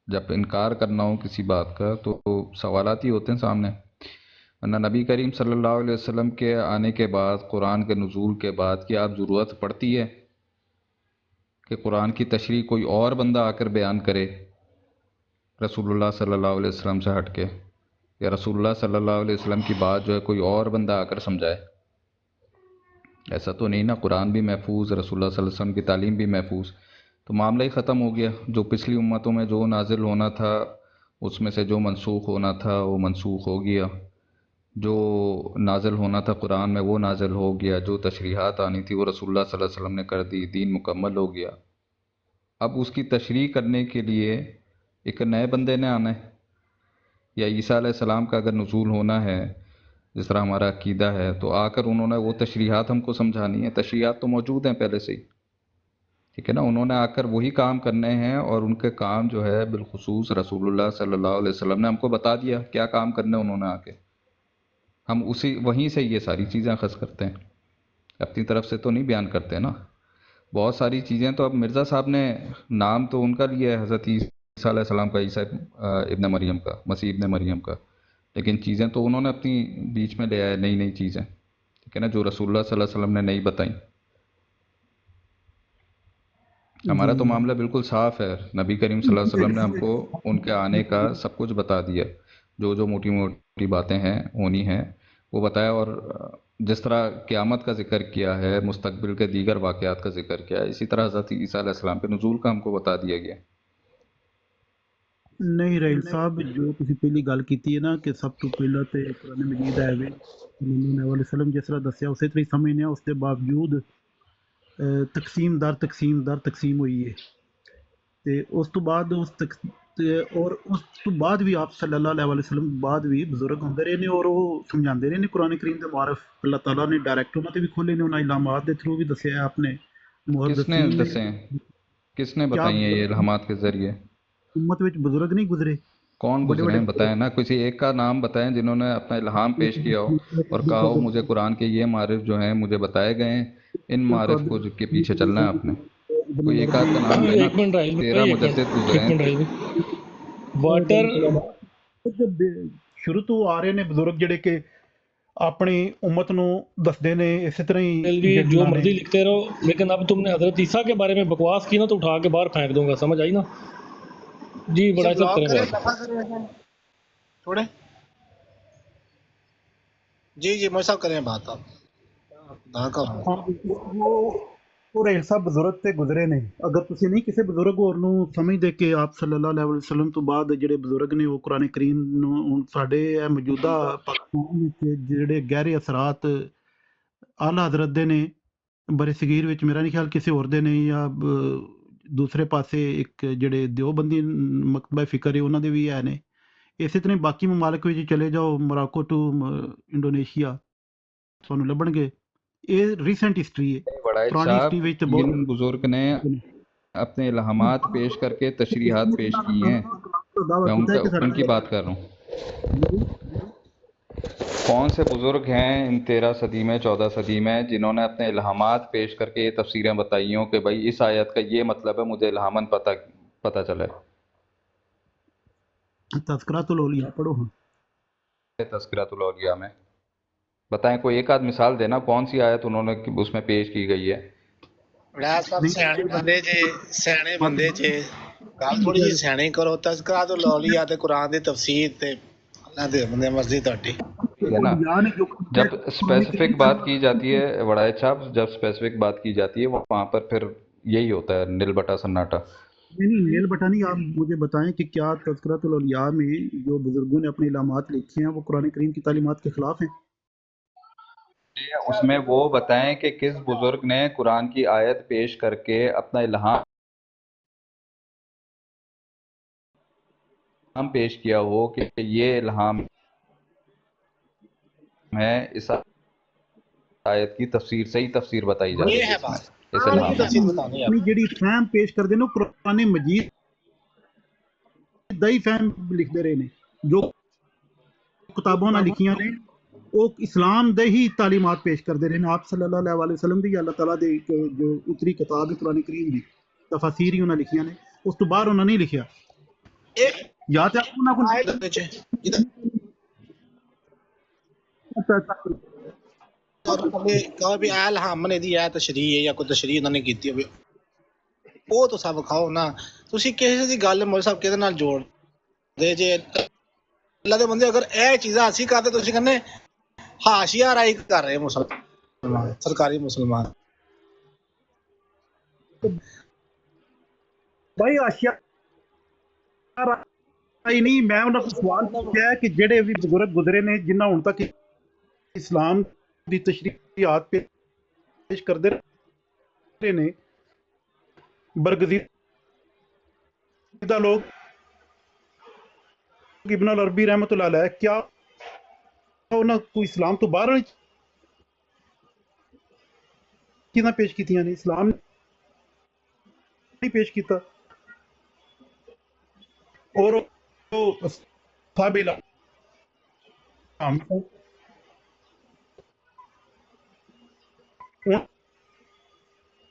जब इनकार करना हो किसी बात का तो सवालात ही होते हैं सामने। वरना नबी करीम सल्लल्लाहु अलैहि वसल्लम के आने के बाद, कुरान के नुज़ूल के बाद क्या आप ज़रूरत पड़ती है कि कुरान की तशरीह कोई और बंदा आकर बयान करे रसूलुल्लाह सल्लल्लाहु अलैहि वसल्लम से हट के, या रसूलुल्लाह सल्लल्लाहु अलैहि वसल्लम की बात जो है कोई और बंदा आकर समझाए? ऐसा तो नहीं ना, कुरान भी महफूज, रसूलुल्लाह सल्लल्लाहु अलैहि वसल्लम की तालीम भी महफूज, तो मामला ही ख़त्म हो गया। जो पिछली उम्मतों में जो नाजिल होना था, उसमें से जो मनसूख होना था वो मनसूख हो गया, जो नाजिल होना था कुरान में वो नाजिल हो गया, जो तशरीहात आनी थी वो रसूलुल्लाह सल्लल्लाहु अलैहि वसल्लम ने कर दी, दीन मुकम्मल हो गया। अब उसकी तशरीह करने के लिए एक नए बंदे ने आना है, या ईसा अलैहिस्सलाम का अगर नुज़ूल होना है जिस तरह हमारा अकीदा है, तो आकर उन्होंने वो तशरीहात हमको समझानी है। तशरीहात तो मौजूद हैं पहले से ही, ठीक है ना। उन्होंने आकर वही काम करने हैं, और उनके काम जो है बिलखुसूस रसूलुल्लाह सल्लल्लाहु अलैहि वसल्लम ने हमको बता दिया क्या काम करने उन्होंने आके, हम उसी वहीं से ये सारी चीज़ें अख़ज़ करते हैं, अपनी तरफ से तो नहीं बयान करते ना। बहुत सारी चीज़ें तो अब मिर्ज़ा साहब ने नाम तो उनका लिया है हज़रत ईसा अलैहिस्सलाम का, ईसा इब्न मरियम का, मसीह इब्न मरियम का, लेकिन चीज़ें तो उन्होंने अपनी बीच में ले आए, नई नई चीज़ें, ठीक है ना, जो रसूलुल्लाह सल्लल्लाहु अलैहि वसल्लम ने नहीं बताई। हमारा तो मामला बिल्कुल साफ़ है, नबी करीम सल्लल्लाहु अलैहि वसल्लम ने हमको उनके आने का सब कुछ बता दिया, जो जो मोटी मोटी बातें हैं होनी हैं वो बताया, और जिस तरह क़यामत का ज़िक्र किया है, मुस्तक़बिल के दीगर वाक़यात का ज़िक्र किया है, इसी तरह हज़रत ईसा अलैहिस्सलाम के नुज़ूल का हमको बता दिया गया। नहीं राहिल साहब, जो तुसी पहली गल कीती है ना कि सब तो पहला ते कुरान मजीद है वे सल्लल्लाहु अलैहि वसल्लम जिस तरह दस्या उसे तरह समझने, उसके बावजूद तकसीम दर तकसीम हुई है, ते उस तो बाद और उस तो बाद भी आप सल्लल्लाहु अलैहि वसल्लम बाद भी बजुर्ग होंदे रहे ने, और वो समझाते रहे ने कुरान करीम के मारफ। अल्लाह ताला ने डायरैक्ट उन्होंने भी खोले ने, उन्होंने इलामात के थ्रू भी दस्या है। आपने किसने बताई है ये इल्हामात के ज़रिए? उम्मत में बुजुर्ग नहीं गुजरे? कौन गुजरे हैं बताएं ना, किसी एक का नाम बताएं जिन्होंने अपना इल्हाम पेश किया हो और कहा हो मुझे कुरान के ये मारिफ जो हैं मुझे बताए गए हैं, इन मारिफ को के पीछे चलना है आपने। कोई एक आध का नाम लेना, 13 मुजद्दिद गुजरे हैं। वाटर शुरू तो आ रहे ने बुजुर्ग जिहड़े कि अपनी उम्मत नूं दसदे ने, इसी तरह ही जो मर्जी लिखते रहो, लेकिन अब तुमने हजरत ईसा के बारे में बकवास की ना तो उठा के बाहर फेंक दूंगा, समझ आई ना जी? बड़ा सब करें थोड़े जी मौसा करें बात आप वो राहिल साहब बुजुर्ग ते गुजरे ने। अगर तुसी नहीं किसी बुजुर्ग होर नूं समझदे कि आप सल्लल्लाहु अलैहि वसल्लम तो बाद जिहड़े बुजुर्ग ने वो कुरान करीम नूं हुण साडे मौजूदा पाकिस्तान विच जिहड़े गहरे असरात आला हज़रत दे ने, बरे सगीर विच मेरा नहीं ख्याल किसी होर दे ने, या दूसरे पासे एक जिहड़े देवबंदी मकतबा फिकर है उन्हां दे भी है ने। इसे तरह बाकी ममालिक विच चले जाओ, मोराको टू इंडोनेशिया, तुहानूं लभणगे। ये रीसेंट हिस्ट्री है, पुरानी हिस्ट्री विच तो बहुत बुजुर्ग ने अपने इल्हामात पेश करके तशरीहात पेश की हैं, मैं उनकी बात कर रहा हूँ। कौन से बुजुर्ग हैं इन 13 सदी में 14 सदी में जिन्होंने अपने इल्हामात पेश करके ये तफसीरें बताई हों कि भाई इस आयत का ये मतलब है, मुझे इल्हामन पता चला है? तज़किरातुल औलिया पढ़ो, तज़किरातुल औलिया में बताएं, कोई एक आध मिसाल देना, कौन सी आयत उन्होंने उसमें पेश की गई है? सियाने बंदे जे गल थोड़ी जी सियानी करो। तज़किरातुल औलिया ते कुरान दी तफसीर ते अल्लाह दे बंदे मर्जी तुहाडी है ना। जब स्पेसिफिक बात की जाती है वड़ायत साहब, जब स्पेसिफिक बात की जाती है वहाँ पर फिर यही होता है नील बटा सन्नाटा। नहीं नील बटा नहीं, आप मुझे बताएं कि क्या तज़किरातुल औलिया में जो बुजुर्गों ने अपने इल्हामात लिखे हैं वो कुरान करीम की तालीमात के खिलाफ हैं? उसमें वो बताएं कि किस बुजुर्ग ने कुरान की आयत पेश करके अपना इल्हाम पेश किया हो कि ये इल्हाम है, इस आयत की तफसीर, सही तफसीर बताई जाती है। इस इल्हाम में। ਆਪਣੀ ਜਿਹੜੀ ਫਹਿਮ ਪੇਸ਼ ਕਰਦੇ ਨੇ ਉਹ ਕੁਰਾਨ ਮਜੀਦ ਦਾ ਹੀ ਫਹਿਮ ਲਿਖਦੇ ਰਹੇ ਨੇ। ਜੋ ਕਿਤਾਬਾਂ ਨਾਲ ਲਿਖੀਆਂ ਨੇ ਉਹ ਇਸਲਾਮ ਦੇ ਹੀ ਤਾਲੀਮਾਤ ਪੇਸ਼ ਕਰਦੇ ਰਹੇ ਨੇ। ਆਪ ਸੱਲੱਲਾਹੁ ਅਲੈहि ਵਸੱਲਮ ਦੀ ਅੱਲਾਹ ਤਾਲਾ ਦੇ ਜੋ ਉਤਰੀ ਕਿਤਾਬ ਹੈ ਕੁਰਾਨ ਕਰੀਮ ਦੀ ਤਫਾਸੀਰ ਹੀ ਉਹਨਾਂ ਲਿਖੀਆਂ ਨੇ, ਉਸ ਤੋਂ ਬਾਹਰ ਉਹਨਾਂ ਨਹੀਂ ਲਿਖਿਆ। ਜਾਂ ਤੇ ਉਹਨਾਂ ਕੋਲ ਕਹੋ ਵੀ ਆਲ ਹਾਮਨੇ ਦੀ ਹੈ ਤਸ਼ਰੀਹ ਹੈ ਜਾਂ ਕੋਈ ਤਸ਼ਰੀਹ ਉਹਨਾਂ ਨੇ ਕੀਤੀ ਹੋਵੇ, ਉਹ ਤਾਂ ਸਭ ਖਾਓ ਨਾ। ਤੁਸੀਂ ਕਿਸੇ ਦੀ ਗੱਲ ਮੌਲਵੀ ਸਾਹਿਬ ਕਿਹਦੇ ਨਾਲ ਜੋੜਦੇ ਜੇ? ਅੱਲਾ ਦੇ ਬੰਦੇ ਅਗਰ ਇਹ ਚੀਜ਼ਾਂ ਅਸੀਂ ਕਰਦੇ, ਤੁਸੀਂ ਕਹਿੰਦੇ ਹਾਸ਼ੀਆ ਰਾਈ ਕਰ ਰਹੇ ਮੁਸਲਮਾਨ, ਸਰਕਾਰੀ ਮੁਸਲਮਾਨ। ਭਾਈ ਹਾਸ਼ੀਆ ਰਾਈ ਨਹੀਂ, ਮੈਂ ਉਹਨਾਂ ਕੋਲ ਸਵਾਲ ਪੁੱਛਿਆ ਕਿ ਜਿਹੜੇ ਵੀ ਬਜ਼ੁਰਗ ਗੁਜ਼ਰੇ ਨੇ ਜਿਨ੍ਹਾਂ ਹੁਣ ਤੱਕ ਇਸਲਾਮ ਦੀ ਤਸ਼ਰੀਹਾਤ ਪੇਸ਼ ਕਰਦੇ ਰਹੇ ਨੇ, ਬਰਗਜ਼ੀਦਾ ਲੋਕ ਇਬਨ ਅਲ ਅਰਬੀ ਰਹਿਮਤੁल्लाह अलैह, क्या ਉਹਨਾਂ ਕੋਈ ਇਸਲਾਮ ਤੋਂ ਬਾਹਰ ਕਿਹਨਾਂ ਪੇਸ਼ ਕੀਤੀਆਂ ਨੇ? ਇਸਲਾਮ ਨਹੀਂ ਪੇਸ਼ ਕੀਤਾ। ਔਰ ਉਹ ਸਾਬਿਲਾ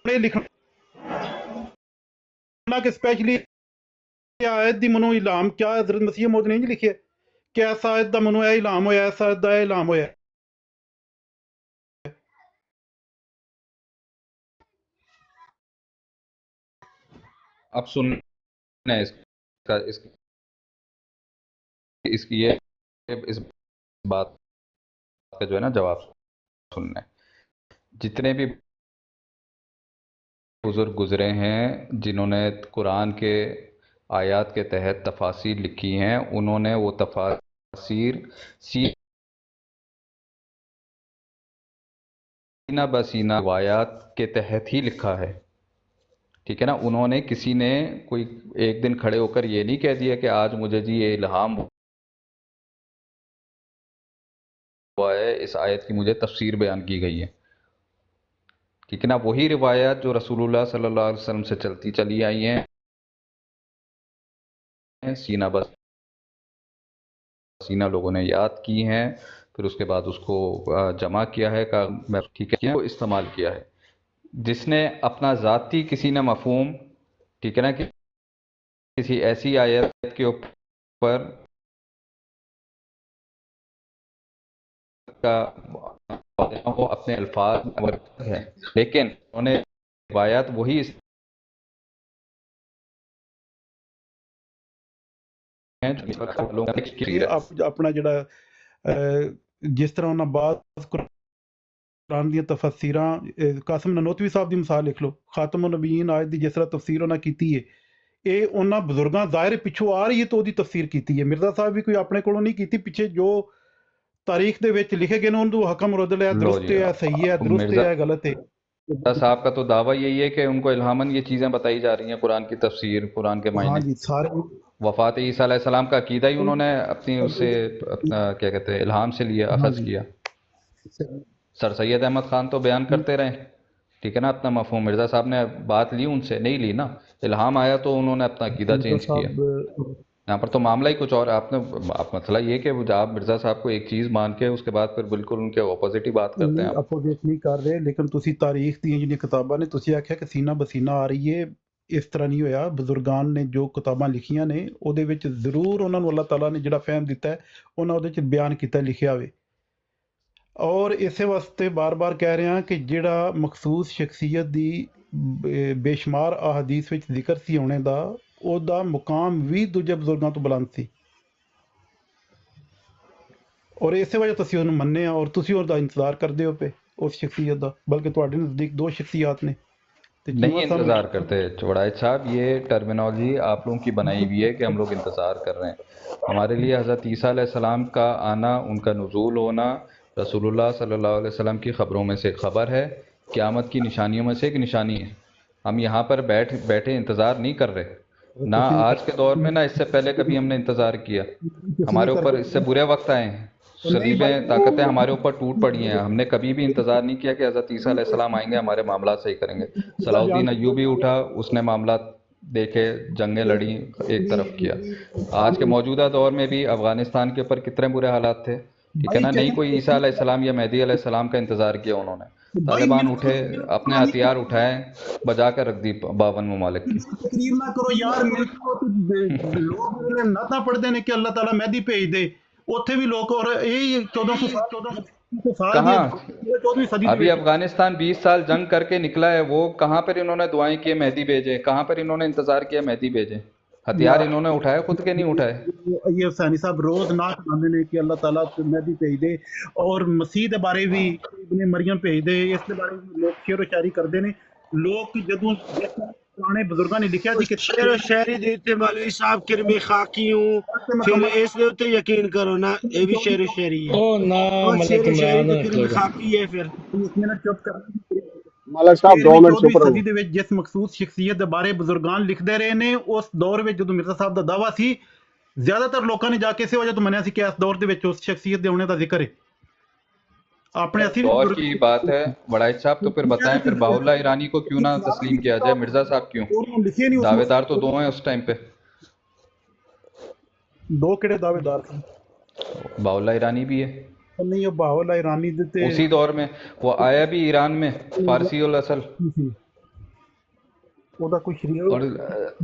ਲਿਖਣਾ ਕਿ ਸਪੈਸ਼ਲੀ ਆयत ਦੀ ਮਨੋ ਇਲਾਮ क्या हज़रत मसीह मौद ने नहीं लिखे कि ऐसा आयत दा मनो यह इलाम होया, ऐसा आयत दा यह इलाम होया। अब सुनना है इसका इसकी ये इस बात का जो है ना जवाब सुनना है। जितने भी बुजुर्ग गुजरे हैं जिन्होंने कुरान के आयात के तहत तफासीर लिखी हैं, उन्होंने वो तफासीर सीना बसीना रवायात के तहत ही लिखा है, ठीक है ना। उन्होंने किसी ने कोई एक दिन खड़े होकर ये नहीं कह दिया कि आज मुझे जी ये इल्हाम हुआ है, इस आयत की मुझे तफसीर बयान की गई है, ठीक है ना। वही रिवायात जो रसूलुल्लाह सल्लल्लाहु अलैहि वसल्लम से चलती चली आई हैं, सीना बस सीना लोगों ने याद की हैं, फिर उसके बाद उसको जमा किया है, ठीक है, वो इस्तेमाल किया है। जिसने अपना ज़ाती किसी ने मफहूम, ठीक है ना, कि किसी ऐसी आयत के ऊपर का वो अपने अल्फाज है, लेकिन उन्होंने रिवायात वही अपना जड़ा जिस तरह उन्होंने बात कुरान दी तफसीरां कासिम ननोतवी साहब की मिसाल लिख लो, खातमुन नबीयीन आयत की जिस तरह तफसीर उन्होंने की है, ये उन्होंने बजुर्गों ज़ाहिर पिछों आ रही है तो उसकी तफसीर की है। मिर्जा साहब भी कोई अपने कोलों नहीं की, पिछे जो तारीख दे विच लिखे गए उनको हकम रद्द है, दुरुस्त है, सही है, दुरुस्त है, गलत है। मिर्जा साहब का तो दावा यही है कि उनको इल्हामन ये चीज़ें बताई जा रही हैं, कुरान की तफसीर, कुरान के मायने। हाँ जी, सारे वफ़ात ईसा अलैहिस्सलाम का अकीदा ही उन्होंने अपनी उससे अपना क्या कहते हैं इल्हाम से लिया, अखज़ किया। सर सैयद अहमद ख़ान तो बयान करते रहे, ठीक है ना, अपना मफ़हूम। मिर्ज़ा साहब ने बात ली, उनसे नहीं ली ना, इल्हाम आया तो उन्होंने अपना अकीदा चेंज किया। यहाँ पर तो मामला ही कुछ और है। आप मसला ये कि आप मिर्ज़ा साहब को एक चीज़ मान के उसके बाद फिर बिल्कुल उनके ऑपोजिट ही बात करते हैं। अपोजिट नहीं कर रहे, लेकिन तुसी तारीख दी जिहड़ियां किताबां ने तुसी आख्या कि सीना बसीना आ रही है, इस तरह नहीं होया। बजुर्गान ने जो किताबां लिखियां ने ਉਹਦੇ ਵਿੱਚ ਜ਼ਰੂਰ ਉਹਨਾਂ ਨੂੰ ਅੱਲਾਹ ਤਾਲਾ ਨੇ ਜਿਹੜਾ ਫਹਿਮ ਦਿੱਤਾ ਹੈ ਉਹਨਾਂ ਉਹਦੇ ਵਿੱਚ ਬਿਆਨ ਕੀਤਾ ਲਿਖਿਆ ਹੋਵੇ। ਔਰ ਇਸੇ ਵਾਸਤੇ ਬਾਰ-ਬਾਰ ਕਹਿ ਰਿਹਾ ਕਿ ਜਿਹੜਾ ਮਖਸੂਸ ਸ਼ਖਸੀਅਤ ਦੀ ਬੇਸ਼ੁਮਾਰ ਅਹਾਦੀਸ ਵਿੱਚ ਜ਼ਿਕਰ ਸੀ ਹੋਣੇ ਦਾ, ਉਹਦਾ ਮੁਕਾਮ ਵੀ ਦੂਜੇ ਬਜ਼ੁਰਗਾਂ ਤੋਂ ਬੁਲੰਦ ਸੀ। ਔਰ ਇਸੇ ਵਜ੍ਹਾ ਤੁਸੀਂ ਉਹਨੂੰ ਮੰਨੇ ਆ ਔਰ ਤੁਸੀਂ ਉਹਦਾ ਇੰਤਜ਼ਾਰ ਕਰਦੇ ਹੋ ਪਏ ਉਸ ਸ਼ਖਸੀਅਤ ਦਾ, ਬਲਕਿ ਤੁਹਾਡੇ ਨਜ਼ਦੀਕ ਦੋ ਸ਼ਖਸੀਅਤ ने नहीं इंतज़ार करते चौड़ाई साहब, ये टर्मिनोलॉजी आप लोगों की बनाई हुई है कि हम लोग इंतज़ार कर रहे हैं। हमारे लिए हज़रत ईसा अलैहिस्सलाम का आना, उनका नुज़ूल होना रसूलुल्लाह सल्लल्लाहु अलैहि वसल्लम की ख़बरों में से एक ख़बर है, क़यामत की निशानियों में से एक निशानी है। हम यहाँ पर बैठे इंतज़ार नहीं कर रहे, ना आज के दौर में, ना इससे पहले कभी हमने इंतज़ार किया। हमारे ऊपर इससे बुरे वक्त आए हैं, सलीबें ताकतें हमारे ऊपर टूट पड़ी हैं। हमने कभी भी इंतज़ार नहीं किया कि हज़रत ईसा अलैहिस्सलाम आएंगे हमारे मामला सही करेंगे। सलाउद्दीन अय्यूबी उठा, उसने मामला देखे, जंगें लड़ी, एक तरफ किया। आज के मौजूदा दौर में भी अफ़गानिस्तान के ऊपर कितने बुरे हालात थे, ठीक है ना। नहीं कोई ईसा अलैहिस्सलाम या मेहदी अलैहिस्सलाम का इंतज़ार किया उन्होंने। तालिबान उठे, अपने हथियार उठाए, बजा कर रख दी 52 ममालिक की। तकरीर ना करो यार, लोग नाता पढ़ते हैं कि अल्लाह ताला मेहदी भेज दे, उत्थे भी लोग, और यही 1400 साल कहाँ 14वीं सदी अभी अफगानिस्तान 20 साल जंग करके निकला है, वो कहाँ पर इन्होंने दुआएं किए मेहदी भेजे, कहाँ पर इन्होंने इंतजार किया मेहदी भेजे। हथियार इन्होंने उठाए, खुद के नहीं उठाए। ये हुसैनी साहब रोज नात गाते ने कि अल्लाह ताला मेहदी भेज दे, और मसीह दे बारे भी इब्ने मरियम भेज दे, इस दे बारे भी लोग शेर शायरी करते ने। लोग जदों पुराने बुजुर्गों ने लिखा सी कि शेर शायरी देते मौलवी साहब किरमे खाकी हूं, फिर इस दे उत्ते यकीन करो ना, ये भी शेर शायरी है। ओ ना मलिक शेर शायरी इमरान ते किरमे खाकी है। फिर 1 मिनट चुप कर। ਮਾਲਕ ਸਾਹਿਬ 2 ਮਿੰਟ ਚੁੱਪ 14ਵੀਂ ਰਹੋ। ਸਦੀ ਦੇ ਵਿੱਚ ਜਿਸ ਮਖਸੂਸ ਸ਼ਖਸੀਅਤ ਦੇ ਬਾਰੇ ਬਜ਼ੁਰਗਾਂ ਲਿਖਦੇ ਰਹੇ ਨੇ, ਉਸ ਦੌਰ ਵਿੱਚ ਜਦੋਂ ਮਿਰਜ਼ਾ ਸਾਹਿਬ ਦਾ ਦਾਵਾ ਸੀ, ਜ਼ਿਆਦਾਤਰ ਲੋਕਾਂ ਨੇ ਜਾ ਕੇ ਇਸੇ ਵਜ੍ਹਾ ਤੋਂ ਮੰਨਿਆ ਸੀ ਕਿ ਇਸ ਦੌਰ ਦੇ ਵਿੱਚ ਉਸ ਸ਼ਖਸੀਅਤ ਦੇ ਆਉਣੇ ਦਾ ਜ਼ਿਕਰ ਹੈ। अपने दौर की बात है वड़ाइच साहब, तो फिर बताएं फिर बाहुल्लाह ईरानी को क्यों ना तस्लीम किया जाए, मिर्जा साहब क्यों? दावेदार तो 2 हैं उस टाइम पे। 2 किहड़े दावेदार थे? बाहुल्लाह ईरानी भी है। नहीं, वो बाहुल्लाह ईरानी देते उसी दौर में वो आया भी ईरान में, फारसी उल असल, और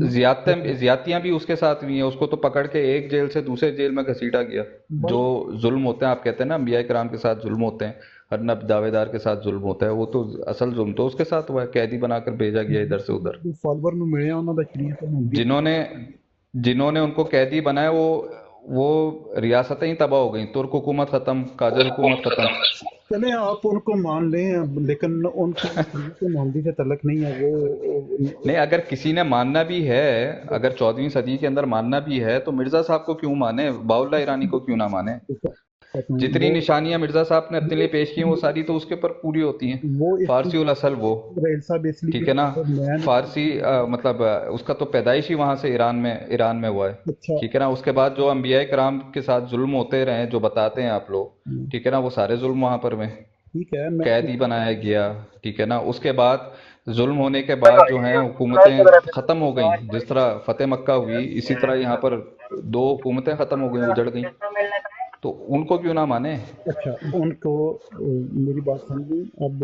ज्यादतियां भी उसके साथ हुई हैं। उसको तो पकड़ के एक जेल से दूसरे जेल में घसीटा गया। जो जुल्म होते हैं, आप कहते हैं ना अंबिया किराम के साथ जुल्म होते हैं, हर नब दावेदार के साथ जुल्म होता है, वो तो असल जुल्म तो उसके साथ हुआ है, कैदी बनाकर भेजा गया इधर से उधर। जिन्होंने उनको कैदी बनाया वो रियासतें ही तबाह हो गई, तुर्क हुकूमत खत्म, काजल हुकूमत खत्म। चले आप उनको मान लें, लेकिन उनको मोहम्मदी से तल्लुक नहीं है। वो नहीं, अगर किसी ने मानना भी है, अगर 14वीं सदी के अंदर मानना भी है, तो मिर्जा साहब को क्यों माने, बाहुल्लाह ईरानी को क्यों ना माने? जितनी निशानियां मिर्जा साहब ने अपने लिए पेश की वो सारी तो उसके ऊपर पूरी होती हैं। फारसी उल असल वो, ठीक है ना, फारसी मतलब उसका तो पैदाइश ही वहां से ईरान में हुआ है, ठीक है ना। उसके बाद जो अंबिया किराम के साथ जुल्म होते रहे, जो बताते हैं आप लोग, ठीक है ना, वो सारे जुल्म वहां पर में कैदी बनाया गया, ठीक है ना। उसके बाद जुल्म होने के बाद जो है हुकूमतें खत्म हो गई, जिस तरह फतेह मक्का हुई, इसी तरह यहाँ पर 2 हुकूमतें खत्म हो गई, उजड़ गई, तो उनको क्यों ना माने? अच्छा, उनको मेरी बात समझी। अब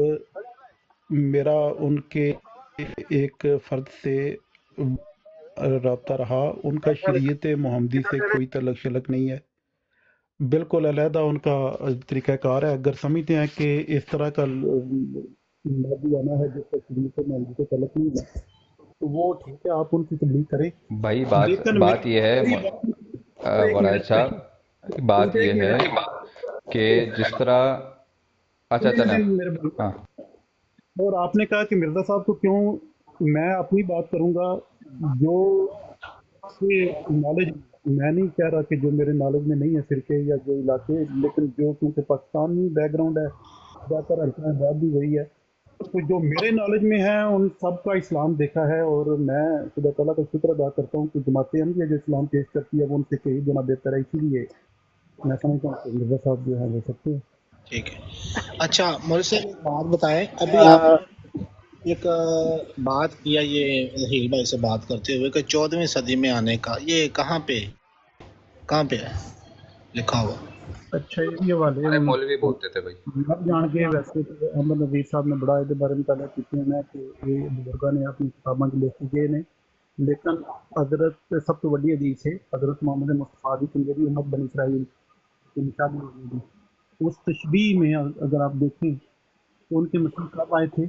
मेरा उनके एक फ़र्द से रब्ता रहा, उनका शरीयत मोहम्मदी से कोई तल्लुक शलक नहीं है, बिल्कुल अलहदा उनका तरीक़ाकार है। अगर समझते हैं कि इस तरह का आना है जिसका शरीयत मोहम्मदी से तल्लुक नहीं है, तो वो ठीक है, आप उनकी तबलीग करें। भाई बात ये है वड़ाइच साहब, बात यह है कि जिस तरह अच्छा हाँ। और आपने कहा कि मिर्जा साहब को क्यों, मैं अपनी बात करूंगा जो नॉलेज, मैं नहीं कह रहा कि जो मेरे नॉलेज में नहीं है फिरके या जो इलाके, लेकिन जो क्योंकि पाकिस्तानी बैकग्राउंड है, ज़्यादातर हल्का बात भी वही है, तो जो मेरे नॉलेज में है उन सब का इस्लाम देखा है। और मैं खुदा ताला का शुक्र अदा करता हूँ कि जमात अहमदिया जो इस्लाम पेश करती है वो उनसे कई गुना बेहतर है, इसीलिए मैं समझता हूँ कि मिर्जा साहब जो है वो सकते हैं। ठीक है। अच्छा मुझे से एक बात बताएं, अभी आप एक बात किया ये रहील भाई से बात करते हुए कि 14वीं सदी में आने का, ये कहाँ पे है लिखा हुआ? अच्छा, ये वाले मौलवी बोलते थे भाई, अब जान के वैसे तो अहमद नज़ीर साहब ने बड़ा इहदे बारे में तलब कीते हैं कि ये बुजुर्गों ने अपनी किताबों के लिख गए ने, लेकिन हजरत सब तो वड्डी हदीस है हजरत मोहम्मद मुस्तफा दी मेरी उम्मत बनी इसराइल उस तशबीह में अगर आप देखें तो उनके मसीह कब आए थे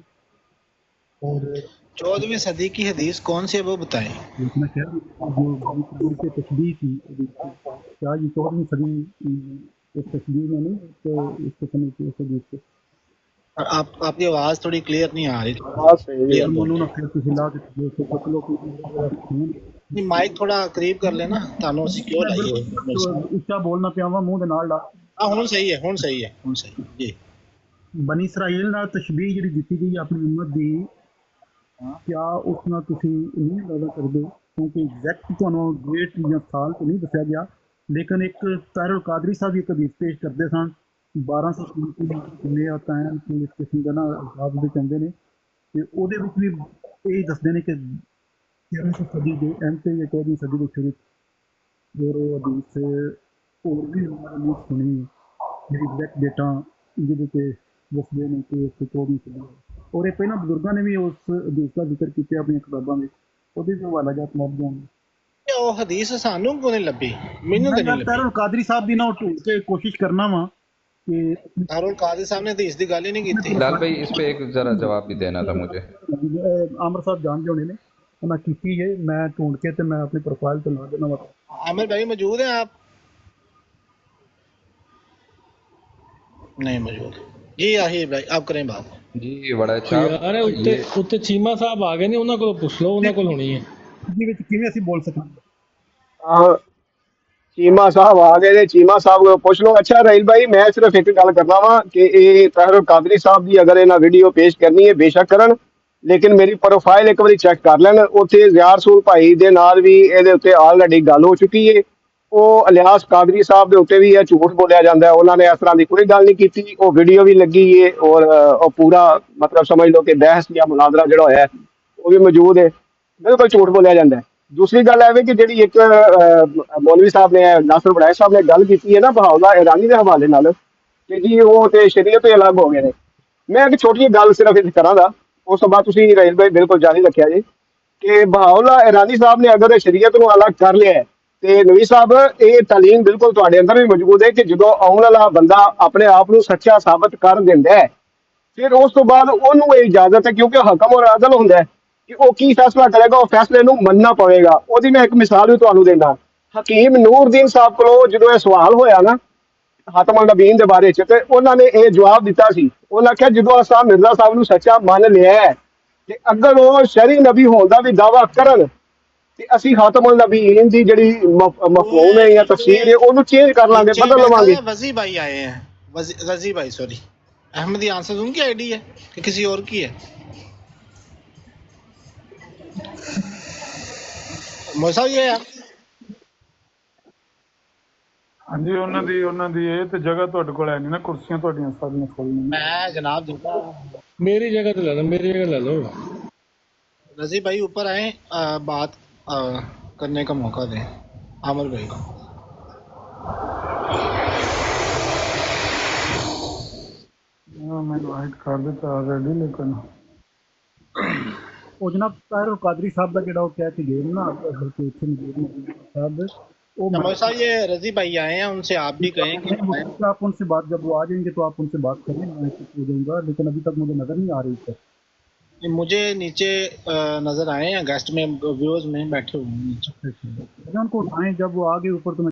और 14वीं सदी की हदीस कौन सी है वो बताएं। मैं कह रहा हूँ जो उनके तशबीह की, क्या ये 14वीं सदी इस तशबीह में नहीं तो इसको समझते उस हदीस को। आपकी आवाज़ थोड़ी क्लियर नहीं आ रही। माइक थोड़ा करीब कर लेना तानो सिक्योर है। ਉੱਚਾ ਬੋਲਣਾ ਪਿਆ ਵਾ ਮੂੰਹ ਦੇ ਨਾਲ ਲਾ। ਹੁਣ ਸਹੀ ਹੈ ਜੀ। ਬਨੀ ਇਸਰਾਈਲ ਨਾਲ ਤਸ਼ਬੀਹ ਜਿਹੜੀ ਦਿੱਤੀ ਗਈ ਆਪਣੀ ਉਮਤ ਦੀ, ਕਿਆ ਉਸ ਨਾਲ ਤੁਸੀਂ ਨਹੀਂ ਅੰਦਾਜ਼ਾ ਕਰਦੇ ਕਿਉਂਕਿ ਐਗਜ਼ੈਕਟ ਤੁਹਾਨੂੰ ਡੇਟ ਜਾਂ ਸਾਲ ਤੋਂ ਨਹੀਂ ਦੱਸਿਆ ਗਿਆ, ਲੇਕਿਨ ਇੱਕ ਤਾਹਿਰ ਕਾਦਰੀ ਸਾਹਿਬ ਇੱਕ ਹਦੀਸ ਪੇਸ਼ ਕਰਦੇ ਸਨ 1200 ਕਿੰਨੇ ਆਤਾ ਹੈ ਕਿ ਇਸ ਕਿਸਮ ਦਾ ਨਾ ਅਲਫਾਜ਼ ਦੇ ਕਹਿੰਦੇ ਨੇ ਤੇ ਉਹਦੇ ਵਿੱਚ ਵੀ ਇਹ ਦੱਸਦੇ ਨੇ ਕਿ 1300 ਸਦੀ ਦੇ ਐਂਡ ਤੇ ਜਾਂ 14ਵੀਂ ਸਦੀ ਦੇ ਸ਼ੁਰੂ ਜਿਹੜੇ ਹਦੀਸ ਹੋਰ ਵੀ ਉਹਨਾਂ ਨੇ ਸੁਣੀ ਜਿਹੜੀ ਐਗਜ਼ੈਕਟ ਡੇਟਾ ਜਿਹਦੇ ਤੇ ਦੱਸਦੇ ਨੇ ਕਿ 14ਵੀਂ ਸਦੀ ਔਰ ਇਹ ਪਹਿਲਾਂ ਬਜ਼ੁਰਗਾਂ ਨੇ ਵੀ ਉਸ ਹਦੀਸ ਦਾ ਜ਼ਿਕਰ ਕੀਤਾ ਆਪਣੀਆਂ ਕਿਤਾਬਾਂ ਵਿੱਚ ਉਹਦੇ ਵੀ ਹਵਾਲਾ ਜਾਤ ਲੱਭ ਜਾਣਗੇ। ਉਹ ਹਦੀਸ ਸਾਨੂੰ ਕਿਉਂ ਨਹੀਂ ਲੱਭੀ? ਮੈਨੂੰ ਤਾਂ ਨਹੀਂ ਲੱਭੀ। ਤਾਹਿਰ ਕਾਦਰੀ ਸਾਹਿਬ ਦੀ ਨਾ ਢੂੰਢ ਕੇ ਕੋਸ਼ਿਸ਼ ਕਰਨਾ ਵਾ कि तारुल कादरी साहब ने हदीस दी गल ही नहीं की। लाल भाई इस पे एक जरा जवाब भी देना था मुझे। आमिर साहब जान होने ने उन्हें की है, मैं ढूंढ के मैं अपनी प्रोफाइल पे ला देना। आमिर भाई मौजूद हैं आप? नहीं मौजूद। जी आहिर भाई आप करें बात। जी बड़ा अच्छा यार उत्ते उत्ते चीमा साहब आ गए ने, उन्हां कोल पुछ लो, उन्हां कोल होनी है जी विच किवें ਅਸੀਂ बोल सकांगे। चीमा साहब आ गए ने, चीमा साहब को पूछ लो। अच्छा राहिल भाई मैं सिर्फ एक गल करना वा कि ये ताहिर कादरी साहब की अगर इन्हें वीडियो पेश करनी है बेशक करन, लेकिन मेरी प्रोफाइल एक बार चेक कर लैन। उत्थे ज़ियार सूल भाई दे नाल भी इहदे उत्ते ऑलरेडी गल हो चुकी है। वो इलियास कादरी साहब के उत्ते भी यह झूठ बोलिया जाता है, उन्होंने इस तरह की कोई गल नहीं की। वो वीडियो भी लगी है और पूरा मतलब समझ लो कि बहस या मुनाजरा जो है वो भी मौजूद है। बिल्कुल झूठ बोलिया जाता है। दूसरी गल है कि जी एक मौलवी साहब ने नासिर बड़ाई साहब ने गल की है ना बहाउल्ला ईरानी के हवाले नाल कि जी वो तो शरीयत तो अलग हो गए हैं। मैं एक छोटी गल सिर्फ इस करांगा, उस तो बाद तुसीं राहिल भाई बिल्कुल जारी रखिया जी कि बहाउल्ला ईरानी साहब ने अगर शरीयत को अलग कर लिया है तो नवी साहब ये तालीम बिल्कुल तुहाडे अंदर भी मौजूद है कि जो आउण वाला बंदा अपने आप को सच्चा साबित कर दिंदा है फिर उस तो बाद उन्होंने इजाजत है, क्योंकि हकम और अदल होंदा है कि वो की फैसला करेगा, वो फैसले नूं मनना पवेगा। ਉਹਦੀ मैं एक मिसाल भी तुहानूं देना। हकीम नूरदीन साहब को जो यह सवाल होया ना खातमुन नबीयीन के बारे च, उन्होंने ये जवाब दिता सी। उन्होंने आख्या जो असां मिर्जा साहब नूं सच्चा मान लिया है कि अगर वो शरी नबी होने का भी दावा करन ते असीं खातमुन नबीयीन की जिहड़ी मफहूम है या तफसीर है उन्होंने चेंज कर लांगे, बदल लवांगे। वजी भाई आए हैं, वजी भाई सॉरी अहमदी आंसर उनकी आईडी है कि किसी और की है? मौसा ये है हाँ जी ਉਹਨਾਂ ਦੀ ਇਹ ਤੇ ਜਗ੍ਹਾ ਤੁਹਾਡੇ ਕੋਲ ਹੈ ਨਹੀਂ ਨਾ, ਕੁਰਸੀਆਂ ਤੁਹਾਡੀਆਂ ਸਾਰੀਆਂ ਫੁੱਲ ਨੇ। मैं जनाब दूंगा, मेरी जगह तो ले लो, मेरी जगह ले लो। रजी भाई ऊपर आए, बात करने का मौका दें आमिर भाई को। मैं इनवाइट कर दिता ऑलरेडी, लेकिन ਉਹ ਜਨਾਬ ਤਾਹਿਰ ਕਾਦਰੀ ਸਾਹਿਬ ਦਾ ਜਿਹੜਾ ਉਹ ਕਹਿ ਕੇ ਗਏ ਨਾ ਬਲਕਿ ਇੱਥੇ ਨਹੀਂ ਸਾਹਿਬ वो मौसा ये रजी भाई आए हैं, उनसे आप भी कहें कि आप उनसे बात, जब वो आ जाएंगे तो आप उनसे बात करें, मैं हो जाऊंगा, लेकिन अभी तक मुझे नजर नहीं आ रही सर। मुझे नीचे नजर आए हैं, गेस्ट में व्यूअर्स में बैठे हुए हैं नीचे। उनको उठाएं, जब वो आ गए ऊपर तो